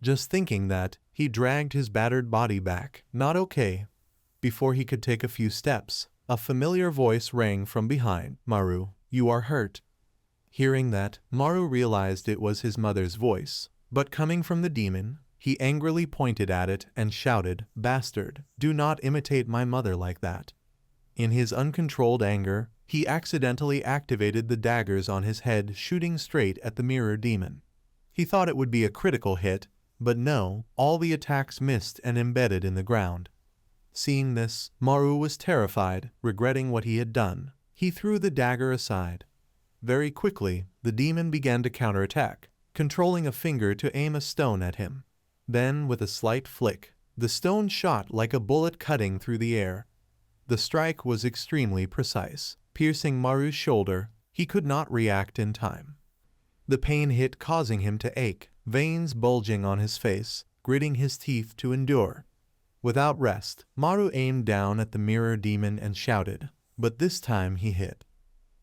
Just thinking that, he dragged his battered body back. Not okay. Before he could take a few steps, a familiar voice rang from behind. "Maru, you are hurt." Hearing that, Maru realized it was his mother's voice, but coming from the demon, he angrily pointed at it and shouted, "Bastard, do not imitate my mother like that." In his uncontrolled anger, he accidentally activated the daggers on his head, shooting straight at the mirror demon. He thought it would be a critical hit, but no, all the attacks missed and embedded in the ground. Seeing this, Maru was terrified, regretting what he had done. He threw the dagger aside. Very quickly, the demon began to counterattack, controlling a finger to aim a stone at him. Then, with a slight flick, the stone shot like a bullet cutting through the air. The strike was extremely precise, piercing Maru's shoulder. He could not react in time. The pain hit, causing him to ache, veins bulging on his face, gritting his teeth to endure. Without rest, Maru aimed down at the mirror demon and shouted, but this time he hit.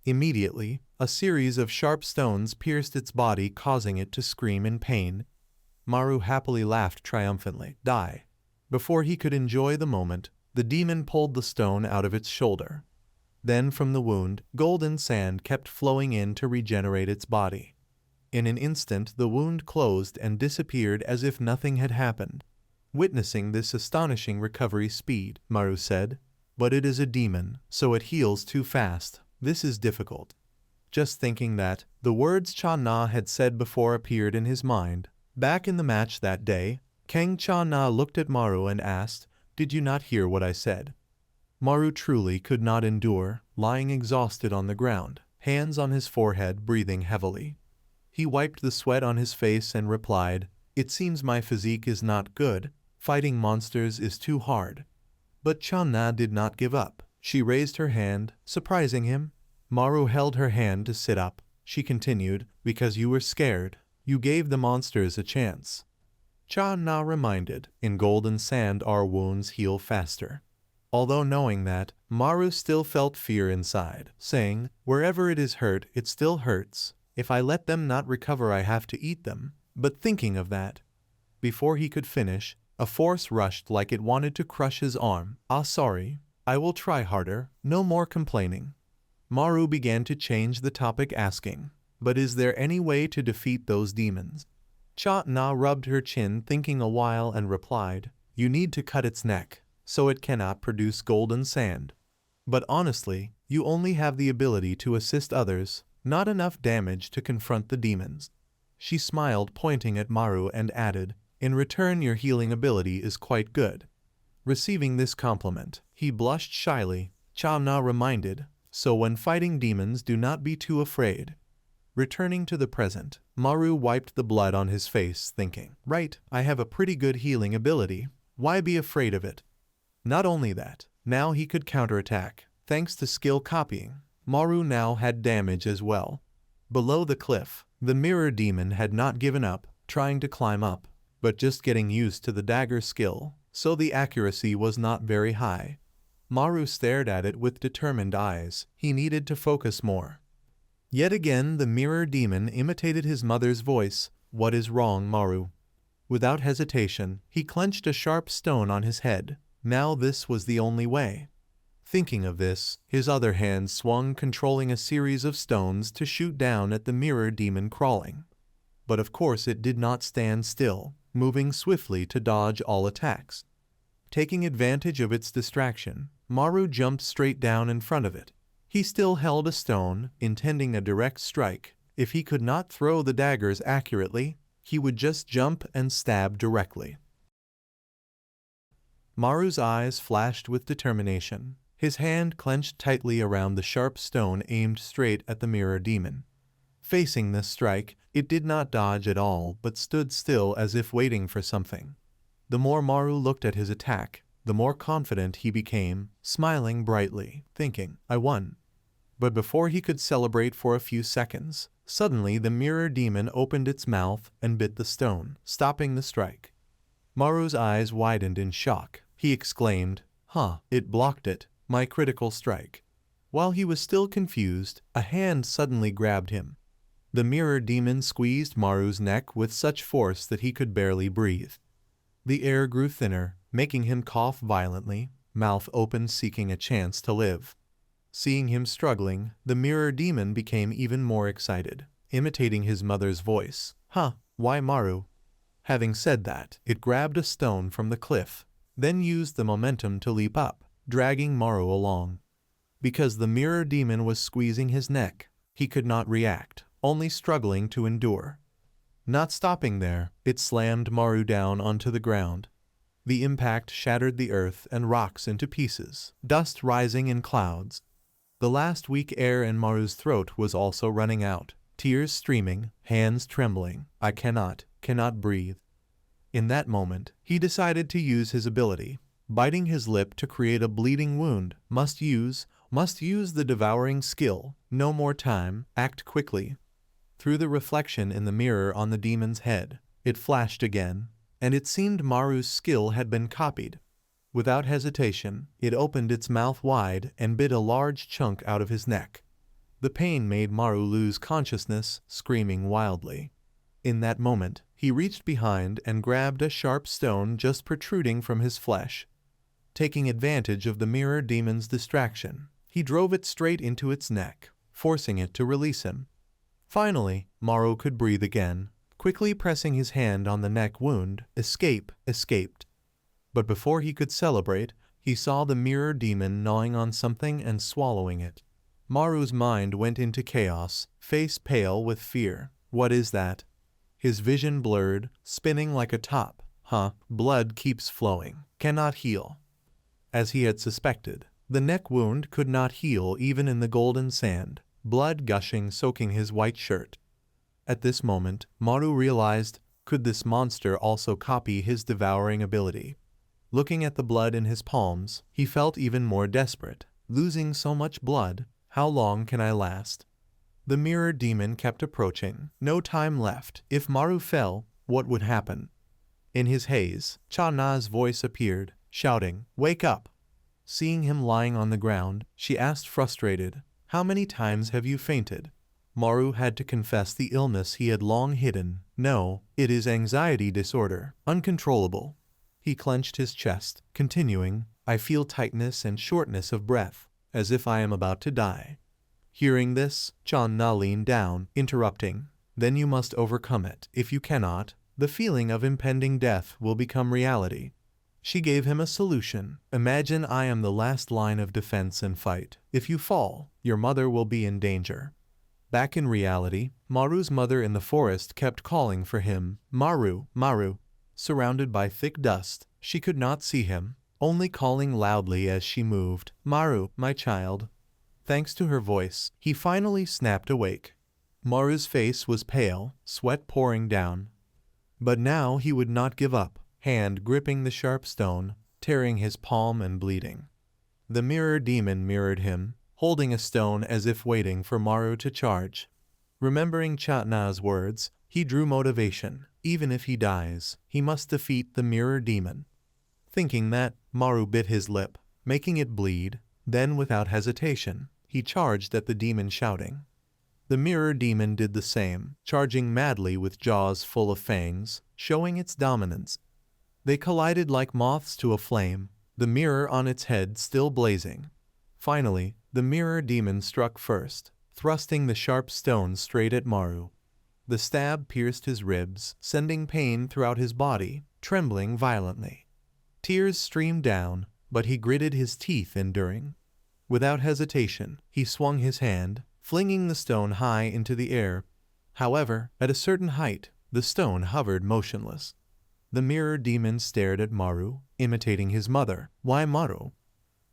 Immediately, a series of sharp stones pierced its body, causing it to scream in pain. Maru happily laughed triumphantly. "Die." Before he could enjoy the moment, the demon pulled the stone out of its shoulder. Then from the wound, golden sand kept flowing in to regenerate its body. In an instant the wound closed and disappeared as if nothing had happened. Witnessing this astonishing recovery speed, Maru said, "But it is a demon, so it heals too fast. This is difficult." just thinking that the words Cha Na had said before appeared in his mind. Back in the match that day, Kang Cha Na looked at Maru and asked, "Did you not hear what I said?" Maru truly could not endure, lying exhausted on the ground, hands on his forehead, breathing heavily. He wiped the sweat on his face and replied, "It seems my physique is not good. Fighting monsters is too hard." But Cha Na did not give up. She raised her hand, surprising him. Maru held her hand to sit up. She continued, "Because you were scared. You gave the monsters a chance." Cha Na reminded, "In golden sand our wounds heal faster." Although knowing that, Maru still felt fear inside, saying, "Wherever it is hurt, it still hurts. If I let them not recover, I have to eat them." But thinking of that, before he could finish, a force rushed like it wanted to crush his arm. "Ah, sorry. I will try harder. No more complaining." Maru began to change the topic, asking, "But is there any way to defeat those demons?" Cha Na rubbed her chin, thinking a while, and replied, "You need to cut its neck, so it cannot produce golden sand. But honestly, you only have the ability to assist others, not enough damage to confront the demons." She smiled, pointing at Maru, and added, "In return, your healing ability is quite good." Receiving this compliment, he blushed shyly. Cha Na reminded, "So when fighting demons, do not be too afraid." Returning to the present, Maru wiped the blood on his face, thinking, "Right, I have a pretty good healing ability. Why be afraid of it?" Not only that, now he could counterattack. Thanks to skill copying, Maru now had damage as well. Below the cliff, the mirror demon had not given up, trying to climb up, but just getting used to the dagger skill, so the accuracy was not very high. Maru stared at it with determined eyes. He needed to focus more. Yet again the mirror demon imitated his mother's voice. "What is wrong, Maru?" Without hesitation, he clenched a sharp stone on his head. Now this was the only way. Thinking of this, his other hand swung, controlling a series of stones to shoot down at the mirror demon crawling. But of course it did not stand still, moving swiftly to dodge all attacks. Taking advantage of its distraction, Maru jumped straight down in front of it. He still held a stone, intending a direct strike. If he could not throw the daggers accurately, he would just jump and stab directly. Maru's eyes flashed with determination. His hand clenched tightly around the sharp stone aimed straight at the mirror demon. Facing this strike, it did not dodge at all, but stood still as if waiting for something. The more Maru looked at his attack, the more confident he became, smiling brightly, thinking, "I won." But before he could celebrate for a few seconds, suddenly the mirror demon opened its mouth and bit the stone, stopping the strike. Maru's eyes widened in shock. He exclaimed, "Huh, it blocked it, my critical strike." While he was still confused, a hand suddenly grabbed him. The mirror demon squeezed Maru's neck with such force that he could barely breathe. The air grew thinner, making him cough violently, mouth open, seeking a chance to live. Seeing him struggling, the mirror demon became even more excited, imitating his mother's voice. "Huh, why Maru?" Having said that, it grabbed a stone from the cliff, then used the momentum to leap up, dragging Maru along. Because the mirror demon was squeezing his neck, he could not react, only struggling to endure. Not stopping there, it slammed Maru down onto the ground. The impact shattered the earth and rocks into pieces, dust rising in clouds. The last weak air in Maru's throat was also running out, tears streaming, hands trembling. "I cannot breathe." In that moment, he decided to use his ability. Biting his lip to create a bleeding wound, must use the devouring skill. No more time, act quickly. Through the reflection in the mirror on the demon's head, it flashed again, and it seemed Maru's skill had been copied. Without hesitation, it opened its mouth wide and bit a large chunk out of his neck. The pain made Maru lose consciousness, screaming wildly. In that moment, he reached behind and grabbed a sharp stone just protruding from his flesh. Taking advantage of the mirror demon's distraction, he drove it straight into its neck, forcing it to release him. Finally, Maru could breathe again. Quickly pressing his hand on the neck wound, escaped. But before he could celebrate, he saw the mirror demon gnawing on something and swallowing it. Maru's mind went into chaos, face pale with fear. What is that? His vision blurred, spinning like a top. Blood keeps flowing. Cannot heal. As he had suspected, the neck wound could not heal even in the golden sand, blood gushing soaking his white shirt. At this moment, Maru realized, could this monster also copy his devouring ability? Looking at the blood in his palms, he felt even more desperate. Losing so much blood, how long can I last? The mirror demon kept approaching. No time left. If Maru fell, what would happen? In his haze, Cha-Na's voice appeared, shouting, "Wake up!" Seeing him lying on the ground, she asked frustrated, "How many times have you fainted?" Maru had to confess the illness he had long hidden. "No, it is anxiety disorder, uncontrollable." He clenched his chest, continuing, "I feel tightness and shortness of breath, as if I am about to die." Hearing this, Cha-Na leaned down, interrupting, "Then you must overcome it. If you cannot, the feeling of impending death will become reality." She gave him a solution. "Imagine I am the last line of defense and fight. If you fall, your mother will be in danger." Back in reality, Maru's mother in the forest kept calling for him, "Maru, Maru." Surrounded by thick dust, she could not see him, only calling loudly as she moved, "Maru, my child." Thanks to her voice, he finally snapped awake. Maru's face was pale, sweat pouring down. But now he would not give up, hand gripping the sharp stone, tearing his palm and bleeding. The mirror demon mirrored him, holding a stone as if waiting for Maru to charge. Remembering Cha-Na's words, he drew motivation. Even if he dies, he must defeat the mirror demon. Thinking that, Maru bit his lip, making it bleed. Then without hesitation, he charged at the demon shouting. The mirror demon did the same, charging madly with jaws full of fangs, showing its dominance. They collided like moths to a flame, the mirror on its head still blazing. Finally, the mirror demon struck first, thrusting the sharp stone straight at Maru. The stab pierced his ribs, sending pain throughout his body, trembling violently. Tears streamed down, but he gritted his teeth, enduring. Without hesitation, he swung his hand, flinging the stone high into the air. However, at a certain height, the stone hovered motionless. The mirror demon stared at Maru, imitating his mother. "Why Maru?"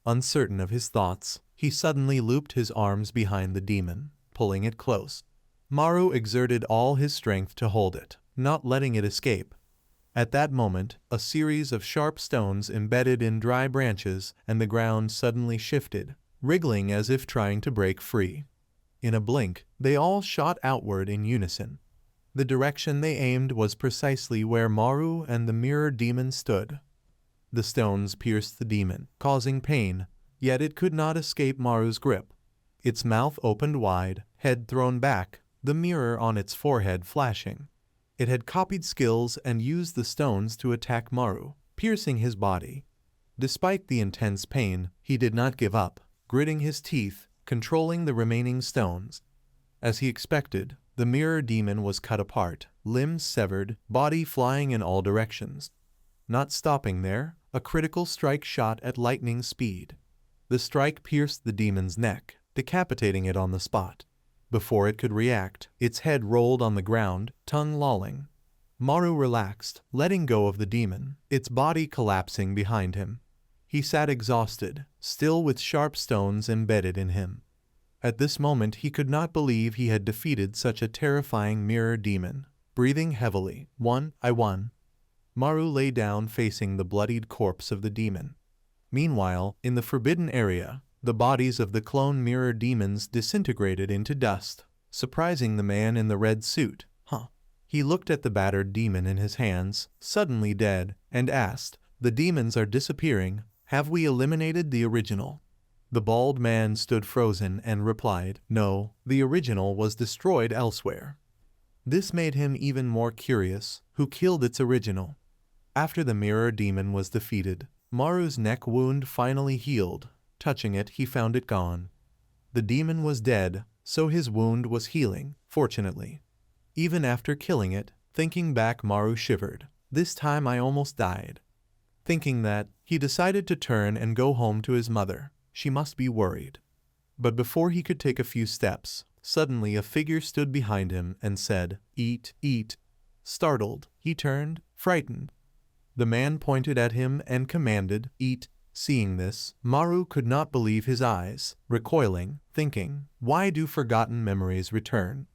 Uncertain of his thoughts, he suddenly looped his arms behind the demon, pulling it close. Maru exerted all his strength to hold it, not letting it escape. At that moment, a series of sharp stones embedded in dry branches, and the ground suddenly shifted, wriggling as if trying to break free. In a blink, they all shot outward in unison. The direction they aimed was precisely where Maru and the mirror demon stood. The stones pierced the demon, causing pain, yet it could not escape Maru's grip. Its mouth opened wide, head thrown back, the mirror on its forehead flashing. It had copied skills and used the stones to attack Maru, piercing his body. Despite the intense pain, he did not give up, gritting his teeth, controlling the remaining stones. As he expected, the mirror demon was cut apart, limbs severed, body flying in all directions. Not stopping there, a critical strike shot at lightning speed. The strike pierced the demon's neck, decapitating it on the spot. Before it could react, its head rolled on the ground, tongue lolling. Maru relaxed, letting go of the demon, its body collapsing behind him. He sat exhausted, still with sharp stones embedded in him. At this moment he could not believe he had defeated such a terrifying mirror demon. Breathing heavily, I won. Maru lay down facing the bloodied corpse of the demon. Meanwhile, in the forbidden area, the bodies of the clone mirror demons disintegrated into dust, surprising the man in the red suit. He looked at the battered demon in his hands, suddenly dead, and asked, "The demons are disappearing. Have we eliminated the original?" The bald man stood frozen and replied, "No, the original was destroyed elsewhere." This made him even more curious. Who killed its original? After the mirror demon was defeated, Maru's neck wound finally healed. Touching it, he found it gone. The demon was dead, so his wound was healing, fortunately. Even after killing it, thinking back, Maru shivered. "This time I almost died." Thinking that, he decided to turn and go home to his mother. She must be worried. But before he could take a few steps, suddenly a figure stood behind him and said, "Eat, eat." Startled, he turned, frightened. The man pointed at him and commanded, "Eat." Seeing this, Maru could not believe his eyes, recoiling, thinking, why do forgotten memories return?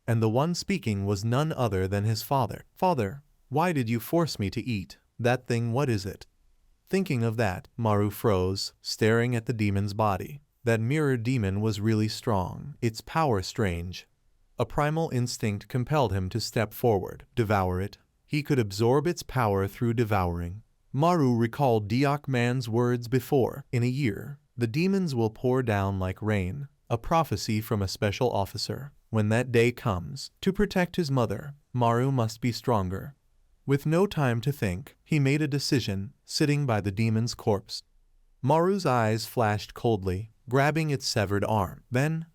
And the one speaking was none other than his father. "Father, why did you force me to eat that thing? What is it?" Thinking of that, Maru froze, staring at the demon's body. That mirror demon was really strong, its power strange. A primal instinct compelled him to step forward, devour it. He could absorb its power through devouring. Maru recalled Diok Man's words before. In a year, the demons will pour down like rain, a prophecy from a special officer. When that day comes, to protect his mother, Maru must be stronger. With no time to think, he made a decision, sitting by the demon's corpse. Maru's eyes flashed coldly, grabbing its severed arm. Then,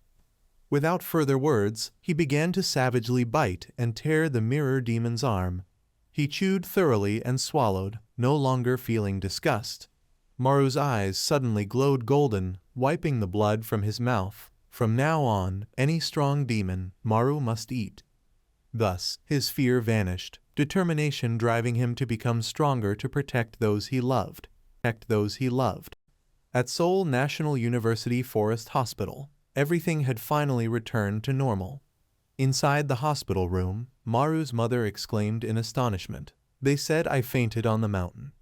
without further words, he began to savagely bite and tear the mirror demon's arm. He chewed thoroughly and swallowed, no longer feeling disgust. Maru's eyes suddenly glowed golden, wiping the blood from his mouth. From now on, any strong demon, Maru must eat. Thus, his fear vanished, determination driving him to become stronger to protect those he loved. At Seoul National University Forest Hospital, everything had finally returned to normal. Inside the hospital room, Maru's mother exclaimed in astonishment, "They said I fainted on the mountain."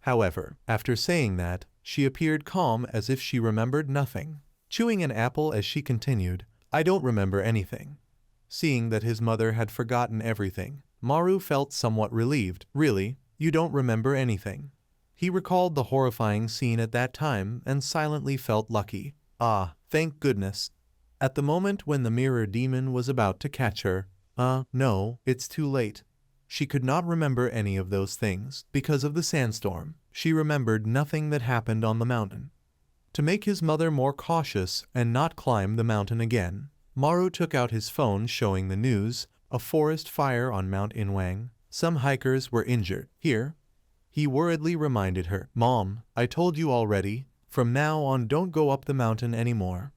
However, after saying that, she appeared calm as if she remembered nothing. Chewing an apple as she continued, "I don't remember anything." Seeing that his mother had forgotten everything, Maru felt somewhat relieved. "Really, you don't remember anything?" He recalled the horrifying scene at that time and silently felt lucky. Ah, thank goodness. At the moment when the mirror demon was about to catch her, no, it's too late. She could not remember any of those things. Because of the sandstorm, she remembered nothing that happened on the mountain. To make his mother more cautious and not climb the mountain again, Maru took out his phone showing the news, a forest fire on Mount Inwang. Some hikers were injured. Here, he worriedly reminded her, "Mom, I told you already, from now on don't go up the mountain anymore."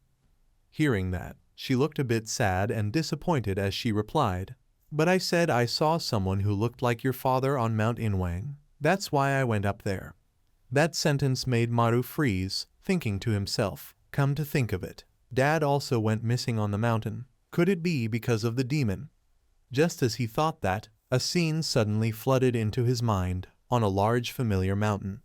Hearing that, she looked a bit sad and disappointed as she replied, "But I said I saw someone who looked like your father on Mount Inwang. That's why I went up there." That sentence made Maru freeze, thinking to himself, come to think of it, Dad also went missing on the mountain. Could it be because of the demon? Just as he thought that, a scene suddenly flooded into his mind, on a large familiar mountain.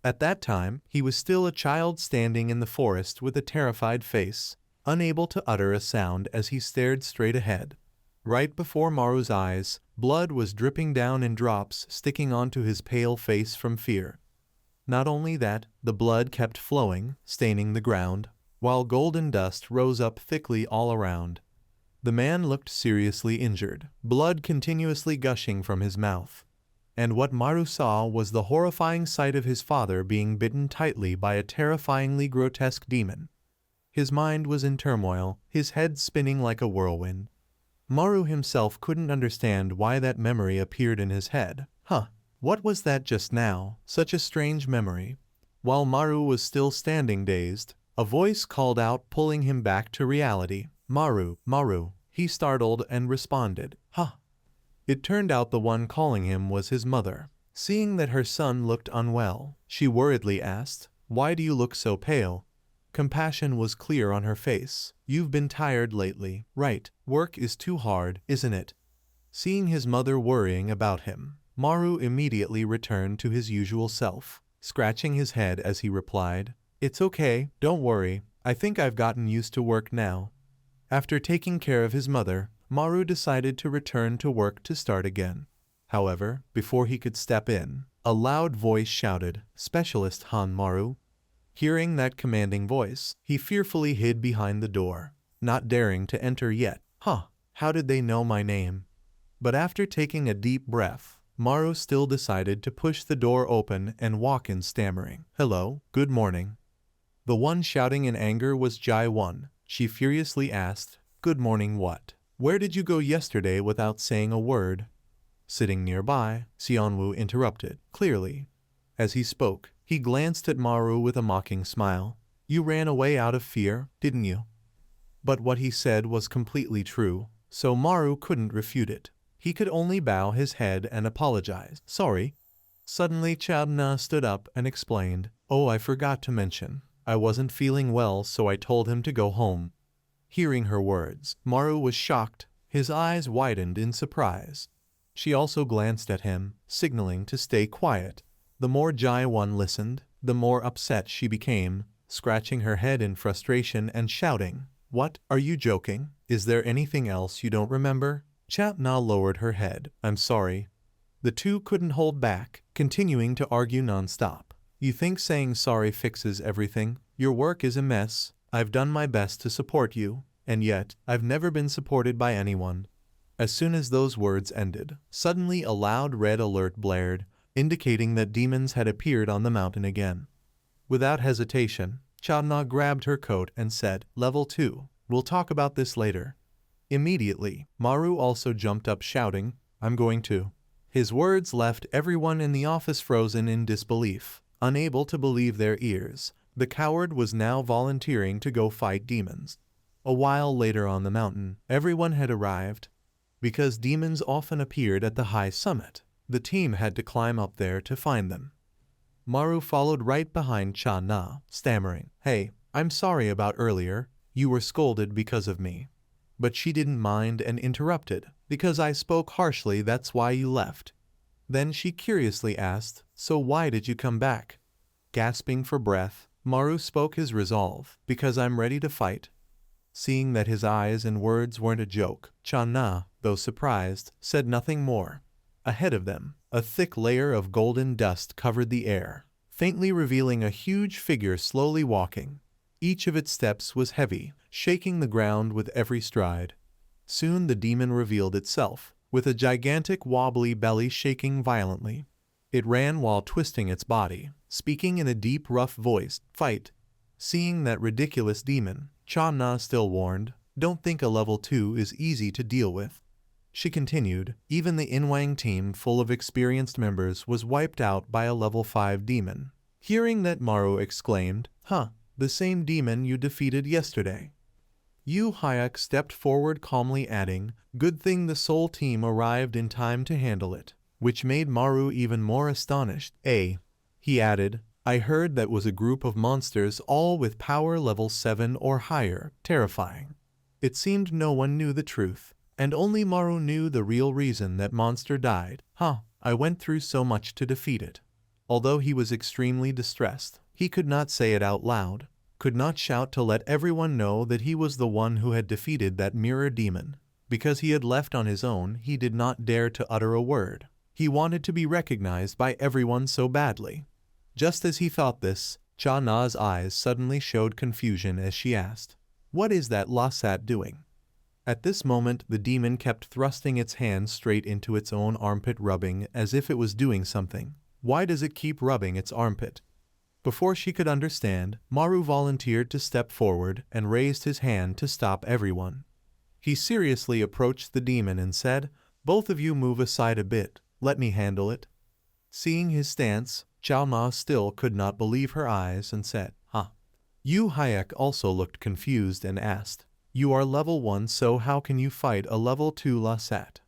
At that time, he was still a child standing in the forest with a terrified face, unable to utter a sound as he stared straight ahead. Right before Maru's eyes, blood was dripping down in drops sticking onto his pale face from fear. Not only that, the blood kept flowing, staining the ground, while golden dust rose up thickly all around. The man looked seriously injured, blood continuously gushing from his mouth. And what Maru saw was the horrifying sight of his father being bitten tightly by a terrifyingly grotesque demon. His mind was in turmoil, his head spinning like a whirlwind. Maru himself couldn't understand why that memory appeared in his head. What was that just now? Such a strange memory. While Maru was still standing dazed, a voice called out, pulling him back to reality. "Maru, Maru." He startled and responded, "Huh." It turned out the one calling him was his mother. Seeing that her son looked unwell, she worriedly asked, "Why do you look so pale?" Compassion was clear on her face. "You've been tired lately, right? Work is too hard, isn't it?" Seeing his mother worrying about him, Maru immediately returned to his usual self, scratching his head as he replied, "It's okay, don't worry, I think I've gotten used to work now." After taking care of his mother, Maru decided to return to work to start again. However, before he could step in, a loud voice shouted, "Specialist Han Maru." Hearing that commanding voice, he fearfully hid behind the door, not daring to enter yet. How did they know my name? But after taking a deep breath, Maru still decided to push the door open and walk in, stammering, "Hello, good morning." The one shouting in anger was Jai-won. She furiously asked, "Good morning what? Where did you go yesterday without saying a word?" Sitting nearby, Seonwoo interrupted, clearly. As he spoke, he glanced at Maru with a mocking smile. You ran away out of fear, didn't you? But what he said was completely true, so Maru couldn't refute it. He could only bow his head and apologize. Sorry. Suddenly Chadna stood up and explained, "Oh, I forgot to mention. I wasn't feeling well, so I told him to go home." Hearing her words, Maru was shocked. His eyes widened in surprise. She also glanced at him, signaling to stay quiet. The more Jai-One listened, the more upset she became, scratching her head in frustration and shouting, "What? Are you joking? Is there anything else you don't remember?" Chapna lowered her head. "I'm sorry." The two couldn't hold back, continuing to argue non-stop. "You think saying sorry fixes everything? Your work is a mess. I've done my best to support you, and yet, I've never been supported by anyone." As soon as those words ended, suddenly a loud red alert blared, indicating that demons had appeared on the mountain again. Without hesitation, Chadna grabbed her coat and said, "Level 2, we'll talk about this later." Immediately, Maru also jumped up shouting, "I'm going to." His words left everyone in the office frozen in disbelief, unable to believe their ears. The coward was now volunteering to go fight demons. A while later on the mountain, everyone had arrived. Because demons often appeared at the high summit, the team had to climb up there to find them. Maru followed right behind Chadna, stammering, "Hey, I'm sorry about earlier. You were scolded because of me." But she didn't mind and interrupted, "Because I spoke harshly, that's why you left." Then she curiously asked, "So why did you come back?" Gasping for breath, Maru spoke his resolve, "Because I'm ready to fight." Seeing that his eyes and words weren't a joke, Chadna, though surprised, said nothing more. Ahead of them, a thick layer of golden dust covered the air, faintly revealing a huge figure slowly walking. Each of its steps was heavy, shaking the ground with every stride. Soon the demon revealed itself, with a gigantic wobbly belly shaking violently. It ran while twisting its body, speaking in a deep, rough voice, "Fight." Seeing that ridiculous demon, Chadna still warned, "Don't think a level 2 is easy to deal with." She continued, "Even the Inwang team full of experienced members was wiped out by a level 5 demon." Hearing that, Maru exclaimed, "Huh, the same demon you defeated yesterday." Yu Hayek stepped forward calmly adding, "Good thing the Soul team arrived in time to handle it," which made Maru even more astonished. He added, "I heard that was a group of monsters all with power level 7 or higher, terrifying." It seemed no one knew the truth, and only Maru knew the real reason that monster died. I went through so much to defeat it." Although he was extremely distressed, he could not say it out loud, could not shout to let everyone know that he was the one who had defeated that mirror demon. Because he had left on his own, he did not dare to utter a word. He wanted to be recognized by everyone so badly. Just as he thought this, Chadna's eyes suddenly showed confusion as she asked, "What is that Lasat doing?" At this moment, the demon kept thrusting its hand straight into its own armpit, rubbing as if it was doing something. "Why does it keep rubbing its armpit?" Before she could understand, Maru volunteered to step forward and raised his hand to stop everyone. He seriously approached the demon and said, "Both of you move aside a bit, let me handle it." Seeing his stance, Chadna still could not believe her eyes and said, "Huh." Yu Hayek also looked confused and asked, "You are level 1, so how can you fight a level 2 Lasat?"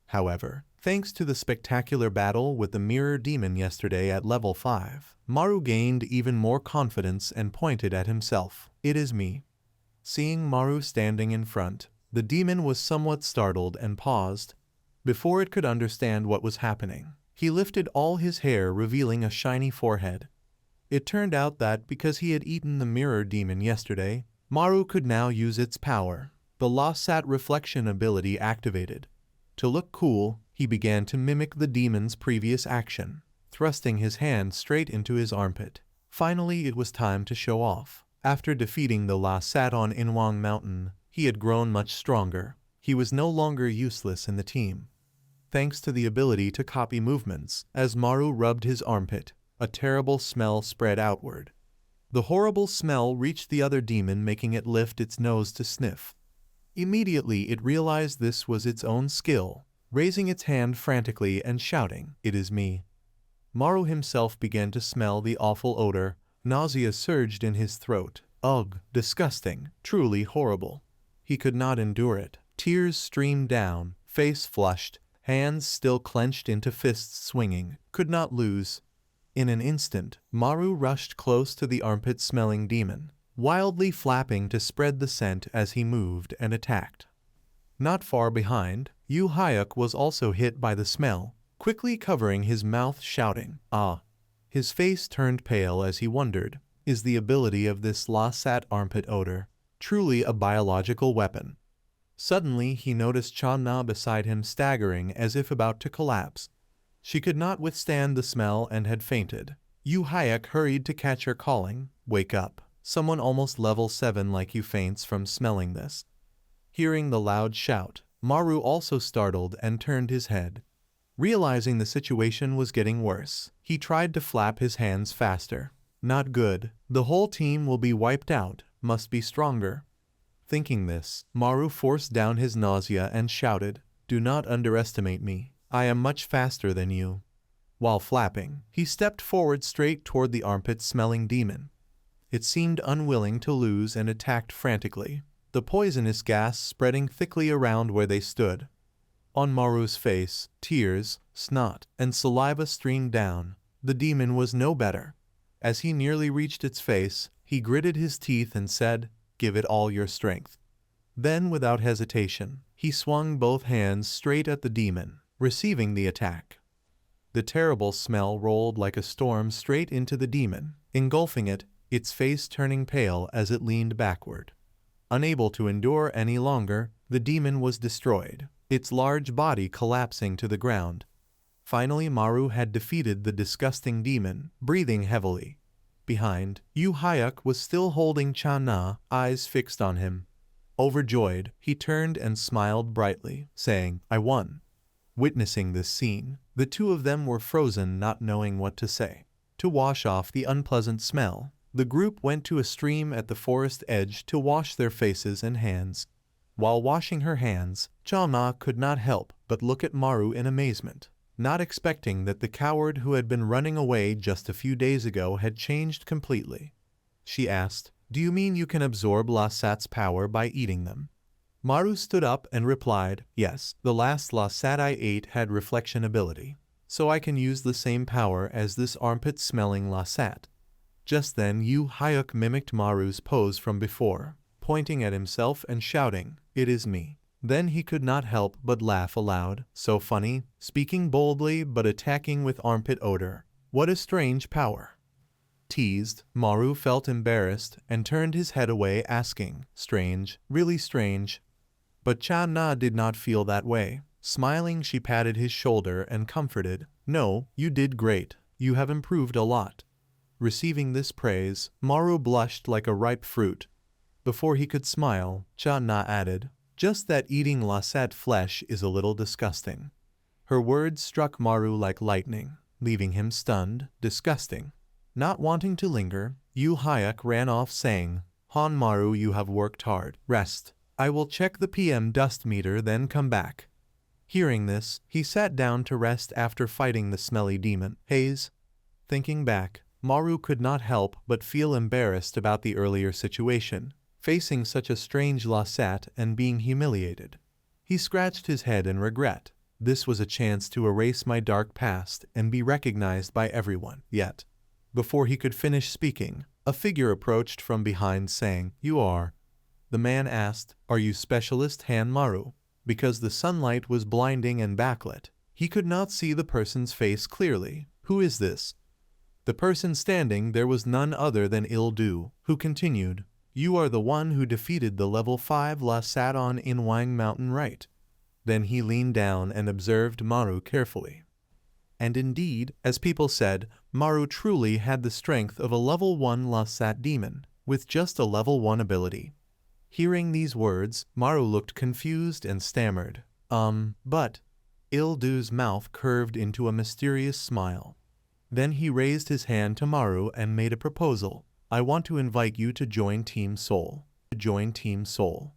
However, thanks to the spectacular battle with the mirror demon yesterday at level 5, Maru gained even more confidence and pointed at himself. "It is me." Seeing Maru standing in front, the demon was somewhat startled and paused. Before it could understand what was happening, he lifted all his hair, revealing a shiny forehead. It turned out that because he had eaten the mirror demon yesterday, Maru could now use its power. The Lasat reflection ability activated. To look cool, he began to mimic the demon's previous action, thrusting his hand straight into his armpit. Finally, it was time to show off. After defeating the Lasat on Inwang Mountain, he had grown much stronger. He was no longer useless in the team. Thanks to the ability to copy movements, as Maru rubbed his armpit, a terrible smell spread outward. The horrible smell reached the other demon, making it lift its nose to sniff. Immediately it realized this was its own skill, raising its hand frantically and shouting, "It is me." Maru himself began to smell the awful odor, Nausea surged in his throat. Ugh, disgusting, truly horrible. He could not endure it. Tears streamed down, face flushed, hands still clenched into fists swinging. Could not lose. In an instant, Maru rushed close to the armpit-smelling demon, wildly flapping to spread the scent as he moved and attacked. Not far behind, Yu Hyuk was also hit by the smell, quickly covering his mouth shouting, "Ah!" His face turned pale as he wondered, is the ability of this Lasat armpit odor truly a biological weapon? Suddenly he noticed Channa beside him staggering as if about to collapse. She could not withstand the smell and had fainted. Yu Hyuk hurried to catch her, calling, "Wake up. Someone almost level 7 like you faints from smelling this." Hearing the loud shout, Maru also startled and turned his head. Realizing the situation was getting worse, he tried to flap his hands faster. Not good. The whole team will be wiped out, must be stronger. Thinking this, Maru forced down his nausea and shouted, "Do not underestimate me. I am much faster than you." While flapping, he stepped forward straight toward the armpit-smelling demon. It seemed unwilling to lose and attacked frantically, the poisonous gas spreading thickly around where they stood. On Maru's face, tears, snot, and saliva streamed down. The demon was no better. As he nearly reached its face, he gritted his teeth and said, "Give it all your strength." Then, without hesitation, he swung both hands straight at the demon, receiving the attack. The terrible smell rolled like a storm straight into the demon, engulfing it, its face turning pale as it leaned backward. Unable to endure any longer, the demon was destroyed, its large body collapsing to the ground. Finally, Maru had defeated the disgusting demon, breathing heavily. Behind, Yu Hyuk was still holding Channa, eyes fixed on him. Overjoyed, he turned and smiled brightly, saying, "I won." Witnessing this scene, the two of them were frozen, not knowing what to say. To wash off the unpleasant smell, the group went to a stream at the forest edge to wash their faces and hands. While washing her hands, Channa could not help but look at Maru in amazement, not expecting that the coward who had been running away just a few days ago had changed completely. She asked, "Do you mean you can absorb Lasat's power by eating them?" Maru stood up and replied, "Yes, the last Lasat I ate had reflection ability, so I can use the same power as this armpit-smelling Lasat." Just then Yu Hyuk mimicked Maru's pose from before, pointing at himself and shouting, "It is me." Then he could not help but laugh aloud. So funny, speaking boldly but attacking with armpit odor. What a strange power. Teased, Maru felt embarrassed and turned his head away, asking, "Strange, really strange." But Channa did not feel that way. Smiling, she patted his shoulder and comforted, "No, you did great. You have improved a lot." Receiving this praise, Maru blushed like a ripe fruit. Before he could smile, Channa added, "Just that eating Lasat flesh is a little disgusting." Her words struck Maru like lightning, leaving him stunned. Disgusting. Not wanting to linger, Yu Hyuk ran off saying, "Han Maru, you have worked hard. Rest. I will check the PM dust meter, then come back." Hearing this, he sat down to rest after fighting the smelly demon. Haze. Thinking back, Maru could not help but feel embarrassed about the earlier situation, facing such a strange Lasat and being humiliated. He scratched his head in regret. This was a chance to erase my dark past and be recognized by everyone. Yet, before he could finish speaking, a figure approached from behind saying, "You are." The man asked, "Are you Specialist Han Maru?" Because the sunlight was blinding and backlit, he could not see the person's face clearly. "Who is this?" The person standing there was none other than Il-Du, who continued, "You are the one who defeated the level 5 Lasat on Inwang Mountain, right?" Then he leaned down and observed Maru carefully. And indeed, as people said, Maru truly had the strength of a level 1 Lasat demon, with just a level 1 ability. Hearing these words, Maru looked confused and stammered, but..." Il-Du's mouth curved into a mysterious smile. Then he raised his hand to Maru and made a proposal. "I want to invite you to join Team Soul." Join Team Soul.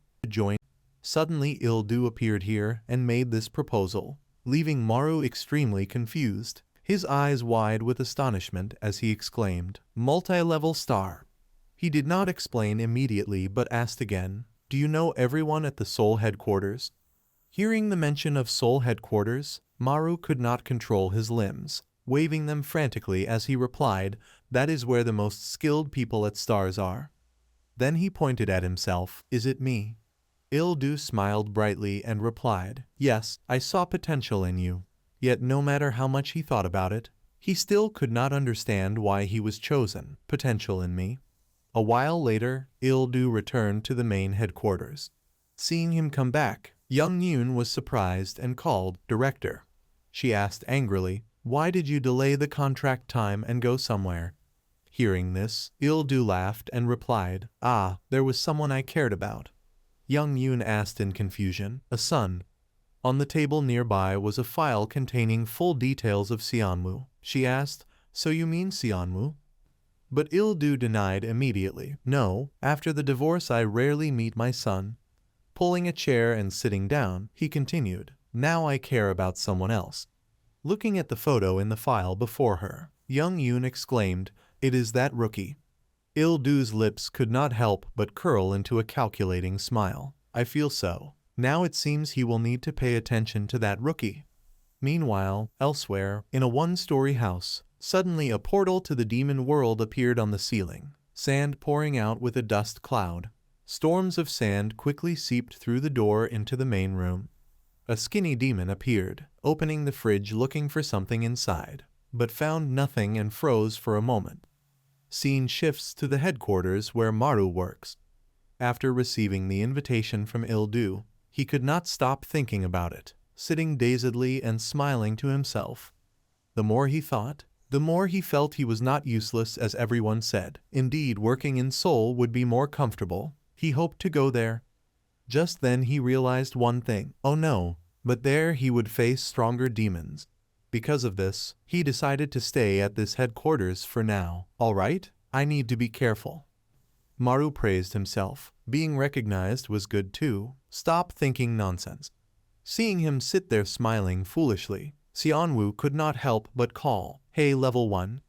Suddenly Il-Du appeared here and made this proposal, leaving Maru extremely confused. his eyes wide with astonishment as he exclaimed, "Multi-level star." He did not explain immediately but asked again, "Do you know everyone at the Seoul headquarters?" Hearing the mention of Seoul headquarters, Maru could not control his limbs, waving them frantically as he replied, "That is where the most skilled people at Stars are." Then he pointed at himself, "Is it me?" Il-du smiled brightly and replied, "Yes, I saw potential in you." Yet no matter how much he thought about it, he still could not understand why he was chosen. Potential in me. A while later, Il-du returned to the main headquarters. Seeing him come back, young Yoon was surprised and called, "Director." She asked angrily, "Why did you delay the contract time and go somewhere?" Hearing this, Il-du laughed and replied, "Ah, there was someone I cared about." Young Yoon asked in confusion, "A son?" On the table nearby was a file containing full details of Seonwoo. She asked, "So you mean Seonwoo?" But Il-du denied immediately, "No, after the divorce I rarely meet my son." Pulling a chair and sitting down, he continued, "Now I care about someone else." Looking at the photo in the file before her, young Yoon exclaimed, "It is that rookie." Il-du's lips could not help but curl into a calculating smile. "I feel so. Now it seems he will need to pay attention to that rookie." Meanwhile, elsewhere, in a one-story house, suddenly a portal to the demon world appeared on the ceiling, sand pouring out with a dust cloud. Storms of sand quickly seeped through the door into the main room. A skinny demon appeared, opening the fridge looking for something inside, but found nothing and froze for a moment. Scene shifts to the headquarters where Maru works. After receiving the invitation from Il-du, he could not stop thinking about it, sitting dazedly and smiling to himself. The more he thought, the more he felt he was not useless as everyone said. Indeed, working in Seoul would be more comfortable. He hoped to go there. Just then he realized one thing. Oh no, but there he would face stronger demons. Because of this, he decided to stay at this headquarters for now. "All right, I need to be careful." Maru praised himself. Being recognized was good too. Stop thinking nonsense. Seeing him sit there smiling foolishly, Seonwoo could not help but call, "Hey, level 1.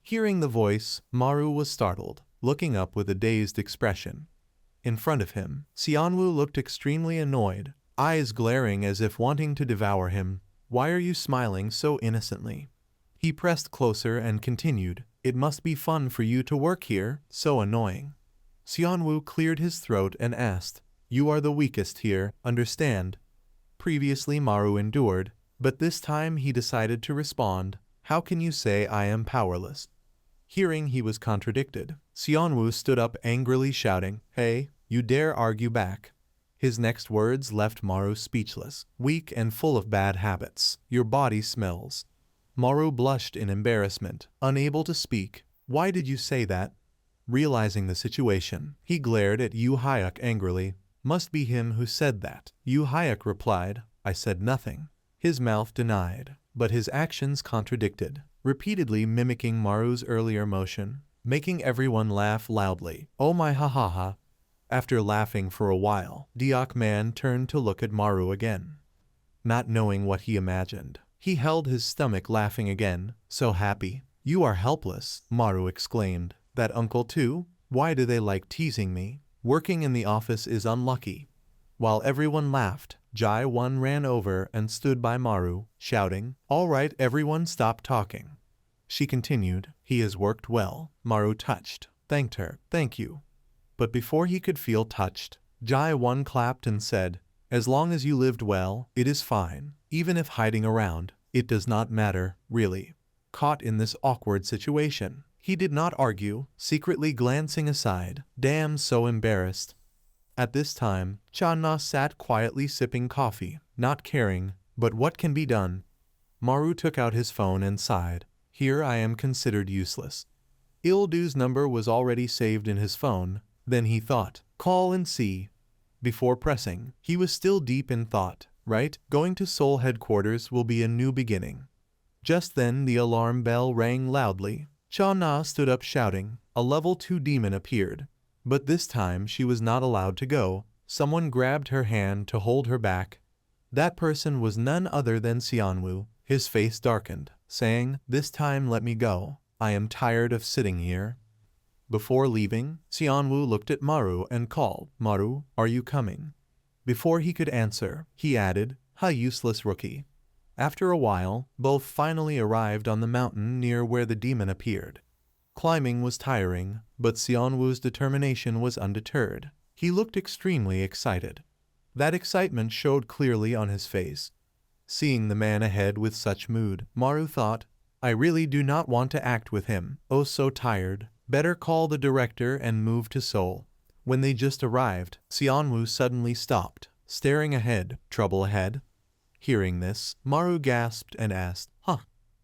Hearing the voice, Maru was startled, looking up with a dazed expression. In front of him, Seonwoo looked extremely annoyed, eyes glaring as if wanting to devour him. "Why are you smiling so innocently?" He pressed closer and continued, "It must be fun for you to work here, so annoying." Seonwoo cleared his throat and asked, "You are the weakest here, understand?" Previously Maru endured, but this time he decided to respond, "How can you say I am powerless?" Hearing he was contradicted, Seonwoo stood up angrily shouting, "Hey, you dare argue back?" His next words left Maru speechless. "Weak and full of bad habits. Your body smells." Maru blushed in embarrassment, unable to speak. "Why did you say that?" Realizing the situation, he glared at Yu Hyuk angrily. "Must be him who said that." Yu Hyuk replied, "I said nothing." His mouth denied, but his actions contradicted, repeatedly mimicking Maru's earlier motion, making everyone laugh loudly. "Oh my ha ha ha." After laughing for a while, Deok Man turned to look at Maru again. Not knowing what he imagined, he held his stomach laughing again, so happy. "You are helpless," Maru exclaimed. "That uncle too? Why do they like teasing me? Working in the office is unlucky." While everyone laughed, Jae-won ran over and stood by Maru, shouting, "All right, everyone stop talking." She continued, "He has worked well." Maru touched, thanked her, "Thank you." But before he could feel touched, Jae-won clapped and said, "As long as you lived well, it is fine. Even if hiding around, it does not matter, really." Caught in this awkward situation, he did not argue, secretly glancing aside, damn so embarrassed. At this time, Channa sat quietly sipping coffee, not caring, but what can be done? Maru took out his phone and sighed, "Here I am considered useless." Il-du's number was already saved in his phone. Then he thought, "Call and see." Before pressing, he was still deep in thought. Right, going to Seoul headquarters will be a new beginning. Just then the alarm bell rang loudly. Cha-na stood up shouting. A level 2 demon appeared. But this time she was not allowed to go. Someone grabbed her hand to hold her back. That person was none other than Seonwoo. His face darkened. saying, "This time let me go. I am tired of sitting here." Before leaving, Xianwu looked at Maru and called, "Maru, are you coming?" Before he could answer, he added, "Ha, useless rookie." After a while, both finally arrived on the mountain near where the demon appeared. Climbing was tiring, but Xianwu's determination was undeterred. He looked extremely excited. That excitement showed clearly on his face. Seeing the man ahead with such mood, Maru thought, "I really do not want to act with him. Oh, so tired. Better call the director and move to Seoul." When they just arrived, Xianwu suddenly stopped, staring ahead. Trouble ahead? Hearing this, Maru gasped and asked, "Huh?"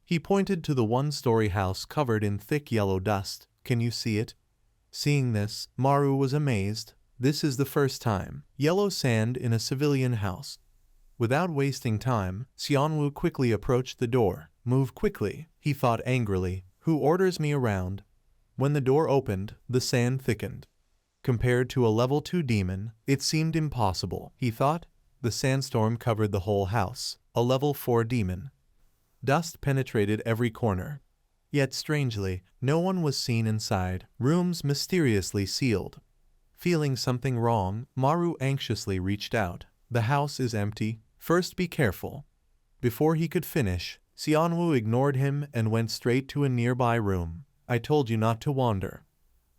He pointed to the one-story house covered in thick yellow dust. "Can you see it?" Seeing this, Maru was amazed. This is the first time. Yellow sand in a civilian house. Without wasting time, Xianwu quickly approached the door. "Move quickly," he thought angrily. "Who orders me around?" When the door opened, the sand thickened. Compared to a level 2 demon, it seemed impossible, he thought. The sandstorm covered the whole house. A level 4 demon. Dust penetrated every corner. Yet strangely, no one was seen inside. Rooms mysteriously sealed. Feeling something wrong, Maru anxiously reached out. "The house is empty. First be careful." Before he could finish, Xianwu ignored him and went straight to a nearby room. "I told you not to wander."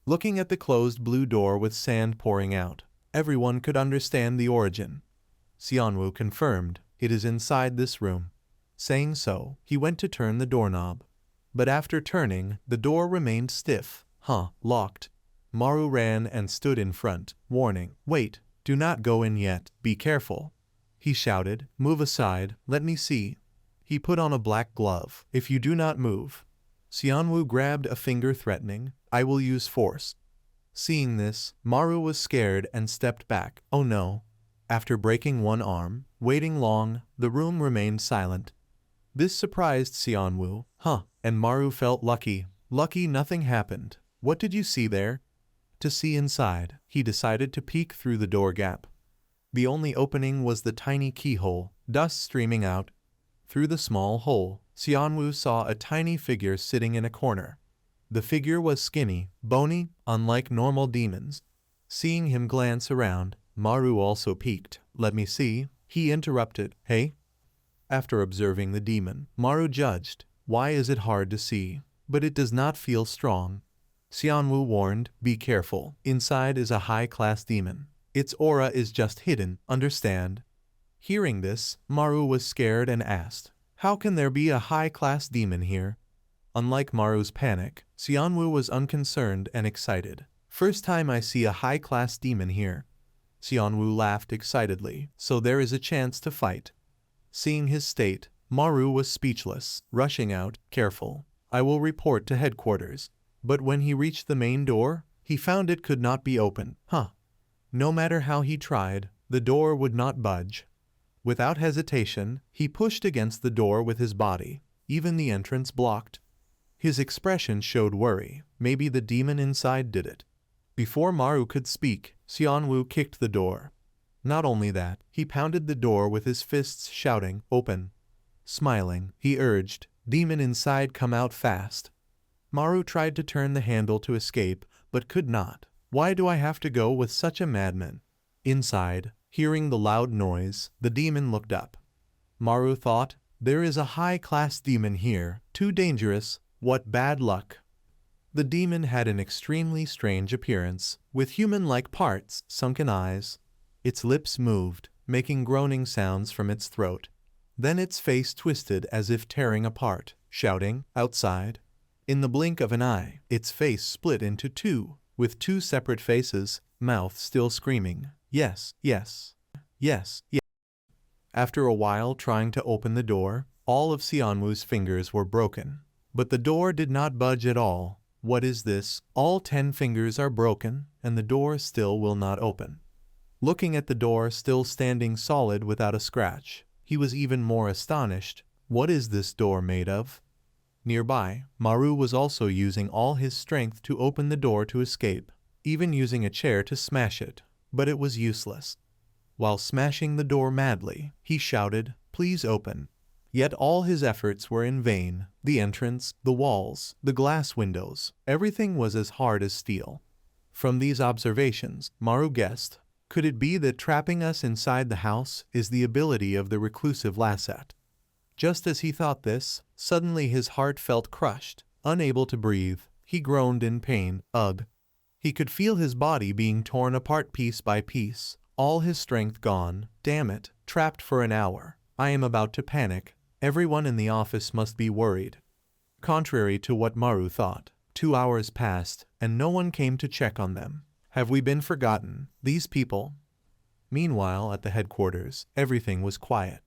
Looking at the closed blue door with sand pouring out, everyone could understand the origin. Xianwu confirmed, "It is inside this room." Saying so, he went to turn the doorknob. But after turning, the door remained stiff. Locked. Maru ran and stood in front, warning, "Wait, do not go in yet, be careful." He shouted, "Move aside, let me see." He put on a black glove. "If you do not move." Xianwu grabbed a finger threatening, "I will use force." Seeing this, Maru was scared and stepped back. Oh no. After breaking one arm, waiting long, the room remained silent. This surprised Xianwu. And Maru felt lucky. Lucky nothing happened. "What did you see there?" To see inside, he decided to peek through the door gap. The only opening was the tiny keyhole, dust streaming out. Through the small hole, Xianwu saw a tiny figure sitting in a corner. The figure was skinny, bony, unlike normal demons. Seeing him glance around, Maru also peeked. "Let me see." He interrupted, "Hey?" After observing the demon, Maru judged, "Why is it hard to see? But it does not feel strong." Xianwu warned, "Be careful. Inside is a high-class demon. Its aura is just hidden, understand?" Hearing this, Maru was scared and asked, "How can there be a high-class demon here?" Unlike Maru's panic, Xianwu was unconcerned and excited. "First time I see a high-class demon here." Xianwu laughed excitedly, "So there is a chance to fight." Seeing his state, Maru was speechless, rushing out, "Careful. I will report to headquarters." But when he reached the main door, he found it could not be opened. No matter how he tried, the door would not budge. Without hesitation, he pushed against the door with his body. Even the entrance blocked. His expression showed worry. Maybe the demon inside did it. Before Maru could speak, Xianwu kicked the door. Not only that, he pounded the door with his fists, shouting, "Open." Smiling, he urged, "Demon inside, come out fast." Maru tried to turn the handle to escape, but could not. "Why do I have to go with such a madman?" Inside, hearing the loud noise, the demon looked up. Maru thought, "There is a high-class demon here, too dangerous, what bad luck." The demon had an extremely strange appearance, with human-like parts, sunken eyes. Its lips moved, making groaning sounds from its throat. Then its face twisted as if tearing apart, shouting, "Outside." In the blink of an eye, its face split into two, with two separate faces, mouth still screaming, "Yes, yes, yes, yes." After a while trying to open the door, all of Xianwu's fingers were broken. But the door did not budge at all. "What is this? All 10 fingers are broken, and the door still will not open." Looking at the door still standing solid without a scratch, he was even more astonished. What is this door made of? Nearby, Maru was also using all his strength to open the door to escape, even using a chair to smash it, but it was useless. While smashing the door madly, he shouted, "Please open." Yet all his efforts were in vain. The entrance, the walls, the glass windows, everything was as hard as steel. From these observations, Maru guessed, could it be that trapping us inside the house is the ability of the reclusive Lasset? Just as he thought this, suddenly his heart felt crushed. Unable to breathe, he groaned in pain. Ugh! He could feel his body being torn apart piece by piece, all his strength gone. Damn it, trapped for an hour. I am about to panic. Everyone in the office must be worried. Contrary to what Maru thought, 2 hours passed, and no one came to check on them. Have we been forgotten, these people? Meanwhile, at the headquarters, everything was quiet.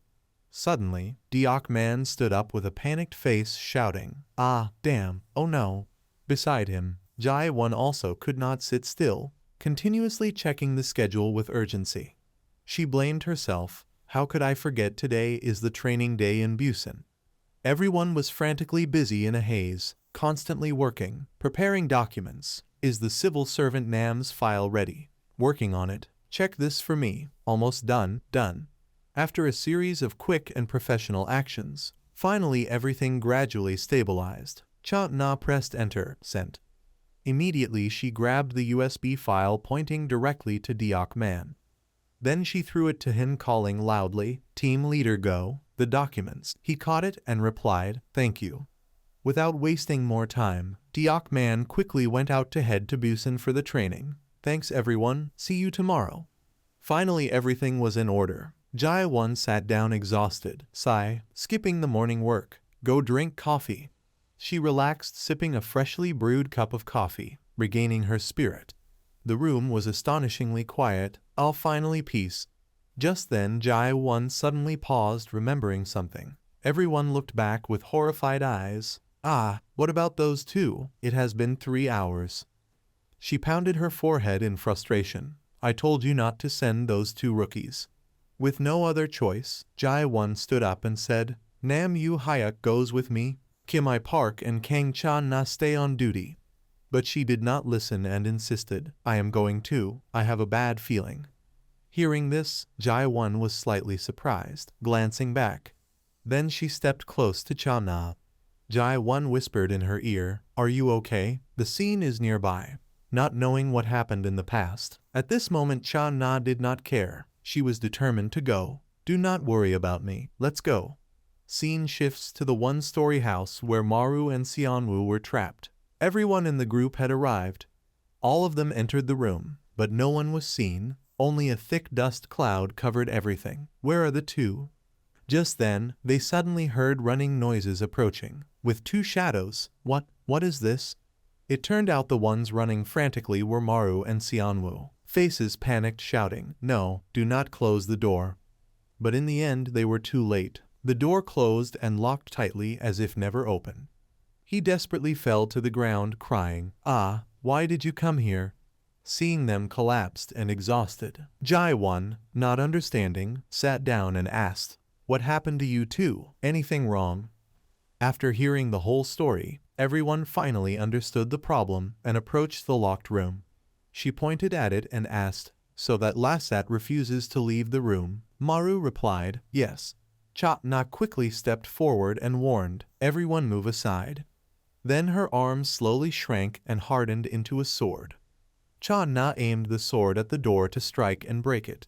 Suddenly, Deok Man stood up with a panicked face, shouting, "Ah, damn, oh no." Beside him, Jai One also could not sit still, continuously checking the schedule with urgency. She blamed herself. How could I forget today is the training day in Busan? Everyone was frantically busy in a haze, constantly working, preparing documents. Is the civil servant Nam's file ready? Working on it. Check this for me. Almost done. Done. After a series of quick and professional actions, finally everything gradually stabilized. Cha Na pressed enter, sent. Immediately she grabbed the USB file pointing directly to Deok Man. Then she threw it to him calling loudly, "Team leader go, the documents." He caught it and replied, "Thank you." Without wasting more time, Deok Man quickly went out to head to Busan for the training. Thanks everyone, see you tomorrow. Finally everything was in order. Jai One sat down exhausted, sigh, skipping the morning work. Go drink coffee. She relaxed sipping a freshly brewed cup of coffee, regaining her spirit. The room was astonishingly quiet. I'll finally peace. Just then Jai One suddenly paused, remembering something. Everyone looked back with horrified eyes. Ah, what about those two? It has been 3 hours. She pounded her forehead in frustration. I told you not to send those two rookies. With no other choice, Jai One stood up and said, Nam Yu Hyuk goes with me. Kim I Park and Kang Chan Na stay on duty. But she did not listen and insisted, I am going too, I have a bad feeling. Hearing this, Jai One was slightly surprised, glancing back. Then she stepped close to Cha Na. Jai One whispered in her ear, Are you okay? The scene is nearby. Not knowing what happened in the past, at this moment Cha Na did not care. She was determined to go. Do not worry about me, let's go. Scene shifts to the one-story house where Maru and Xianwu were trapped. Everyone in the group had arrived. All of them entered the room, but no one was seen. Only a thick dust cloud covered everything. Where are the two? Just then, they suddenly heard running noises approaching, with two shadows. What is this? It turned out the ones running frantically were Maru and Xianwu. Faces panicked, shouting, No, do not close the door. But in the end they were too late. The door closed and locked tightly as if never open. He desperately fell to the ground, crying, Ah, why did you come here? Seeing them collapsed and exhausted, Jai One, not understanding, sat down and asked, What happened to you two? Anything wrong? After hearing the whole story, everyone finally understood the problem and approached the locked room. She pointed at it and asked, So that Lasat refuses to leave the room? Maru replied, Yes. Cha Na quickly stepped forward and warned, Everyone move aside. Then her arms slowly shrank and hardened into a sword. Cha Na aimed the sword at the door to strike and break it.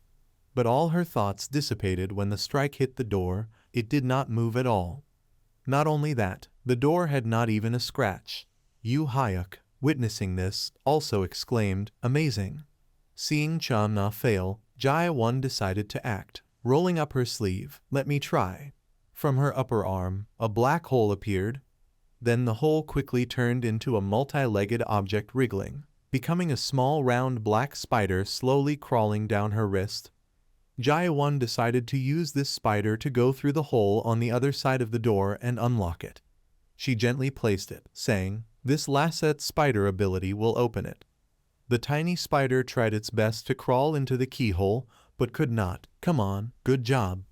But all her thoughts dissipated when the strike hit the door. It did not move at all. Not only that, the door had not even a scratch. Yu Hyuk, witnessing this, also exclaimed, Amazing. Seeing Cha Na fail, Jai One decided to act. Rolling up her sleeve, Let me try. From her upper arm, a black hole appeared. Then the hole quickly turned into a multi-legged object wriggling, becoming a small round black spider slowly crawling down her wrist. Jai One decided to use this spider to go through the hole on the other side of the door and unlock it. She gently placed it, saying, This Lasset spider ability will open it. The tiny spider tried its best to crawl into the keyhole, but could not. Come on, good job.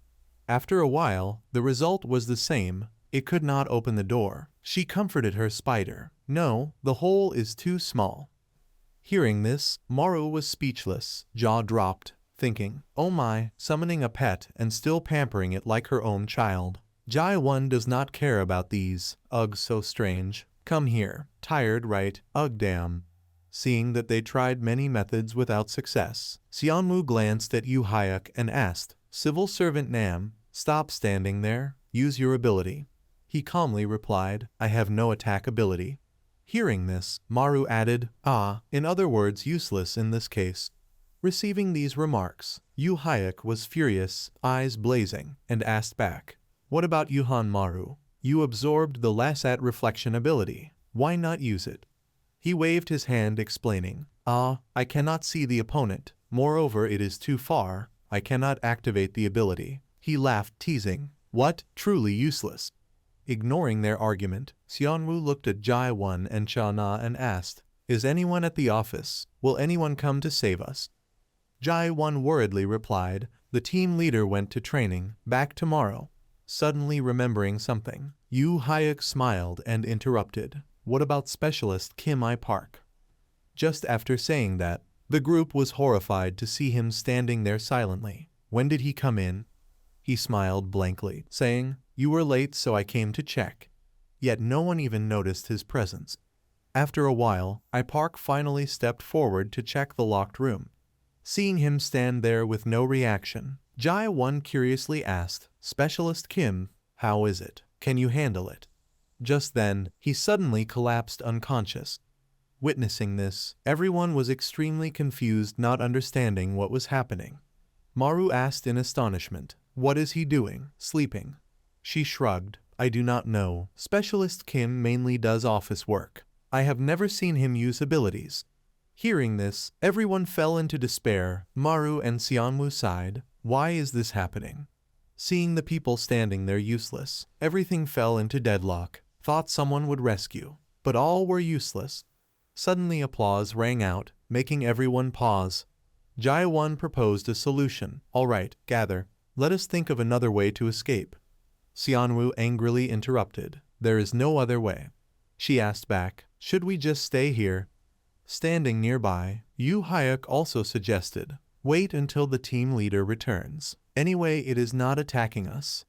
After a while, the result was the same. It could not open the door. She comforted her spider. No, the hole is too small. Hearing this, Maru was speechless, jaw dropped, thinking, Oh my, summoning a pet and still pampering it like her own child. Jai-1 does not care about these. Ugh, so strange. Come here. Tired, right? Ugh, damn. Seeing that they tried many methods without success, Xianwu glanced at Yu Hayek and asked, Civil Servant Nam, stop standing there. Use your ability. He calmly replied, I have no attack ability. Hearing this, Maru added, in other words, useless in this case. Receiving these remarks, Yu Hayek was furious, eyes blazing, and asked back, What about Yuhan Maru? You absorbed the Lasat reflection ability. Why not use it? He waved his hand explaining, I cannot see the opponent. Moreover, it is too far. I cannot activate the ability. He laughed, teasing, What? Truly useless. Ignoring their argument, Xianwu looked at Jai-1 and Cha-Na and asked, Is anyone at the office? Will anyone come to save us? Jai-1 worriedly replied, The team leader went to training, back tomorrow. Suddenly remembering something, Yu Hayek smiled and interrupted, What about Specialist Kim I-Park? Just after saying that, the group was horrified to see him standing there silently. When did he come in? He smiled blankly, saying, You were late, so I came to check. Yet no one even noticed his presence. After a while, I-Park finally stepped forward to check the locked room. Seeing him stand there with no reaction, Jai-1 curiously asked, Specialist Kim, how is it? Can you handle it? Just then, he suddenly collapsed unconscious. Witnessing this, everyone was extremely confused, not understanding what was happening. Maru asked in astonishment, What is he doing? Sleeping? She shrugged, I do not know. Specialist Kim mainly does office work. I have never seen him use abilities. Hearing this, everyone fell into despair. Maru and Xianwu sighed, Why is this happening? Seeing the people standing there useless, everything fell into deadlock. Thought someone would rescue, but all were useless. Suddenly applause rang out, making everyone pause. Jai-1 proposed a solution. All right, gather. Let us think of another way to escape. Xianwu angrily interrupted. There is no other way. She asked back, Should we just stay here? Standing nearby, Yu Hayek also suggested, Wait until the team leader returns. Anyway, it is not attacking us.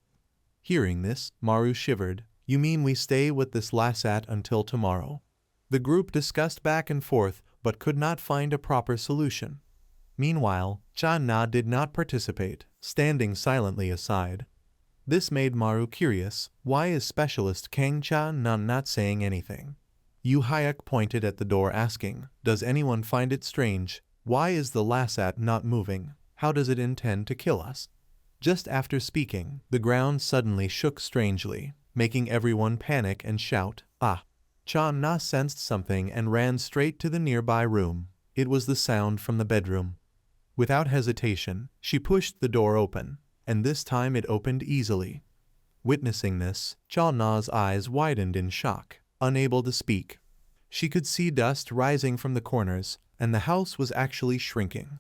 Hearing this, Maru shivered. You mean we stay with this Lasat until tomorrow? The group discussed back and forth, but could not find a proper solution. Meanwhile, Cha-Na did not participate, standing silently aside. This made Maru curious. Why is Specialist Kang Cha-Na not saying anything? Yu Hayek pointed at the door asking, Does anyone find it strange? Why is the Lasat not moving? How does it intend to kill us? Just after speaking, the ground suddenly shook strangely, making everyone panic and shout, Cha-Na sensed something and ran straight to the nearby room. It was the sound from the bedroom. Without hesitation, she pushed the door open, and this time it opened easily. Witnessing this, Cha-Na's eyes widened in shock, unable to speak. She could see dust rising from the corners, and the house was actually shrinking.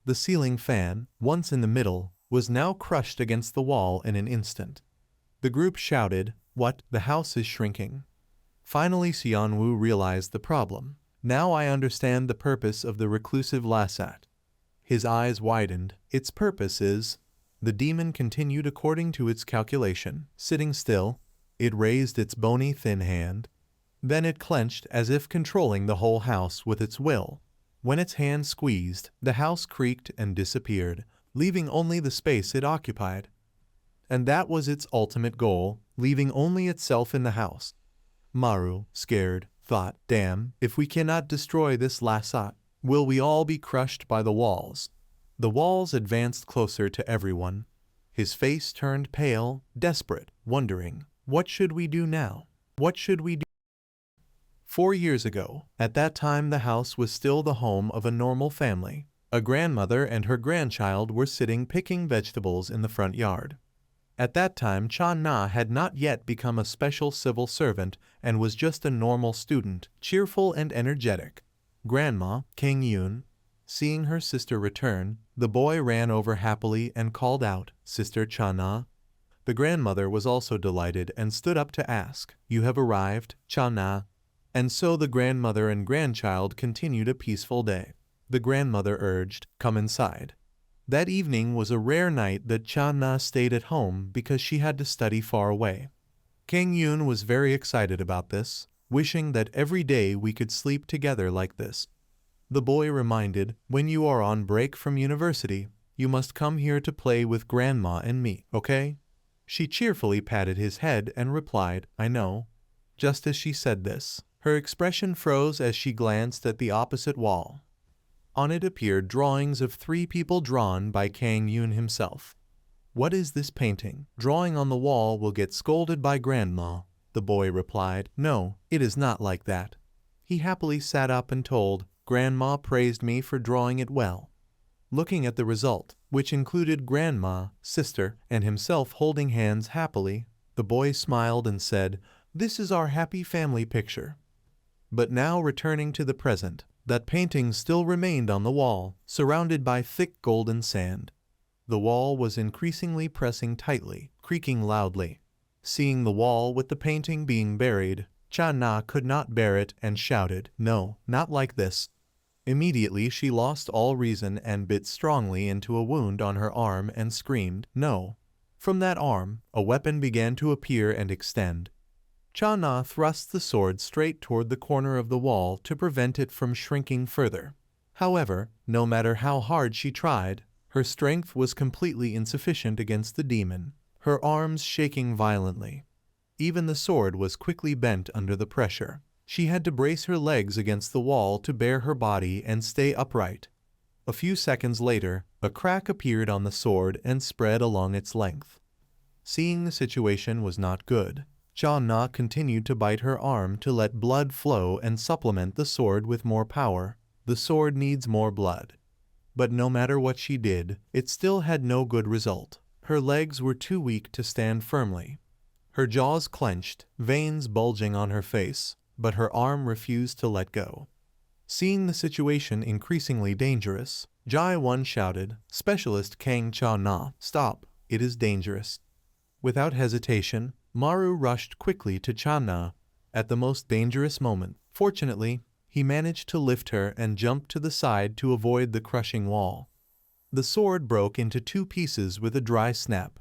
The ceiling fan, once in the middle, was now crushed against the wall in an instant. The group shouted, What? The house is shrinking. Finally, Xianwu realized the problem. Now I understand the purpose of the reclusive Lasat. His eyes widened. Its purpose is... The demon continued according to its calculation. Sitting still, it raised its bony thin hand. Then it clenched as if controlling the whole house with its will. When its hand squeezed, the house creaked and disappeared, leaving only the space it occupied. And that was its ultimate goal, leaving only itself in the house. Maru, scared, thought, Damn, if we cannot destroy this Lasat, will we all be crushed by the walls? The walls advanced closer to everyone. His face turned pale, desperate, wondering, What should we do now? What should we do? 4 years ago, at that time the house was still the home of a normal family. A grandmother and her grandchild were sitting picking vegetables in the front yard. At that time, Cha-Na had not yet become a special civil servant and was just a normal student, cheerful and energetic. Grandma, King Yun, seeing her sister return, the boy ran over happily and called out, Sister Cha-Na. The grandmother was also delighted and stood up to ask, You have arrived, Cha-Na. And so the grandmother and grandchild continued a peaceful day. The grandmother urged, Come inside. That evening was a rare night that Cha-na stayed at home because she had to study far away. Kang Yoon was very excited about this, wishing that every day we could sleep together like this. The boy reminded, when you are on break from university, you must come here to play with Grandma and me, okay? She cheerfully patted his head and replied, I know. Just as she said this, her expression froze as she glanced at the opposite wall. On it appeared drawings of 3 people drawn by Kang Yoon himself. What is this painting? Drawing on the wall will get scolded by Grandma, the boy replied. No, it is not like that. He happily sat up and told, Grandma praised me for drawing it well. Looking at the result, which included Grandma, sister, and himself holding hands happily, the boy smiled and said, This is our happy family picture. But now returning to the present, that painting still remained on the wall, surrounded by thick golden sand. The wall was increasingly pressing tightly, creaking loudly. Seeing the wall with the painting being buried, Cha-na could not bear it and shouted, No, not like this. Immediately she lost all reason and bit strongly into a wound on her arm and screamed, No. From that arm, a weapon began to appear and extend. Cha-na thrust the sword straight toward the corner of the wall to prevent it from shrinking further. However, no matter how hard she tried, her strength was completely insufficient against the demon, her arms shaking violently. Even the sword was quickly bent under the pressure. She had to brace her legs against the wall to bear her body and stay upright. A few seconds later, a crack appeared on the sword and spread along its length. Seeing the situation was not good, Cha-na continued to bite her arm to let blood flow and supplement the sword with more power. The sword needs more blood. But no matter what she did, it still had no good result. Her legs were too weak to stand firmly. Her jaws clenched, veins bulging on her face, but her arm refused to let go. Seeing the situation increasingly dangerous, Jai-won shouted, Specialist Kang Cha-na, stop, it is dangerous. Without hesitation, Maru rushed quickly to Cha-na at the most dangerous moment. Fortunately, he managed to lift her and jumped to the side to avoid the crushing wall. The sword broke into 2 pieces with a dry snap.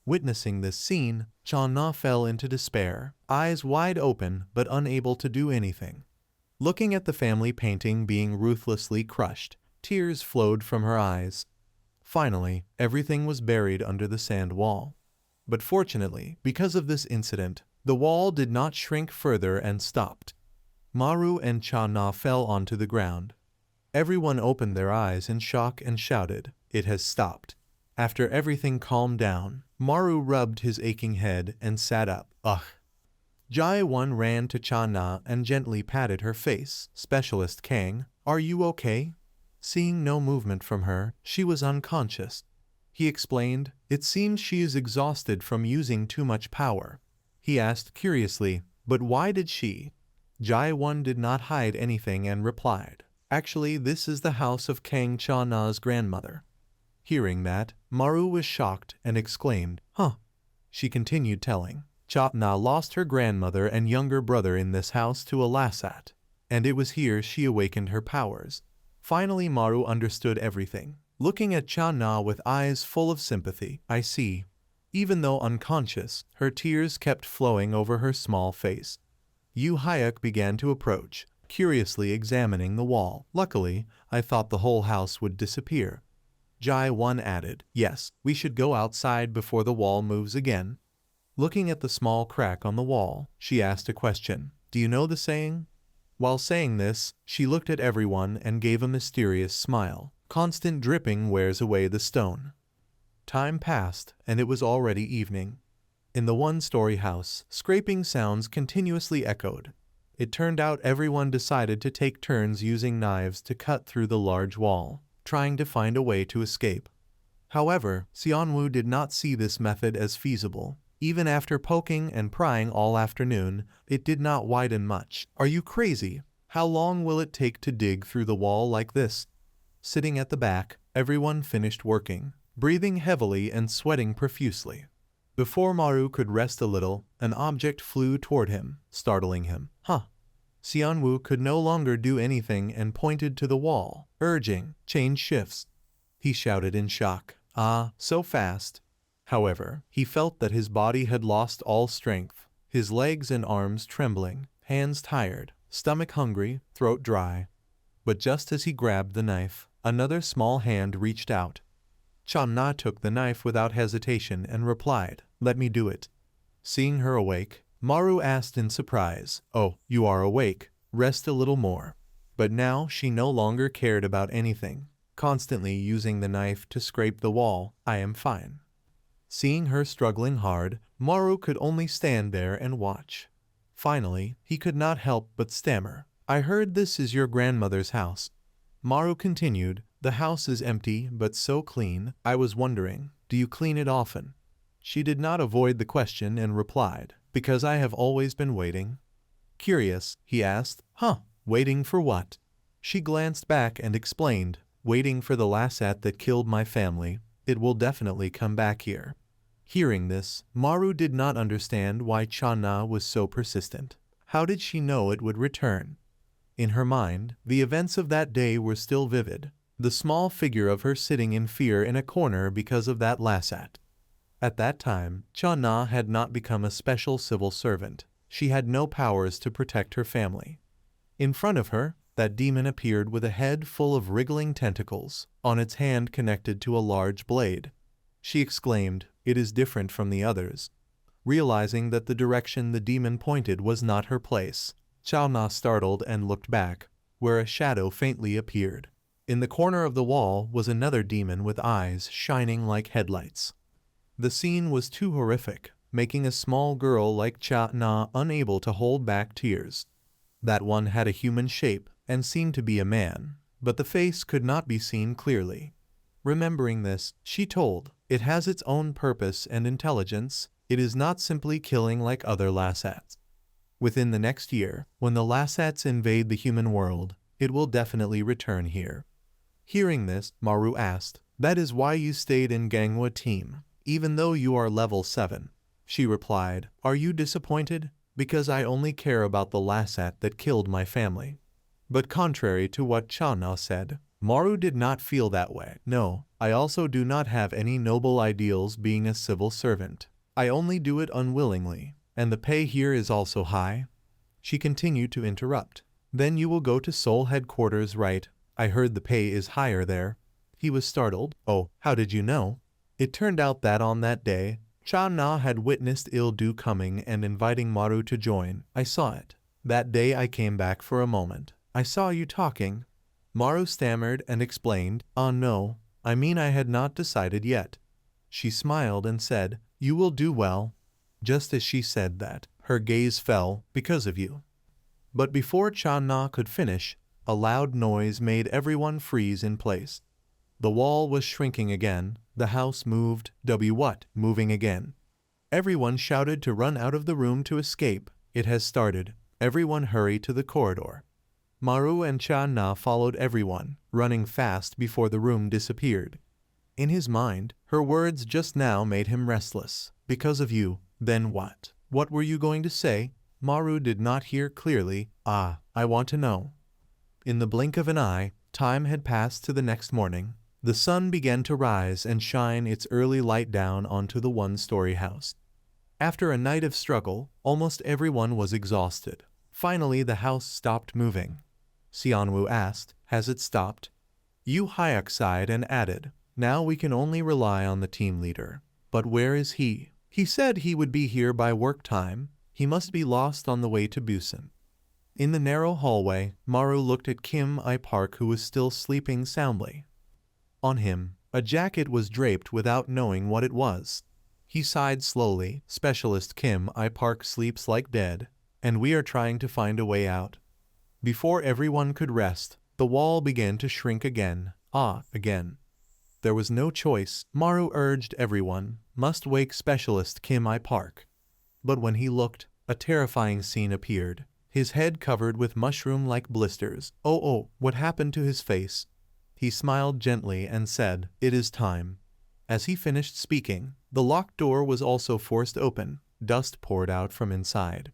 Witnessing this scene, Cha-na fell into despair, eyes wide open but unable to do anything. Looking at the family painting being ruthlessly crushed, tears flowed from her eyes. Finally, everything was buried under the sand wall. But fortunately, because of this incident, the wall did not shrink further and stopped. Maru and Cha-na fell onto the ground. Everyone opened their eyes in shock and shouted, It has stopped. After everything calmed down, Maru rubbed his aching head and sat up. Ugh. Jai-won ran to Cha-na and gently patted her face. Specialist Kang, are you okay? Seeing no movement from her, she was unconscious. He explained, It seems she is exhausted from using too much power. He asked curiously, But why did she? Jai-won did not hide anything and replied, Actually, this is the house of Kang Cha-na's grandmother. Hearing that, Maru was shocked and exclaimed, Huh. She continued telling, Cha-na lost her grandmother and younger brother in this house to a Lasat, and it was here she awakened her powers. Finally Maru understood everything. Looking at Cha-na with eyes full of sympathy, I see. Even though unconscious, her tears kept flowing over her small face. Yu Hyuk began to approach, curiously examining the wall. Luckily, I thought the whole house would disappear. Jai-won added, Yes, we should go outside before the wall moves again. Looking at the small crack on the wall, she asked a question. Do you know the saying? While saying this, she looked at everyone and gave a mysterious smile. Constant dripping wears away the stone. Time passed, and it was already evening. In the one-story house, scraping sounds continuously echoed. It turned out everyone decided to take turns using knives to cut through the large wall, trying to find a way to escape. However, Seonwoo did not see this method as feasible. Even after poking and prying all afternoon, it did not widen much. Are you crazy? How long will it take to dig through the wall like this? Sitting at the back, everyone finished working, breathing heavily and sweating profusely. Before Maru could rest a little, an object flew toward him, startling him. Huh. Seonwoo could no longer do anything and pointed to the wall, urging, change shifts. he shouted in shock. Ah, so fast. However, he felt that his body had lost all strength, his legs and arms trembling, hands tired, stomach hungry, throat dry. But just as he grabbed the knife, another small hand reached out. Channa took the knife without hesitation and replied, "Let me do it." Seeing her awake, Maru asked in surprise, "Oh, you are awake. Rest a little more." But now she no longer cared about anything, constantly using the knife to scrape the wall. "I am fine." Seeing her struggling hard, Maru could only stand there and watch. Finally, he could not help but stammer, "I heard this is your grandmother's house." Maru continued, "The house is empty but so clean. I was wondering, do you clean it often?" She did not avoid the question and replied, "Because I have always been waiting." Curious, he asked, "Huh, waiting for what?" She glanced back and explained, "Waiting for the lasat that killed my family. It will definitely come back here." Hearing this, Maru did not understand why Channa was so persistent. How did she know it would return? In her mind, the events of that day were still vivid, the small figure of her sitting in fear in a corner because of that lasat. At that time, Channa had not become a special civil servant. She had no powers to protect her family. In front of her, that demon appeared with a head full of wriggling tentacles, on its hand connected to a large blade. She exclaimed, "It is different from the others." Realizing that the direction the demon pointed was not her place, Channa startled and looked back, where a shadow faintly appeared. In the corner of the wall was another demon with eyes shining like headlights. The scene was too horrific, making a small girl like Channa unable to hold back tears. That one had a human shape and seemed to be a man, but the face could not be seen clearly. Remembering this, she told, "It has its own purpose and intelligence. It is not simply killing like other lasats. Within the next year, when the lasats invade the human world, it will definitely return here." Hearing this, Maru asked, "That is why you stayed in Gangwa team, even though you are level 7. She replied, "Are you disappointed? Because I only care about the lasat that killed my family." But contrary to what Channa said, Maru did not feel that way. "No, I also do not have any noble ideals being a civil servant. I only do it unwillingly, and the pay here is also high." She continued to interrupt. "Then you will go to Seoul headquarters, right? I heard the pay is higher there." He was startled. "Oh, how did you know?" It turned out that on that day, Channa had witnessed Il-Du coming and inviting Maru to join. "I saw it. That day I came back for a moment. I saw you talking." Maru stammered and explained, "Ah no, I mean I had not decided yet." She smiled and said, "You will do well." Just as she said that, her gaze fell, "Because of you." But before Channa could finish, a loud noise made everyone freeze in place. The wall was shrinking again, the house moved, what, moving again. Everyone shouted to run out of the room to escape. "It has started. Everyone hurry to the corridor." Maru and Channa followed everyone, running fast before the room disappeared. In his mind, her words just now made him restless. "Because of you." Then what? What were you going to say? Maru did not hear clearly. "Ah, I want to know." In the blink of an eye, time had passed to the next morning. The sun began to rise and shine its early light down onto the one-story house. After a night of struggle, almost everyone was exhausted. Finally, the house stopped moving. Xianwu asked, "Has it stopped?" Yu Hyuk sighed and added, "Now we can only rely on the team leader. But where is he? He said he would be here by work time. He must be lost on the way to Busan." In the narrow hallway, Maru looked at Kim I-Park, who was still sleeping soundly. On him, a jacket was draped without knowing what it was. He sighed slowly. "Specialist Kim I-Park sleeps like dead, and we are trying to find a way out." Before everyone could rest, the wall began to shrink again. Again. There was no choice. Maru urged everyone, must wake Specialist Kim I-Park. But when he looked, a terrifying scene appeared. His head covered with mushroom-like blisters. Oh, what happened to his face? He smiled gently and said, "It is time." As he finished speaking, the locked door was also forced open. Dust poured out from inside.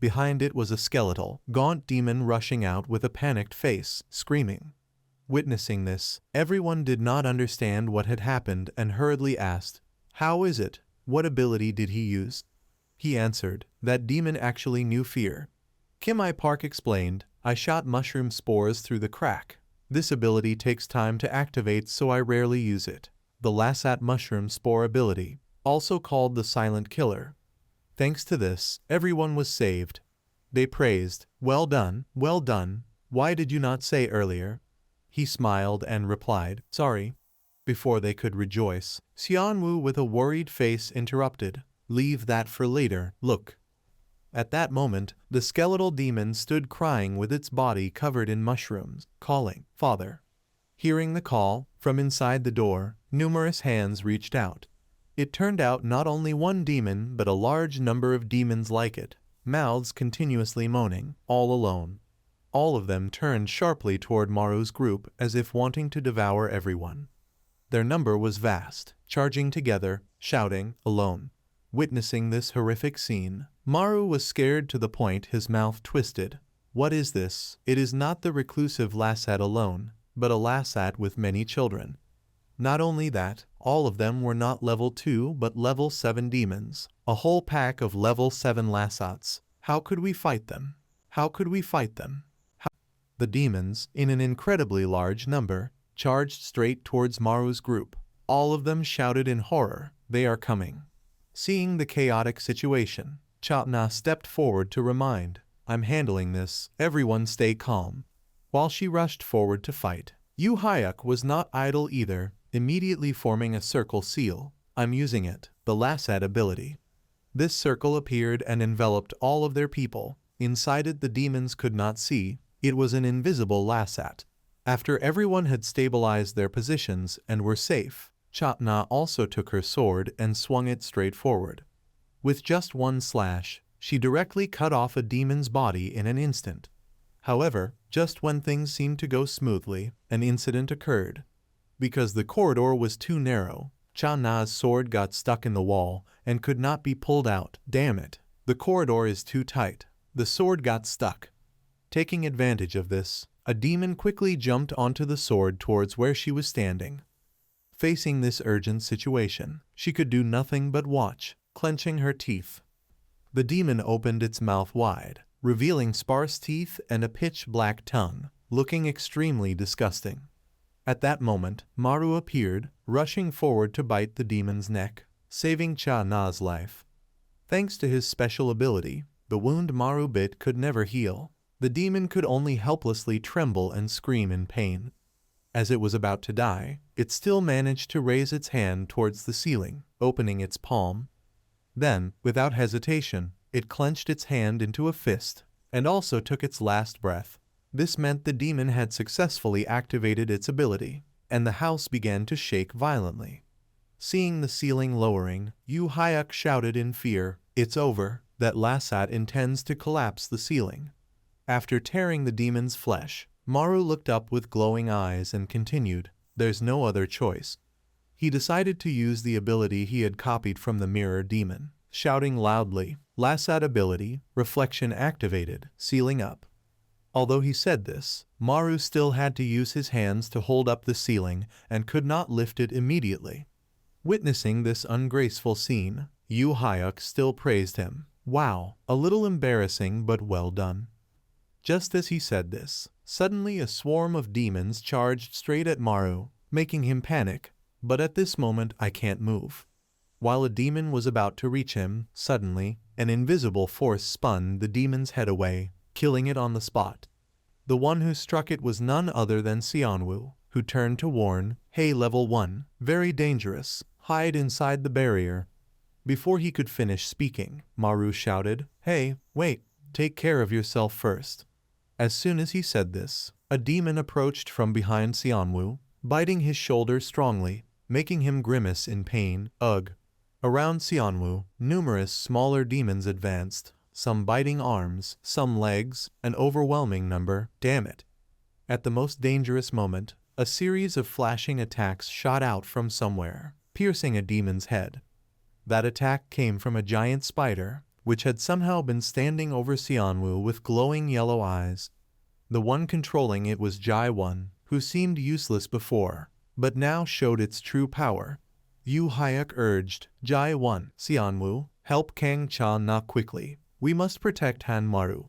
Behind it was a skeletal, gaunt demon rushing out with a panicked face, screaming. Witnessing this, everyone did not understand what had happened and hurriedly asked, "How is it? What ability did he use?" He answered, "That demon actually knew fear." Kim I Park explained, "I shot mushroom spores through the crack. This ability takes time to activate, so I rarely use it. The Lassat mushroom spore ability, also called the silent killer. Thanks to this, everyone was saved." They praised, well done, why did you not say earlier?" He smiled and replied, "Sorry." Before they could rejoice, Xianwu with a worried face interrupted, "Leave that for later, look." At that moment, the skeletal demon stood crying with its body covered in mushrooms, calling, "Father." Hearing the call, from inside the door, numerous hands reached out. It turned out not only one demon but a large number of demons like it, mouths continuously moaning, all alone. All of them turned sharply toward Maru's group as if wanting to devour everyone. Their number was vast, charging together, shouting, alone. Witnessing this horrific scene, Maru was scared to the point his mouth twisted. What is this? It is not the reclusive Lassat alone, but a Lassat with many children. Not only that, all of them were not level 2 but level 7 demons, a whole pack of level 7 Lassats. How could we fight them? How could we fight them? The demons, in an incredibly large number, charged straight towards Maru's group. All of them shouted in horror, "They are coming." Seeing the chaotic situation, Chatna stepped forward to remind, "I'm handling this, everyone stay calm." While she rushed forward to fight, Yu Hyuk was not idle either, immediately forming a circle seal. "I'm using it, the Lassat ability." This circle appeared and enveloped all of their people. Inside it the demons could not see. It was an invisible Lassat. After everyone had stabilized their positions and were safe, Chatna also took her sword and swung it straight forward. With just one slash, she directly cut off a demon's body in an instant. However, just when things seemed to go smoothly, an incident occurred. Because the corridor was too narrow, Chatna's sword got stuck in the wall and could not be pulled out. "Damn it, the corridor is too tight." The sword got stuck. Taking advantage of this, a demon quickly jumped onto the sword towards where she was standing. Facing this urgent situation, she could do nothing but watch, clenching her teeth. The demon opened its mouth wide, revealing sparse teeth and a pitch-black tongue, looking extremely disgusting. At that moment, Maru appeared, rushing forward to bite the demon's neck, saving Cha-Na's life. Thanks to his special ability, the wound Maru bit could never heal. The demon could only helplessly tremble and scream in pain. As it was about to die, it still managed to raise its hand towards the ceiling, opening its palm. Then, without hesitation, it clenched its hand into a fist, and also took its last breath. This meant the demon had successfully activated its ability, and the house began to shake violently. Seeing the ceiling lowering, Yu Hyuk shouted in fear, "It's over, that Lassat intends to collapse the ceiling." After tearing the demon's flesh, Maru looked up with glowing eyes and continued, "There's no other choice." He decided to use the ability he had copied from the mirror demon, shouting loudly, "Lassat ability, reflection activated, sealing up." Although he said this, Maru still had to use his hands to hold up the ceiling and could not lift it immediately. Witnessing this ungraceful scene, Yu Hyuk still praised him. "Wow, a little embarrassing but well done." Just as he said this, suddenly a swarm of demons charged straight at Maru, making him panic. "But at this moment I can't move." While a demon was about to reach him, suddenly, an invisible force spun the demon's head away, killing it on the spot. The one who struck it was none other than Xianwu, who turned to warn, "Hey level 1, very dangerous, hide inside the barrier." Before he could finish speaking, Maru shouted, "Hey, wait, take care of yourself first." As soon as he said this, a demon approached from behind Xianwu, biting his shoulder strongly, making him grimace in pain. Ugh. Around Xianwu, numerous smaller demons advanced, some biting arms, some legs, an overwhelming number. Damn it. At the most dangerous moment, a series of flashing attacks shot out from somewhere, piercing a demon's head. That attack came from a giant spider, which had somehow been standing over Xianwu with glowing yellow eyes. The one controlling it was Jai One, who seemed useless before, but now showed its true power. Yu Hayek urged, Jai 1, Xianwu, help Kang Cha-na quickly. We must protect Han Maru.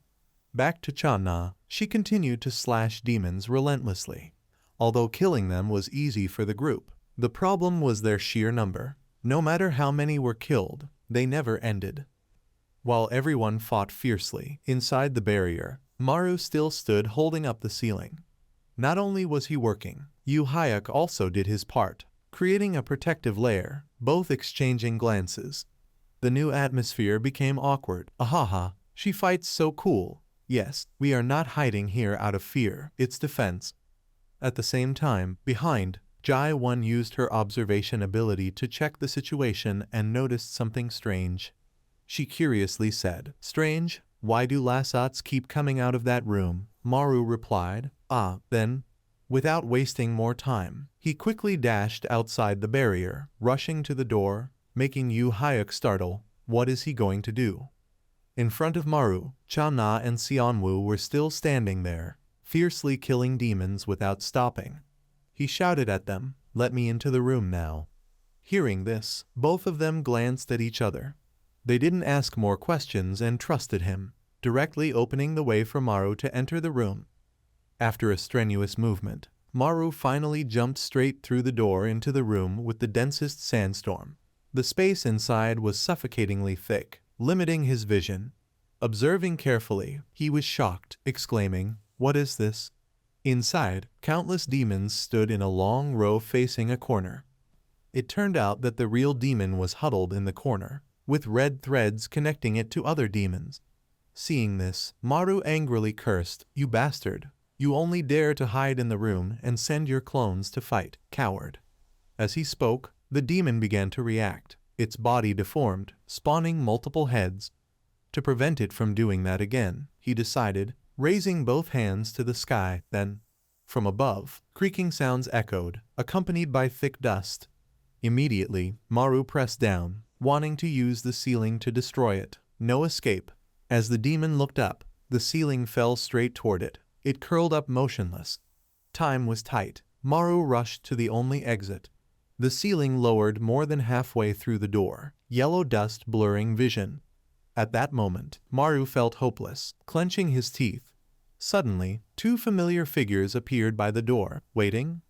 Back to Cha-na, she continued to slash demons relentlessly. Although killing them was easy for the group, the problem was their sheer number. No matter how many were killed, they never ended. While everyone fought fiercely inside the barrier, Maru still stood holding up the ceiling. Not only was he working, Yu Hayek also did his part, creating a protective layer, both exchanging glances. The new atmosphere became awkward. Ahaha, she fights so cool. Yes, we are not hiding here out of fear, it's defense. At the same time, behind, Jai 1 used her observation ability to check the situation and noticed something strange. She curiously said, Strange? Why do Lasats keep coming out of that room? Maru replied, Then. Without wasting more time, he quickly dashed outside the barrier, rushing to the door, making Yu Hayek startle. What is he going to do? In front of Maru, Cha-na and Xianwu were still standing there, fiercely killing demons without stopping. He shouted at them, Let me into the room now. Hearing this, both of them glanced at each other. They didn't ask more questions and trusted him, directly opening the way for Maru to enter the room. After a strenuous movement, Maru finally jumped straight through the door into the room with the densest sandstorm. The space inside was suffocatingly thick, limiting his vision. Observing carefully, he was shocked, exclaiming, What is this? Inside, countless demons stood in a long row facing a corner. It turned out that the real demon was huddled in the corner, with red threads connecting it to other demons. Seeing this, Maru angrily cursed, You bastard! You only dare to hide in the room and send your clones to fight, coward. As he spoke, the demon began to react, its body deformed, spawning multiple heads. To prevent it from doing that again, he decided, raising both hands to the sky, then, from above, creaking sounds echoed, accompanied by thick dust. Immediately, Maru pressed down, wanting to use the ceiling to destroy it. No escape. As the demon looked up, the ceiling fell straight toward it. It curled up motionless. Time was tight. Maru rushed to the only exit. The ceiling lowered more than halfway through the door, yellow dust blurring vision. At that moment, Maru felt hopeless, clenching his teeth. Suddenly, two familiar figures appeared by the door, waiting.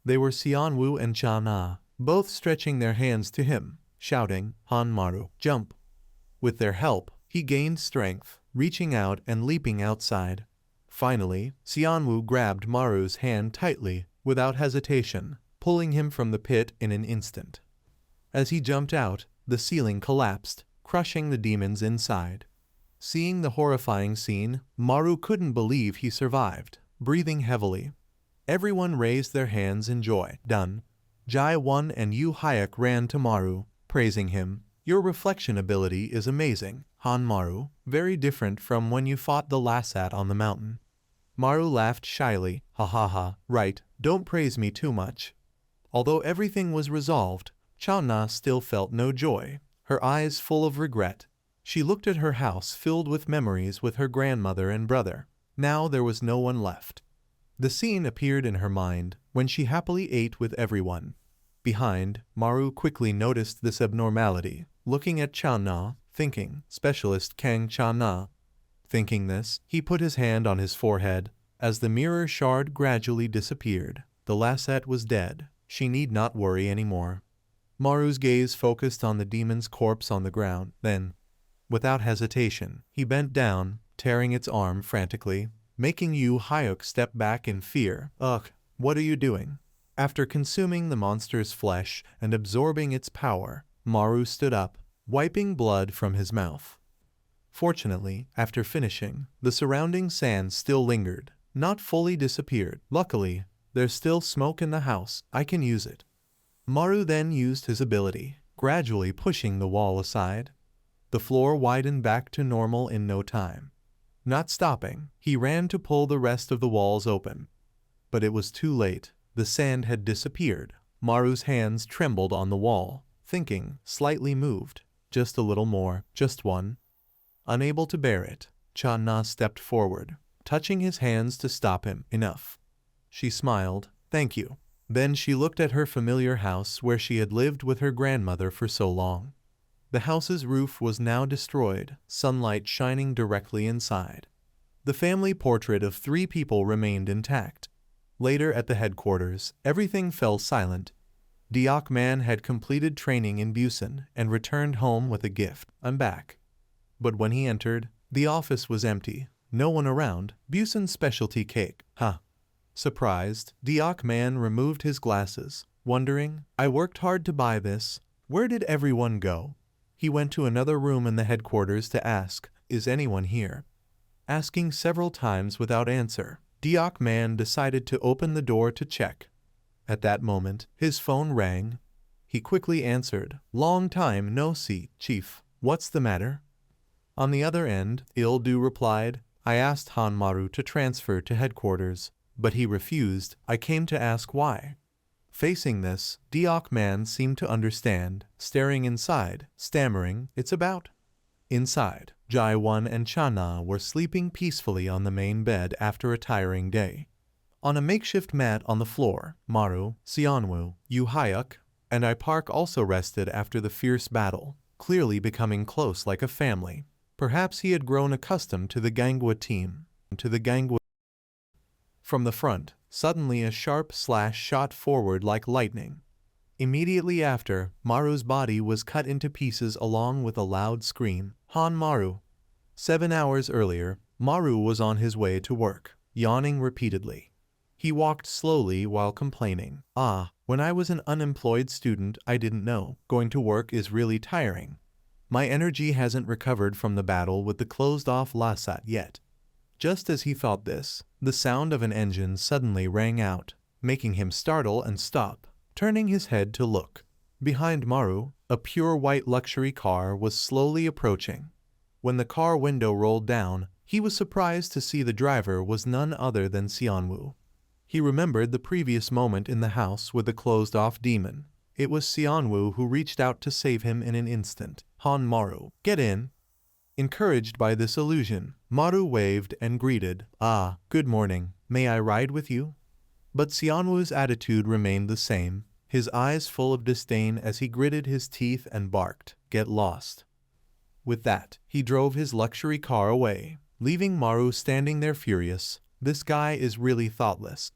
They were Xianwu and Cha-na, both stretching their hands to him, shouting, Han Maru, jump! With their help, he gained strength, reaching out and leaping outside. Finally, Xianwu grabbed Maru's hand tightly, without hesitation, pulling him from the pit in an instant. As he jumped out, the ceiling collapsed, crushing the demons inside. Seeing the horrifying scene, Maru couldn't believe he survived, breathing heavily. Everyone raised their hands in joy. Done. Jai 1 and Yu Hayek ran to Maru, praising him. Your reflection ability is amazing, Han Maru, very different from when you fought the Lasat on the mountain. Maru laughed shyly, ha ha ha, right, don't praise me too much. Although everything was resolved, Cha-na still felt no joy, her eyes full of regret. She looked at her house filled with memories with her grandmother and brother. Now there was no one left. The scene appeared in her mind when she happily ate with everyone. Behind, Maru quickly noticed this abnormality, looking at Cha-na, thinking, Specialist Kang Cha-na. Thinking this, he put his hand on his forehead. As the mirror shard gradually disappeared, the Lasat was dead. She need not worry anymore. Maru's gaze focused on the demon's corpse on the ground. Then, without hesitation, he bent down, tearing its arm frantically, making Yu Hayek step back in fear. Ugh, what are you doing? After consuming the monster's flesh and absorbing its power, Maru stood up, wiping blood from his mouth. Fortunately, after finishing, the surrounding sand still lingered, not fully disappeared. Luckily, there's still smoke in the house. I can use it. Maru then used his ability, gradually pushing the wall aside. The floor widened back to normal in no time. Not stopping, he ran to pull the rest of the walls open. But it was too late. The sand had disappeared. Maru's hands trembled on the wall, thinking, slightly moved. Just a little more, just one. Unable to bear it, Cha-na stepped forward, touching his hands to stop him. Enough. She smiled. Thank you. Then she looked at her familiar house where she had lived with her grandmother for so long. The house's roof was now destroyed, sunlight shining directly inside. The family portrait of 3 people remained intact. Later at the headquarters, everything fell silent. Diokman had completed training in Busan and returned home with a gift. I'm back. But when he entered, the office was empty. No one around. Busan's specialty cake. Huh. Surprised, Diokman removed his glasses, wondering, I worked hard to buy this. Where did everyone go? He went to another room in the headquarters to ask, is anyone here? Asking several times without answer, Diokman decided to open the door to check. At that moment, his phone rang. He quickly answered, long time no see, Chief. What's the matter? On the other end, Ildu replied, I asked Hanmaru to transfer to headquarters, but he refused. I came to ask why. Facing this, Diokman seemed to understand, staring inside, stammering, it's about. Inside, Jaiwon and Chana were sleeping peacefully on the main bed after a tiring day. On a makeshift mat on the floor, Maru, Seonwoo, Yu Hyuk, and I Park also rested after the fierce battle, clearly becoming close like a family. Perhaps he had grown accustomed to the Gangwa team. From the front, suddenly a sharp slash shot forward like lightning. Immediately after, Maru's body was cut into pieces along with a loud scream. Han Maru. 7 hours earlier, Maru was on his way to work, yawning repeatedly. He walked slowly while complaining. When I was an unemployed student, I didn't know. Going to work is really tiring. My energy hasn't recovered from the battle with the closed-off Lasat yet. Just as he thought this, the sound of an engine suddenly rang out, making him startle and stop, turning his head to look. Behind Maru, a pure white luxury car was slowly approaching. When the car window rolled down, he was surprised to see the driver was none other than Seonwoo. He remembered the previous moment in the house with the closed-off demon. It was Seonwoo who reached out to save him in an instant. Han Maru, get in. Encouraged by this illusion, Maru waved and greeted, good morning, may I ride with you? But Seonwoo's attitude remained the same, his eyes full of disdain as he gritted his teeth and barked, get lost. With that, he drove his luxury car away, leaving Maru standing there furious. This guy is really thoughtless.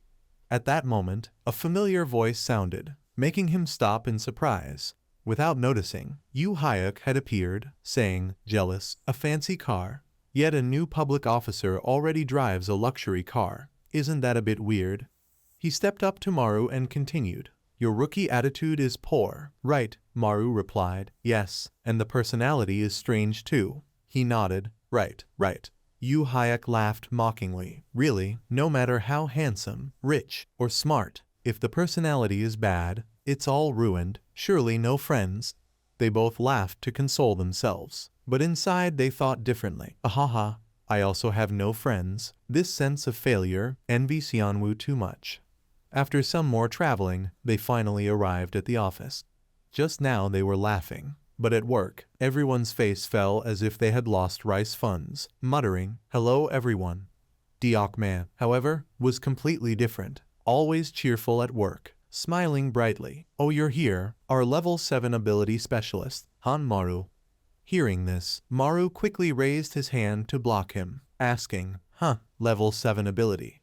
At that moment, a familiar voice sounded, making him stop in surprise. Without noticing, Yu Hyuk had appeared, saying, jealous, a fancy car. Yet a new public officer already drives a luxury car. Isn't that a bit weird? He stepped up to Maru and continued, your rookie attitude is poor. Right, Maru replied, yes, and the personality is strange too. He nodded, right. Yu Hyuk laughed mockingly. Really, no matter how handsome, rich, or smart, if the personality is bad, it's all ruined. Surely no friends. They both laughed to console themselves, but inside they thought differently. Ahaha, I also have no friends. This sense of failure envy Seonwoo too much. After some more traveling, they finally arrived at the office. Just now they were laughing, but at work, everyone's face fell as if they had lost rice funds, muttering, hello everyone. Diokman, however, was completely different, always cheerful at work, smiling brightly. Oh, you're here, our level 7 ability specialist, Han Maru. Hearing this, Maru quickly raised his hand to block him, asking, level 7 ability.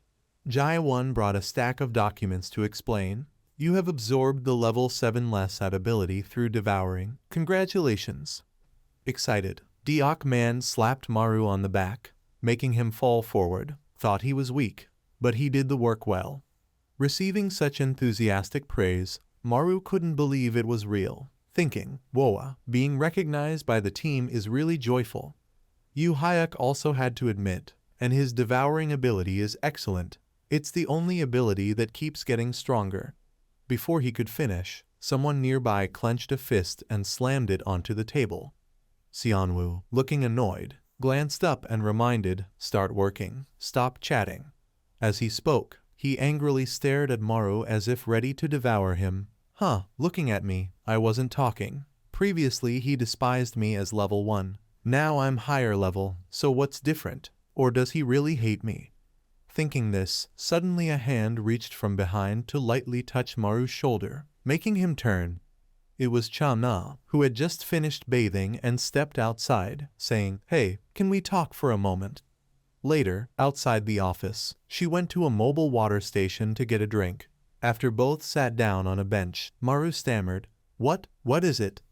Jaiwon brought a stack of documents to explain. You have absorbed the level 7 Lasat ability through devouring. Congratulations. Excited, Diokman slapped Maru on the back, making him fall forward. Thought he was weak, but he did the work well. Receiving such enthusiastic praise, Maru couldn't believe it was real, thinking, whoa, being recognized by the team is really joyful. Yu Hyuk also had to admit, and his devouring ability is excellent. It's the only ability that keeps getting stronger. Before he could finish, someone nearby clenched a fist and slammed it onto the table. Seonwoo, looking annoyed, glanced up and reminded, start working, stop chatting. As he spoke, he angrily stared at Maru as if ready to devour him. Looking at me, I wasn't talking. Previously he despised me as level 1. Now I'm higher level, so what's different? Or does he really hate me? Thinking this, suddenly a hand reached from behind to lightly touch Maru's shoulder, making him turn. It was Cha-Na, who had just finished bathing and stepped outside, saying, "Hey, can we talk for a moment?" Later, outside the office, she went to a mobile water station to get a drink. After both sat down on a bench, Maru stammered, What is it?"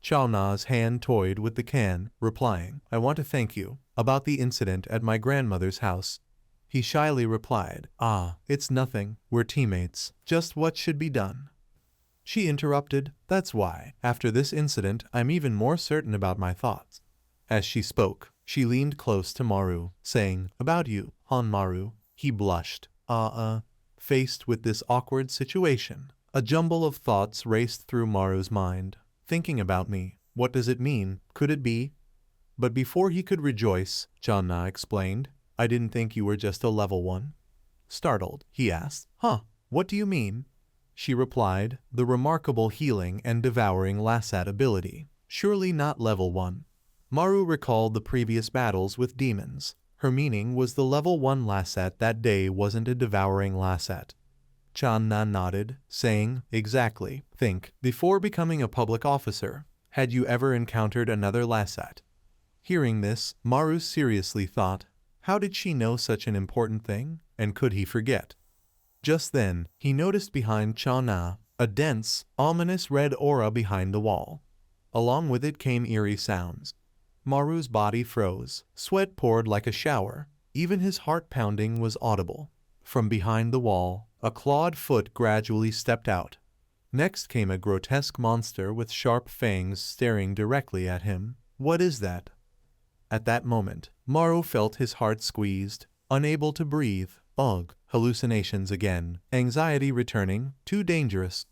Cha-Na's hand toyed with the can, replying, "I want to thank you about the incident at my grandmother's house." He shyly replied, "Ah, it's nothing, we're teammates, just what should be done." She interrupted, "That's why, after this incident, I'm even more certain about my thoughts." As she spoke, she leaned close to Maru, saying, "About you, Maru." He blushed. Faced with this awkward situation, a jumble of thoughts raced through Maru's mind. Thinking about me, what does it mean? Could it be? But before he could rejoice, Channa explained, "I didn't think you were just a level 1. Startled, he asked, What do you mean?" She replied, "The remarkable healing and devouring Lasat ability. Surely not level 1. Maru recalled the previous battles with demons. Her meaning was the level 1 Lasat that day wasn't a devouring Lasat. Channa nodded, saying, "Exactly. Think, before becoming a public officer, had you ever encountered another Lasat?" Hearing this, Maru seriously thought, how did she know such an important thing, and could he forget? Just then, he noticed behind Channa a dense, ominous red aura behind the wall. Along with it came eerie sounds. Maru's body froze, sweat poured like a shower, even his heart pounding was audible. From behind the wall, a clawed foot gradually stepped out. Next came a grotesque monster with sharp fangs staring directly at him. What is that? At that moment, Maru felt his heart squeezed, unable to breathe. Ugh, hallucinations again, anxiety returning, too dangerous.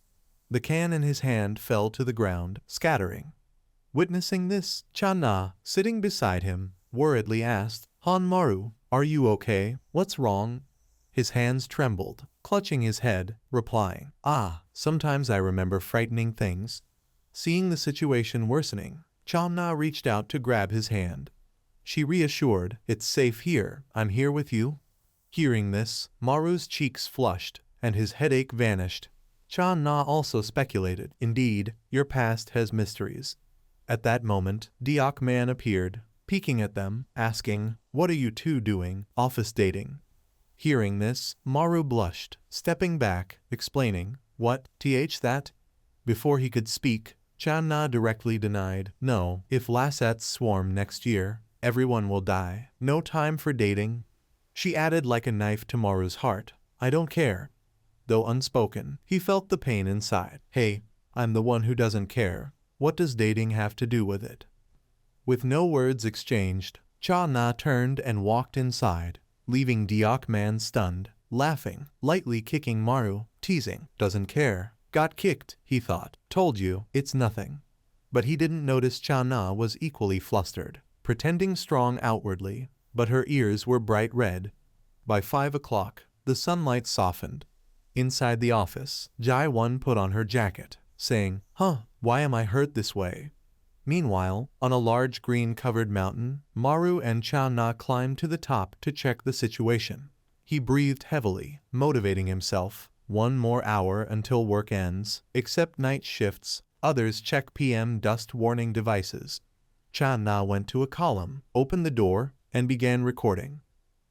The can in his hand fell to the ground, scattering. Witnessing this, Channa, sitting beside him, worriedly asked, Maru, are you okay? What's wrong?" His hands trembled, clutching his head, replying, sometimes I remember frightening things." Seeing the situation worsening, Channa reached out to grab his hand. She reassured, "It's safe here, I'm here with you." Hearing this, Maru's cheeks flushed, and his headache vanished. Channa also speculated, "Indeed, your past has mysteries." At that moment, Diok Man appeared, peeking at them, asking, "What are you two doing? Office dating?" Hearing this, Maru blushed, stepping back, explaining, "What, that?" Before he could speak, Channa directly denied, "No, if Lasats swarm next year, everyone will die. No time for dating." She added like a knife to Maru's heart, "I don't care." Though unspoken, he felt the pain inside. "Hey, I'm the one who doesn't care. What does dating have to do with it?" With no words exchanged, Channa turned and walked inside, leaving Diok Man stunned, laughing, lightly kicking Maru, teasing, "Doesn't care. Got kicked," he thought. "Told you, it's nothing." But he didn't notice Channa was equally flustered, pretending strong outwardly, but her ears were bright red. By 5 o'clock, the sunlight softened. Inside the office, Jai-Won put on her jacket, saying, Why am I hurt this way?" Meanwhile, on a large green-covered mountain, Maru and Channa climbed to the top to check the situation. He breathed heavily, motivating himself. 1 more hour until work ends, except night shifts, others check PM dust warning devices. Channa went to a column, opened the door, and began recording.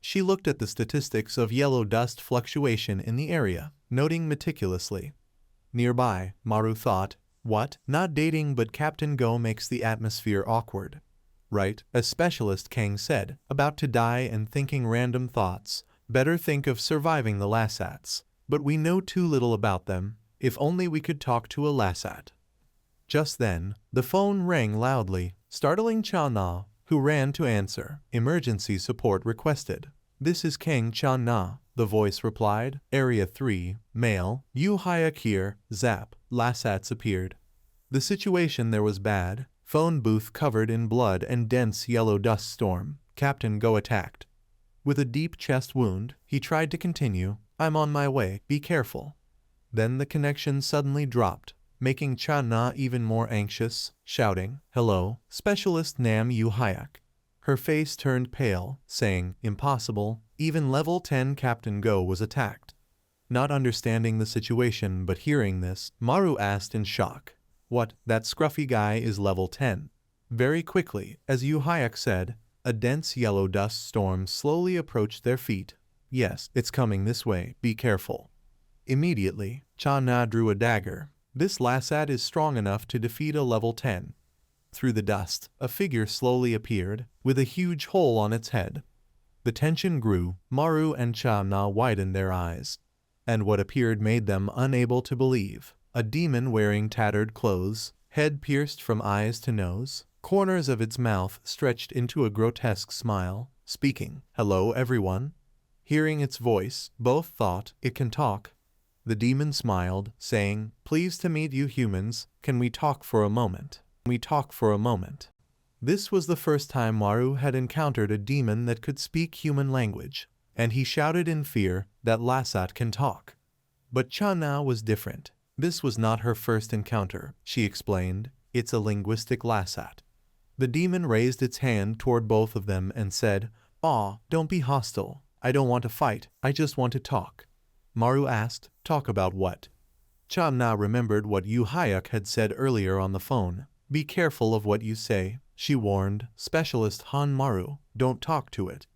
She looked at the statistics of yellow dust fluctuation in the area, noting meticulously. Nearby, Maru thought, "What? Not dating, but Captain Go makes the atmosphere awkward." "Right," a specialist Kang said, about to die and thinking random thoughts. "Better think of surviving the Lasats. But we know too little about them. If only we could talk to a Lasat." Just then, the phone rang loudly, startling Channa, who ran to answer. "Emergency support requested." "This is Kang Channa," the voice replied. "Area 3, male, Yu Hayak here." Zap, Lasats appeared. The situation there was bad. Phone booth covered in blood and dense yellow dust storm. Captain Go attacked. With a deep chest wound, he tried to continue, "I'm on my way, be careful." Then the connection suddenly dropped, making Channa even more anxious, shouting, "Hello, Specialist Nam Yu Hayak." Her face turned pale, saying, "Impossible, Even level 10 Captain Go was attacked. Not understanding the situation but hearing this, Maru asked in shock, "What, that scruffy guy is level 10? Very quickly, as Yu Hayek said, a dense yellow dust storm slowly approached their feet. "Yes, it's coming this way, be careful." Immediately, Cha-Na drew a dagger. This Lasat is strong enough to defeat a level 10. Through the dust, a figure slowly appeared, with a huge hole on its head. The tension grew, Maru and Cha-Na widened their eyes. And what appeared made them unable to believe. A demon wearing tattered clothes, head pierced from eyes to nose, corners of its mouth stretched into a grotesque smile, speaking, "Hello everyone." Hearing its voice, both thought, "It can talk." The demon smiled, saying, "Pleased to meet you humans, can we talk for a moment? We talk for a moment." This was the first time Maru had encountered a demon that could speak human language, and he shouted in fear, "That Lasat can talk." But Cha-Na was different. This was not her first encounter, she explained. It's a linguistic Lasat. The demon raised its hand toward both of them and said, "Aw, don't be hostile. I don't want to fight, I just want to talk." Maru asked, "Talk about what?" Cha-Na remembered what Yu Hayek had said earlier on the phone. "Be careful of what you say," she warned, "Specialist Han Maru, don't talk to it."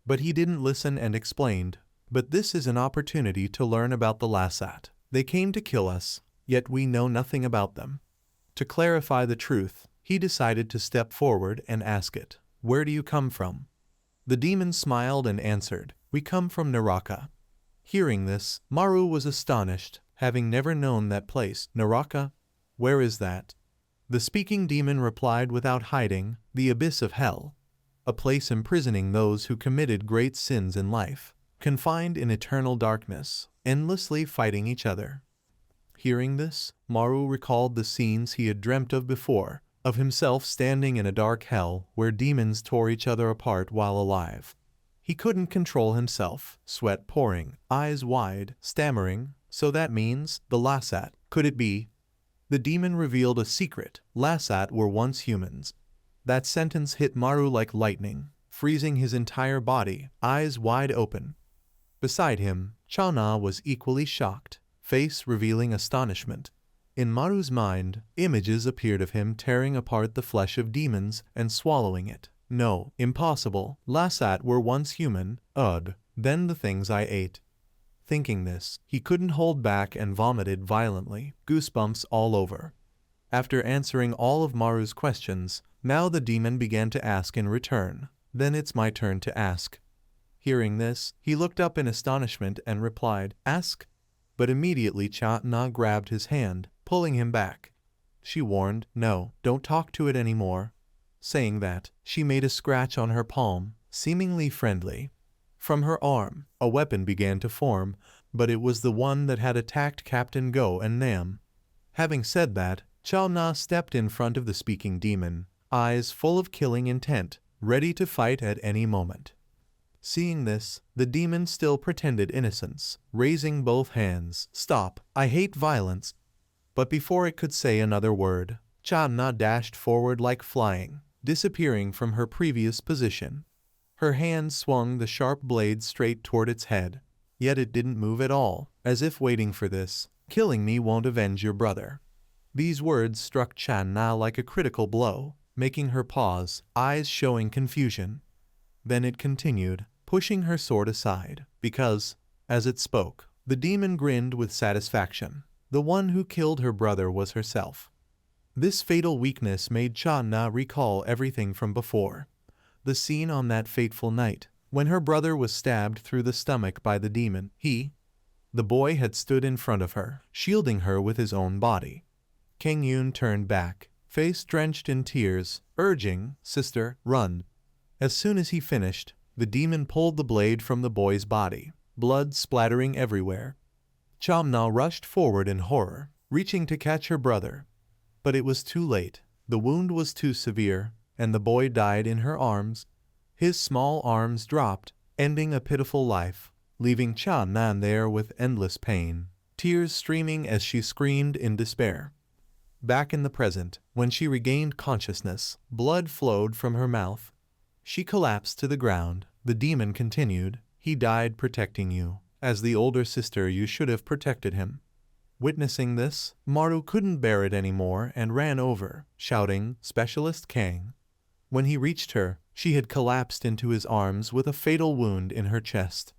But he didn't listen and explained, "But this is an opportunity to learn about the Lasat. They came to kill us, yet we know nothing about them." To clarify the truth, he decided to step forward and ask it, "Where do you come from?" The demon smiled and answered, "We come from Naraka." Hearing this, Maru was astonished, having never known that place. "Naraka? Where is that?" The speaking demon replied without hiding, "The abyss of hell. A place imprisoning those who committed great sins in life, confined in eternal darkness, endlessly fighting each other." Hearing this, Maru recalled the scenes he had dreamt of before, of himself standing in a dark hell where demons tore each other apart while alive. He couldn't control himself, sweat pouring, eyes wide, stammering, "So that means, the Lasat, could it be?" The demon revealed a secret, Lasat were once humans. That sentence hit Maru like lightning, freezing his entire body, eyes wide open. Beside him, Cha-Na was equally shocked, face revealing astonishment. In Maru's mind, images appeared of him tearing apart the flesh of demons and swallowing it. "No, impossible, Lasat were once human, ugh, then the things I ate." Thinking this, he couldn't hold back and vomited violently, goosebumps all over. After answering all of Maru's questions, now the demon began to ask in return. "Then it's my turn to ask." Hearing this, he looked up in astonishment and replied, "Ask?" But immediately Cha-Na grabbed his hand, pulling him back. She warned, "No, don't talk to it anymore." Saying that, she made a scratch on her palm, seemingly friendly. From her arm, a weapon began to form, but it was the one that had attacked Captain Go and Nam. Having said that, Cha-Na stepped in front of the speaking demon, eyes full of killing intent, ready to fight at any moment. Seeing this, the demon still pretended innocence, raising both hands. "Stop, I hate violence." But before it could say another word, Cha-Na dashed forward like flying, disappearing from her previous position. Her hand swung the sharp blade straight toward its head, yet it didn't move at all, as if waiting for this. "Killing me won't avenge your brother." These words struck Cha-Na like a critical blow, making her pause, eyes showing confusion. Then it continued, pushing her sword aside, because, as it spoke, the demon grinned with satisfaction. The one who killed her brother was herself. This fatal weakness made Cha-Na recall everything from before. The scene on that fateful night, when her brother was stabbed through the stomach by the demon. The boy had stood in front of her, shielding her with his own body. Kang Yun turned back, face drenched in tears, urging, "Sister, run." As soon as he finished, the demon pulled the blade from the boy's body, blood splattering everywhere. Cha-Na rushed forward in horror, reaching to catch her brother. But it was too late. The wound was too severe, and the boy died in her arms. His small arms dropped, ending a pitiful life, leaving Cha-Na there with endless pain, tears streaming as she screamed in despair. Back in the present, when she regained consciousness, blood flowed from her mouth. She collapsed to the ground. The demon continued, He died protecting you. As the older sister, you should have protected him." Witnessing this, Maru couldn't bear it anymore and ran over, shouting, "Specialist Kang." When he reached her, she had collapsed into his arms with a fatal wound in her chest.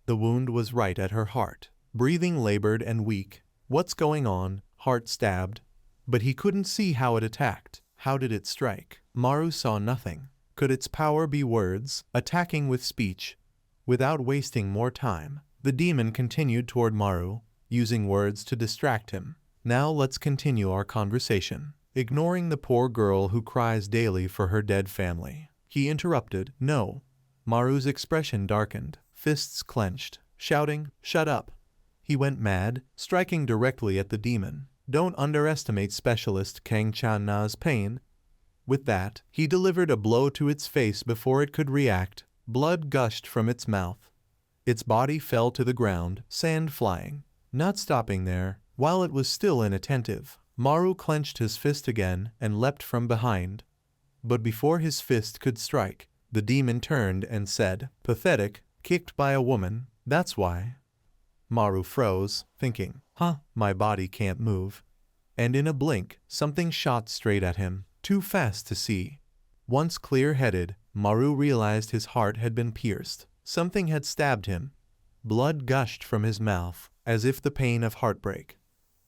The wound was right at her heart. Breathing labored and weak. "What's going on?" Heart stabbed. But he couldn't see how it attacked. How did it strike? Maru saw nothing. Could its power be words, attacking with speech? Without wasting more time, the demon continued toward Maru, using words to distract him. "Now let's continue our conversation." Ignoring the poor girl who cries daily for her dead family, he interrupted, "No." Maru's expression darkened, fists clenched, shouting, "Shut up." He went mad, striking directly at the demon. "Don't underestimate Specialist Kang Channa's pain." With that, he delivered a blow to its face before it could react. Blood gushed from its mouth. Its body fell to the ground, sand flying. Not stopping there, while it was still inattentive, Maru clenched his fist again and leapt from behind. But before his fist could strike, the demon turned and said, "Pathetic, kicked by a woman, that's why." Maru froze, thinking, my body can't move." And in a blink, something shot straight at him, too fast to see. Once clear-headed, Maru realized his heart had been pierced. Something had stabbed him. Blood gushed from his mouth, as if the pain of heartbreak.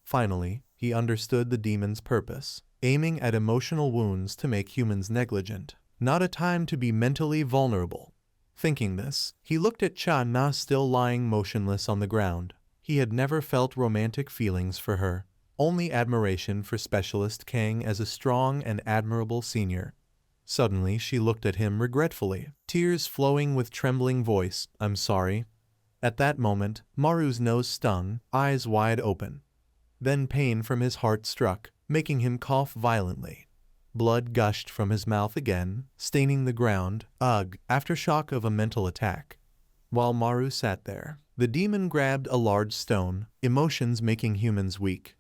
Finally, he understood the demon's purpose, aiming at emotional wounds to make humans negligent. Not a time to be mentally vulnerable. Thinking this, he looked at Channa still lying motionless on the ground. He had never felt romantic feelings for her, only admiration for Specialist Kang as a strong and admirable senior. Suddenly she looked at him regretfully, tears flowing with trembling voice, "I'm sorry." At that moment, Maru's nose stung, eyes wide open. Then pain from his heart struck, making him cough violently. Blood gushed from his mouth again, staining the ground. Ugh! Aftershock of a mental attack. While Maru sat there, the demon grabbed a large stone, emotions making humans weak.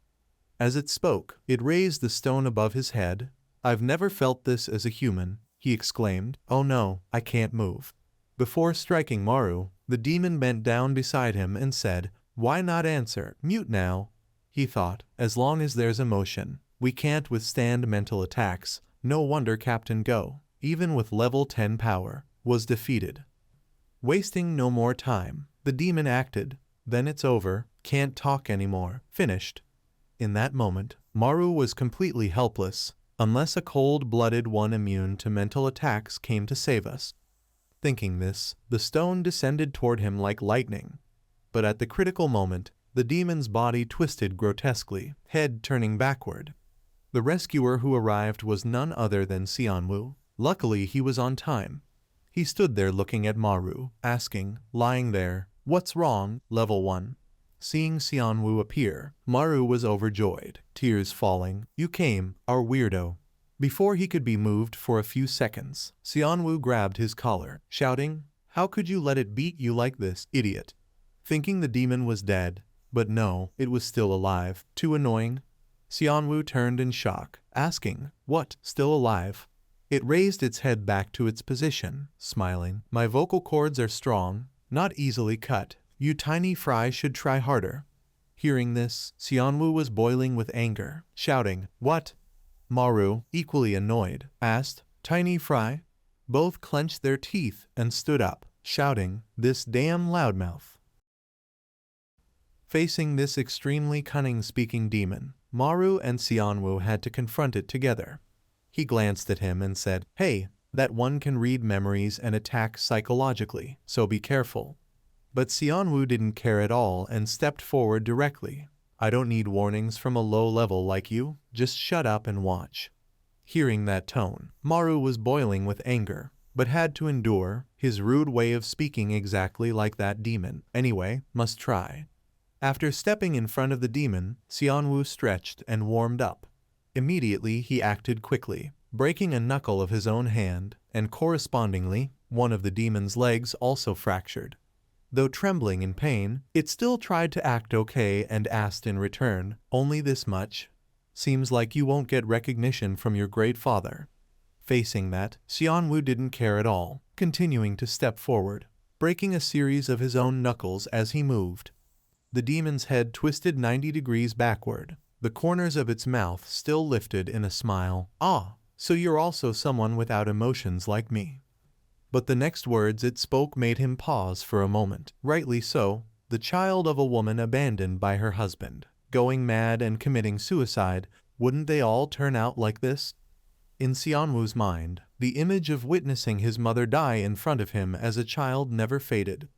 As it spoke, it raised the stone above his head. "I've never felt this as a human," he exclaimed. "Oh no, I can't move." Before striking Maru, the demon bent down beside him and said, "Why not answer? Mute now." He thought, as long as there's emotion, we can't withstand mental attacks. No wonder Captain Go, even with level 10 power, was defeated. Wasting no more time, the demon acted. "Then it's over, can't talk anymore, finished." In that moment, Maru was completely helpless, unless a cold-blooded one immune to mental attacks came to save us. Thinking this, the stone descended toward him like lightning. But at the critical moment, the demon's body twisted grotesquely, head turning backward. The rescuer who arrived was none other than Xianwu. Luckily, he was on time. He stood there looking at Maru, asking, lying there, "What's wrong, level 1? Seeing Xianwu appear, Maru was overjoyed, tears falling. "You came, our weirdo." Before he could be moved for a few seconds, Xianwu grabbed his collar, shouting, "How could you let it beat you like this, idiot?" Thinking the demon was dead, but no, it was still alive. Too annoying. Xianwu turned in shock, asking, "What, still alive?" It raised its head back to its position, smiling. "My vocal cords are strong, not easily cut. You tiny fry should try harder." Hearing this, Xianwu was boiling with anger, shouting, "What?" Maru, equally annoyed, asked, "Tiny fry?" Both clenched their teeth and stood up, shouting, "This damn loudmouth." Facing this extremely cunning-speaking demon, Maru and Xianwu had to confront it together. He glanced at him and said, "Hey, that one can read memories and attack psychologically, so be careful." But Xianwu didn't care at all and stepped forward directly. "I don't need warnings from a low level like you, just shut up and watch." Hearing that tone, Maru was boiling with anger, but had to endure his rude way of speaking exactly like that demon. Anyway, must try. After stepping in front of the demon, Xianwu stretched and warmed up. Immediately he acted quickly, breaking a knuckle of his own hand, and correspondingly, one of the demon's legs also fractured. Though trembling in pain, it still tried to act okay and asked in return, "Only this much? Seems like you won't get recognition from your great father." Facing that, Xianwu didn't care at all, continuing to step forward. breaking a series of his own knuckles as he moved. The demon's head twisted 90 degrees backward, the corners of its mouth still lifted in a smile. "Ah, so you're also someone without emotions like me." But the next words it spoke made him pause for a moment. Rightly so, the child of a woman abandoned by her husband, going mad and committing suicide, wouldn't they all turn out like this? In Xianwu's mind, the image of witnessing his mother die in front of him as a child never faded.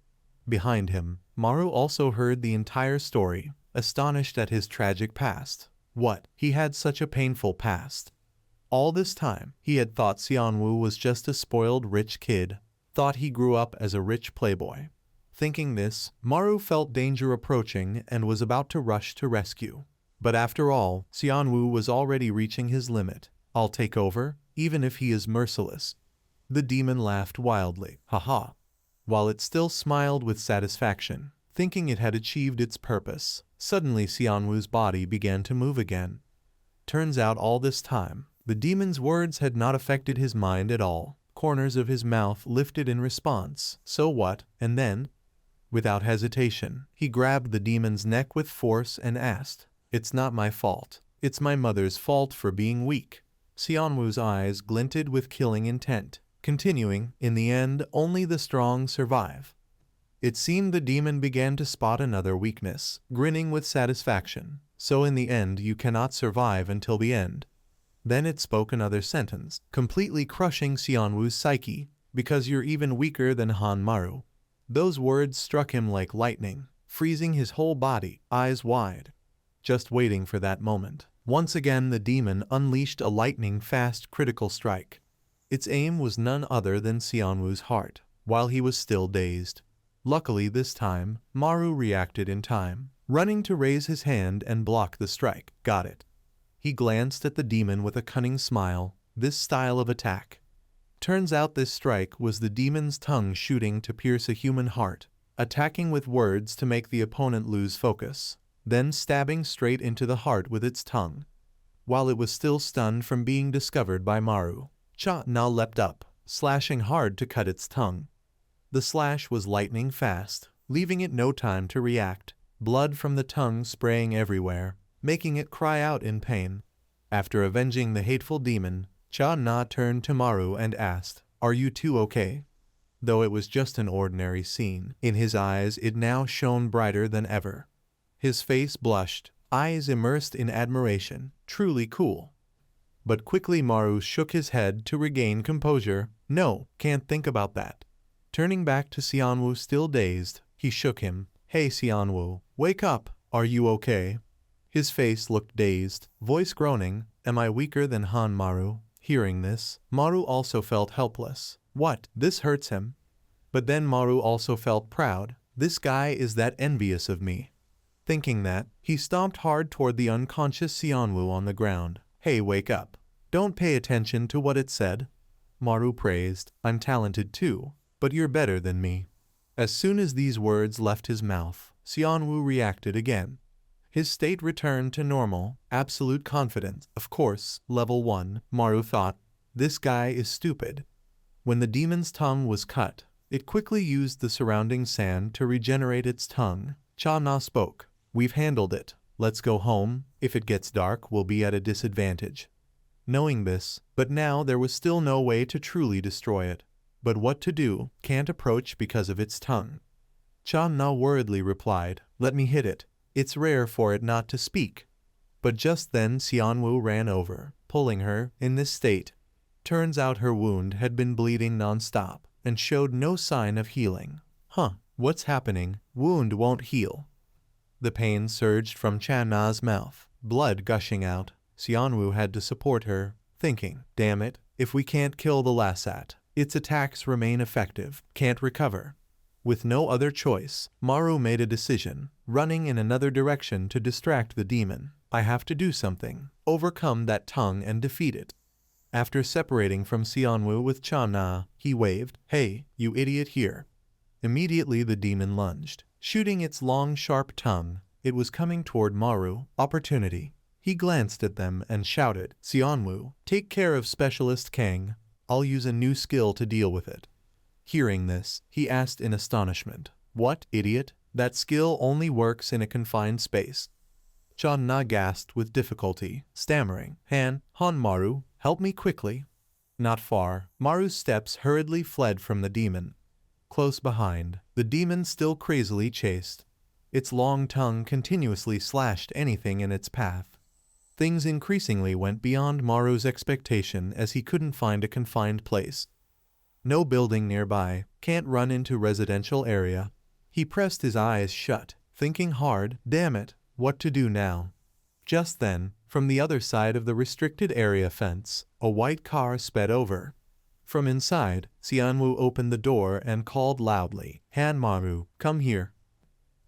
Behind him, Maru also heard the entire story, astonished at his tragic past. What? He had such a painful past. All this time, he had thought Xianwu was just a spoiled rich kid, thought he grew up as a rich playboy. Thinking this, Maru felt danger approaching and was about to rush to rescue. But after all, Xianwu was already reaching his limit. "I'll take over, even if he is merciless." The demon laughed wildly. "Haha." While it still smiled with satisfaction, thinking it had achieved its purpose, suddenly Xianwu's body began to move again. Turns out all this time, the demon's words had not affected his mind at all. Corners of his mouth lifted in response. "So what?" And then, without hesitation, he grabbed the demon's neck with force and asked, "It's not my fault. It's my mother's fault for being weak." Xianwu's eyes glinted with killing intent, continuing, "In the end, only the strong survive." It seemed the demon began to spot another weakness, grinning with satisfaction. "So in the end you cannot survive until the end." Then it spoke another sentence, completely crushing Xianwu's psyche, "Because you're even weaker than Han Maru." Those words struck him like lightning, freezing his whole body, eyes wide, just waiting for that moment. Once again the demon unleashed a lightning-fast critical strike. Its aim was none other than Xianwu's heart, while he was still dazed. Luckily this time, Maru reacted in time, running to raise his hand and block the strike. "Got it." He glanced at the demon with a cunning smile. This style of attack. Turns out this strike was the demon's tongue shooting to pierce a human heart, attacking with words to make the opponent lose focus, then stabbing straight into the heart with its tongue. While it was still stunned from being discovered by Maru, Cha-Na leapt up, slashing hard to cut its tongue. The slash was lightning fast, leaving it no time to react, blood from the tongue spraying everywhere, making it cry out in pain. After avenging the hateful demon, Cha-Na turned to Maru and asked, "Are you two okay?" Though it was just an ordinary scene, in his eyes it now shone brighter than ever. His face blushed, eyes immersed in admiration. "Truly cool." But quickly Maru shook his head to regain composure. "No, can't think about that." Turning back to Xianwu still dazed, he shook him. "Hey Xianwu, wake up, are you okay?" His face looked dazed, voice groaning, "Am I weaker than Han Maru?" Hearing this, Maru also felt helpless. What? This hurts him. But then Maru also felt proud. This guy is that envious of me. Thinking that, he stomped hard toward the unconscious Xianwu on the ground. "Hey, wake up. Don't pay attention to what it said." Maru praised, "I'm talented too, but you're better than me." As soon as these words left his mouth, Xianwu reacted again. His state returned to normal, absolute confidence. Of course, level 1, Maru thought. This guy is stupid. When the demon's tongue was cut, it quickly used the surrounding sand to regenerate its tongue. Cha-Na spoke. "We've handled it. Let's go home. If it gets dark, we'll be at a disadvantage." Knowing this, but now there was still no way to truly destroy it. But what to do? Can't approach because of its tongue. Cha-Na worriedly replied, "Let me hit it. It's rare for it not to speak." But just then Xianwu ran over, pulling her, in this state. Turns out her wound had been bleeding non-stop, and showed no sign of healing. What's happening? Wound won't heal. The pain surged from Cha-Na's mouth, blood gushing out. Xianwu had to support her, thinking, "Damn it, if we can't kill the Lassat, its attacks remain effective, can't recover." With no other choice, Maru made a decision, running in another direction to distract the demon. "I have to do something, overcome that tongue and defeat it." After separating from Xianwu with Cha-Na, he waved, "Hey, you idiot here." Immediately the demon lunged, shooting its long sharp tongue. It was coming toward Maru. Opportunity. He glanced at them and shouted, "Xianwu, take care of Specialist Kang. I'll use a new skill to deal with it." Hearing this, he asked in astonishment, "What, idiot? That skill only works in a confined space." Channa gasped with difficulty, stammering, Maru, help me quickly." Not far, Maru's steps hurriedly fled from the demon. Close behind, the demon still crazily chased. Its long tongue continuously slashed anything in its path. Things increasingly went beyond Maru's expectation as he couldn't find a confined place. No building nearby, can't run into residential area. He pressed his eyes shut, thinking hard, damn it, what to do now? Just then, from the other side of the restricted area fence, a white car sped over. From inside, Xianwu opened the door and called loudly, Maru, come here."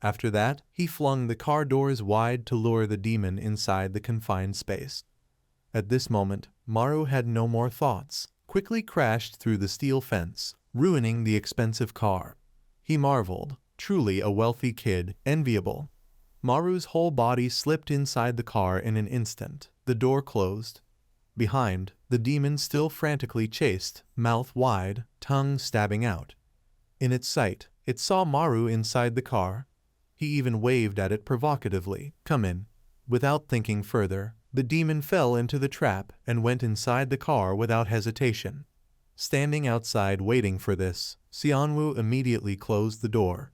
After that, he flung the car doors wide to lure the demon inside the confined space. At this moment, Maru had no more thoughts, quickly crashed through the steel fence, ruining the expensive car. He marveled, truly a wealthy kid, enviable. Maru's whole body slipped inside the car in an instant. The door closed. Behind, the demon still frantically chased, mouth wide, tongue stabbing out. In its sight, it saw Maru inside the car. He even waved at it provocatively, "Come in." Without thinking further, the demon fell into the trap and went inside the car without hesitation. Standing outside waiting for this, Xianwu immediately closed the door.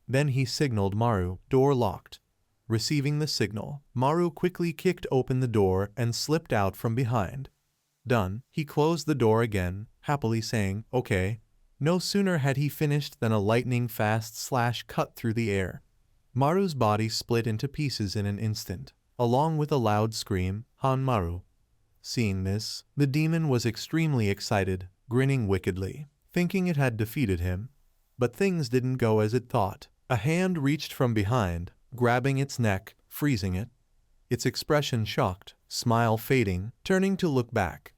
Then he signaled Maru, "Door locked." Receiving the signal, Maru quickly kicked open the door and slipped out from behind. Done, he closed the door again, happily saying, "Okay." No sooner had he finished than a lightning-fast slash cut through the air. Maru's body split into pieces in an instant, along with a loud scream, Maru. Seeing this, the demon was extremely excited, grinning wickedly, thinking it had defeated him. But things didn't go as it thought. A hand reached from behind, grabbing its neck, freezing it. Its expression shocked, smile fading, turning to look back.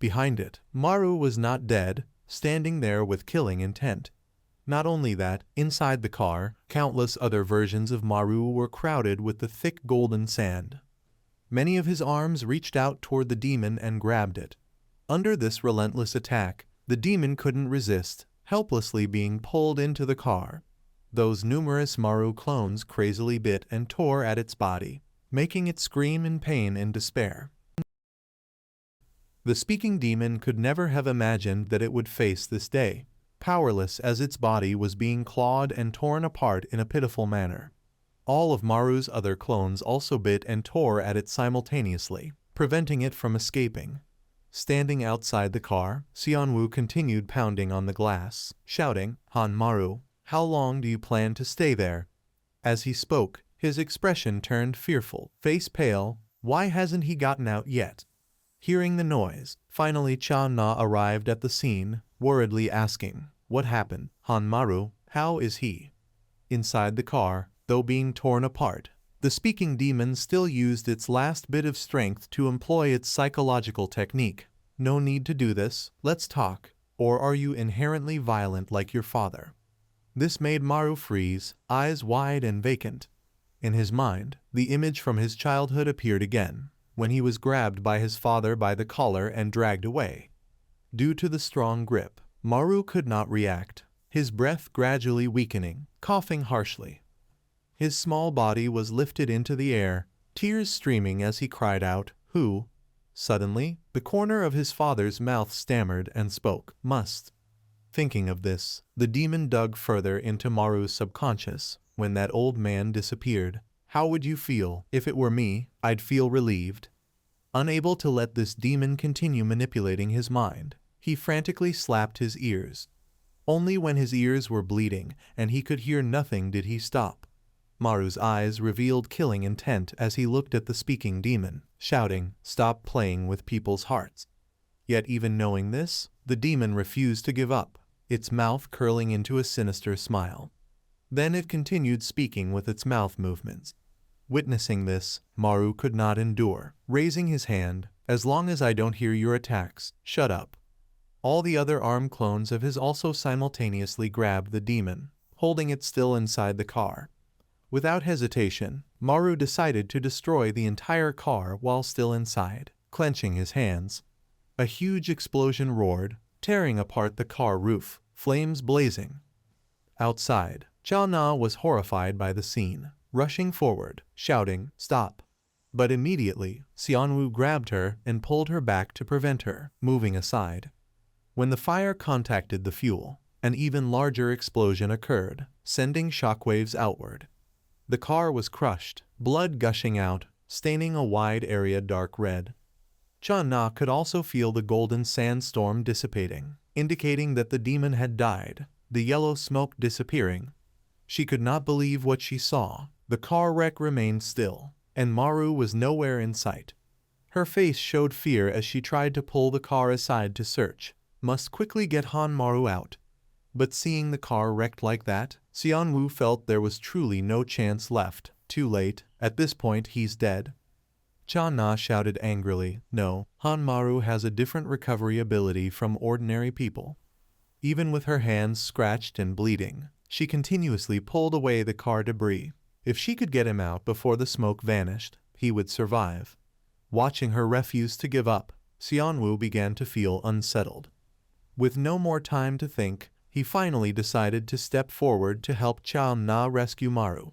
Behind it, Maru was not dead, standing there with killing intent. Not only that, inside the car, countless other versions of Maru were crowded with the thick golden sand. Many of his arms reached out toward the demon and grabbed it. Under this relentless attack, the demon couldn't resist, helplessly being pulled into the car. Those numerous Maru clones crazily bit and tore at its body, making it scream in pain and despair. The speaking demon could never have imagined that it would face this day, powerless as its body was being clawed and torn apart in a pitiful manner. All of Maru's other clones also bit and tore at it simultaneously, preventing it from escaping. Standing outside the car, Xianwu continued pounding on the glass, shouting, Maru, how long do you plan to stay there?" As he spoke, his expression turned fearful, face pale. Why hasn't he gotten out yet? Hearing the noise, finally Channa arrived at the scene, worriedly asking, "What happened? Maru, how is he?" Inside the car, though being torn apart, the speaking demon still used its last bit of strength to employ its psychological technique. "No need to do this, let's talk. Or are you inherently violent like your father?" This made Maru freeze, eyes wide and vacant. In his mind, the image from his childhood appeared again, when he was grabbed by his father by the collar and dragged away. Due to the strong grip, Maru could not react, his breath gradually weakening, coughing harshly. His small body was lifted into the air, tears streaming as he cried out, "Who?" Suddenly, the corner of his father's mouth stammered and spoke, "Must." Thinking of this, the demon dug further into Maru's subconscious. When that old man disappeared, "How would you feel? If it were me, I'd feel relieved." Unable to let this demon continue manipulating his mind, he frantically slapped his ears. Only when his ears were bleeding and he could hear nothing did he stop. Maru's eyes revealed killing intent as he looked at the speaking demon, shouting, "Stop playing with people's hearts." Yet even knowing this, the demon refused to give up, its mouth curling into a sinister smile. Then it continued speaking with its mouth movements. Witnessing this, Maru could not endure, raising his hand, "As long as I don't hear your attacks, shut up." All the other arm clones of his also simultaneously grabbed the demon, holding it still inside the car. Without hesitation, Maru decided to destroy the entire car while still inside, clenching his hands. A huge explosion roared, tearing apart the car roof, flames blazing. Outside, Cha-Na was horrified by the scene, rushing forward, shouting, "Stop!" But immediately, Xianwu grabbed her and pulled her back to prevent her moving aside. When the fire contacted the fuel, an even larger explosion occurred, sending shockwaves outward. The car was crushed, blood gushing out, staining a wide area dark red. Cha-Na could also feel the golden sandstorm dissipating, indicating that the demon had died, the yellow smoke disappearing. She could not believe what she saw. The car wreck remained still, and Maru was nowhere in sight. Her face showed fear as she tried to pull the car aside to search. Must quickly get Maru out. But seeing the car wrecked like that, Xianwu felt there was truly no chance left. Too late. At this point he's dead. Cha-Na shouted angrily, "No, Maru has a different recovery ability from ordinary people." Even with her hands scratched and bleeding, she continuously pulled away the car debris. If she could get him out before the smoke vanished, he would survive. Watching her refuse to give up, Xianwu began to feel unsettled. With no more time to think, he finally decided to step forward to help Cha-Na rescue Maru.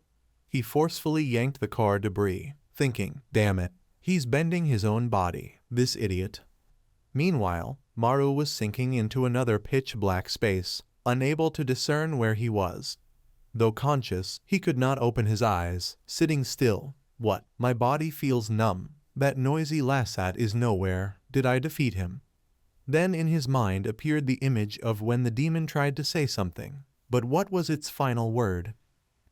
He forcefully yanked the car debris, thinking, "Damn it, he's bending his own body, this idiot." Meanwhile, Maru was sinking into another pitch-black space, unable to discern where he was. Though conscious, he could not open his eyes, sitting still. "What? My body feels numb. That noisy Lassat is nowhere. Did I defeat him?" Then in his mind appeared the image of when the demon tried to say something, but what was its final word?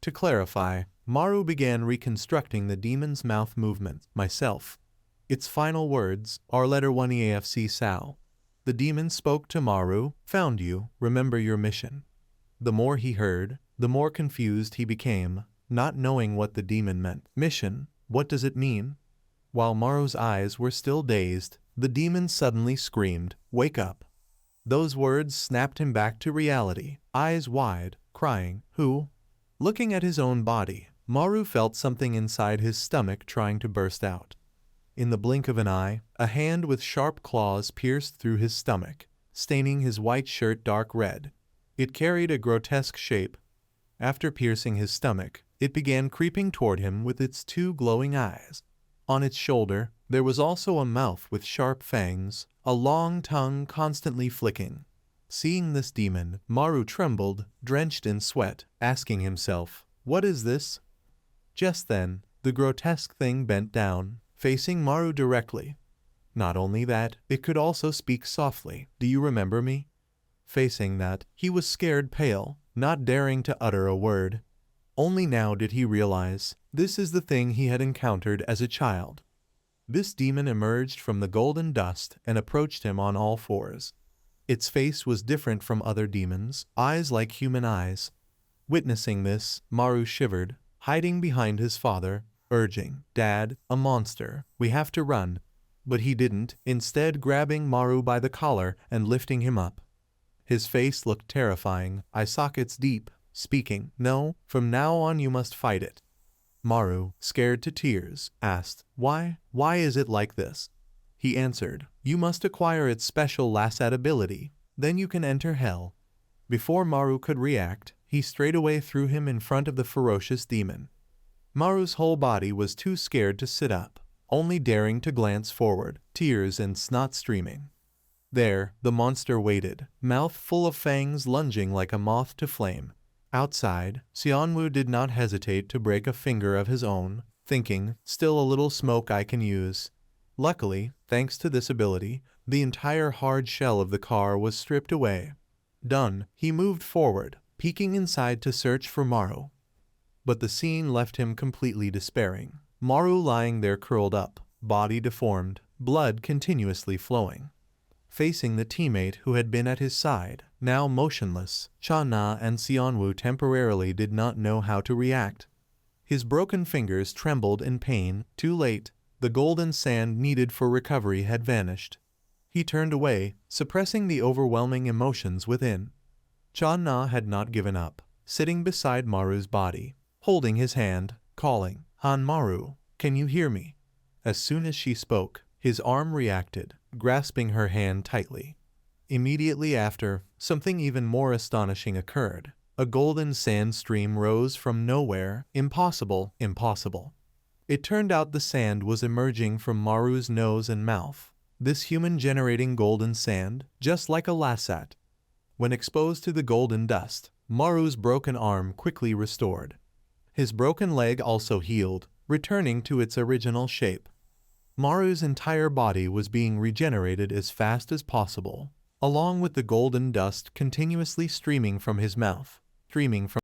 To clarify, Maru began reconstructing the demon's mouth movement, "myself." Its final words are letter 1 EAFC Sao. The demon spoke to Maru, "Found you, remember your mission." The more he heard, the more confused he became, not knowing what the demon meant. Mission, what does it mean? While Maru's eyes were still dazed, the demon suddenly screamed, "Wake up!" Those words snapped him back to reality, eyes wide, crying, "Who?" Looking at his own body, Maru felt something inside his stomach trying to burst out. In the blink of an eye, a hand with sharp claws pierced through his stomach, staining his white shirt dark red. It carried a grotesque shape. After piercing his stomach, it began creeping toward him with its two glowing eyes. On its shoulder, there was also a mouth with sharp fangs, a long tongue constantly flicking. Seeing this demon, Maru trembled, drenched in sweat, asking himself, "What is this?" Just then, the grotesque thing bent down, facing Maru directly. Not only that, it could also speak softly, "Do you remember me?" Facing that, he was scared pale, not daring to utter a word. Only now did he realize, this is the thing he had encountered as a child. This demon emerged from the golden dust and approached him on all fours. Its face was different from other demons, eyes like human eyes. Witnessing this, Maru shivered, hiding behind his father, urging, "Dad, a monster, we have to run." But he didn't, instead grabbing Maru by the collar and lifting him up. His face looked terrifying, eye sockets deep, speaking, "No, from now on you must fight it." Maru, scared to tears, asked, "Why? Why is it like this?" He answered, "You must acquire its special Lassat ability, then you can enter hell." Before Maru could react, he straightaway threw him in front of the ferocious demon. Maru's whole body was too scared to sit up, only daring to glance forward, tears and snot streaming. There, the monster waited, mouth full of fangs lunging like a moth to flame. Outside, Xianwu did not hesitate to break a finger of his own, thinking, "Still a little smoke I can use." Luckily, thanks to this ability, the entire hard shell of the car was stripped away. Done, he moved forward, peeking inside to search for Maru. But the scene left him completely despairing. Maru lying there curled up, body deformed, blood continuously flowing. Facing the teammate who had been at his side, now motionless, Cha-Na and Xianwu temporarily did not know how to react. His broken fingers trembled in pain. Too late, the golden sand needed for recovery had vanished. He turned away, suppressing the overwhelming emotions within. Cha-Na had not given up, sitting beside Maru's body, holding his hand, calling, Maru, can you hear me?" As soon as she spoke, his arm reacted, grasping her hand tightly. Immediately after, something even more astonishing occurred. A golden sand stream rose from nowhere. Impossible, impossible. It turned out the sand was emerging from Maru's nose and mouth. This human-generating golden sand, just like a lassat. When exposed to the golden dust, Maru's broken arm quickly restored. His broken leg also healed, returning to its original shape. Maru's entire body was being regenerated as fast as possible, along with the golden dust continuously streaming from his mouth, streaming from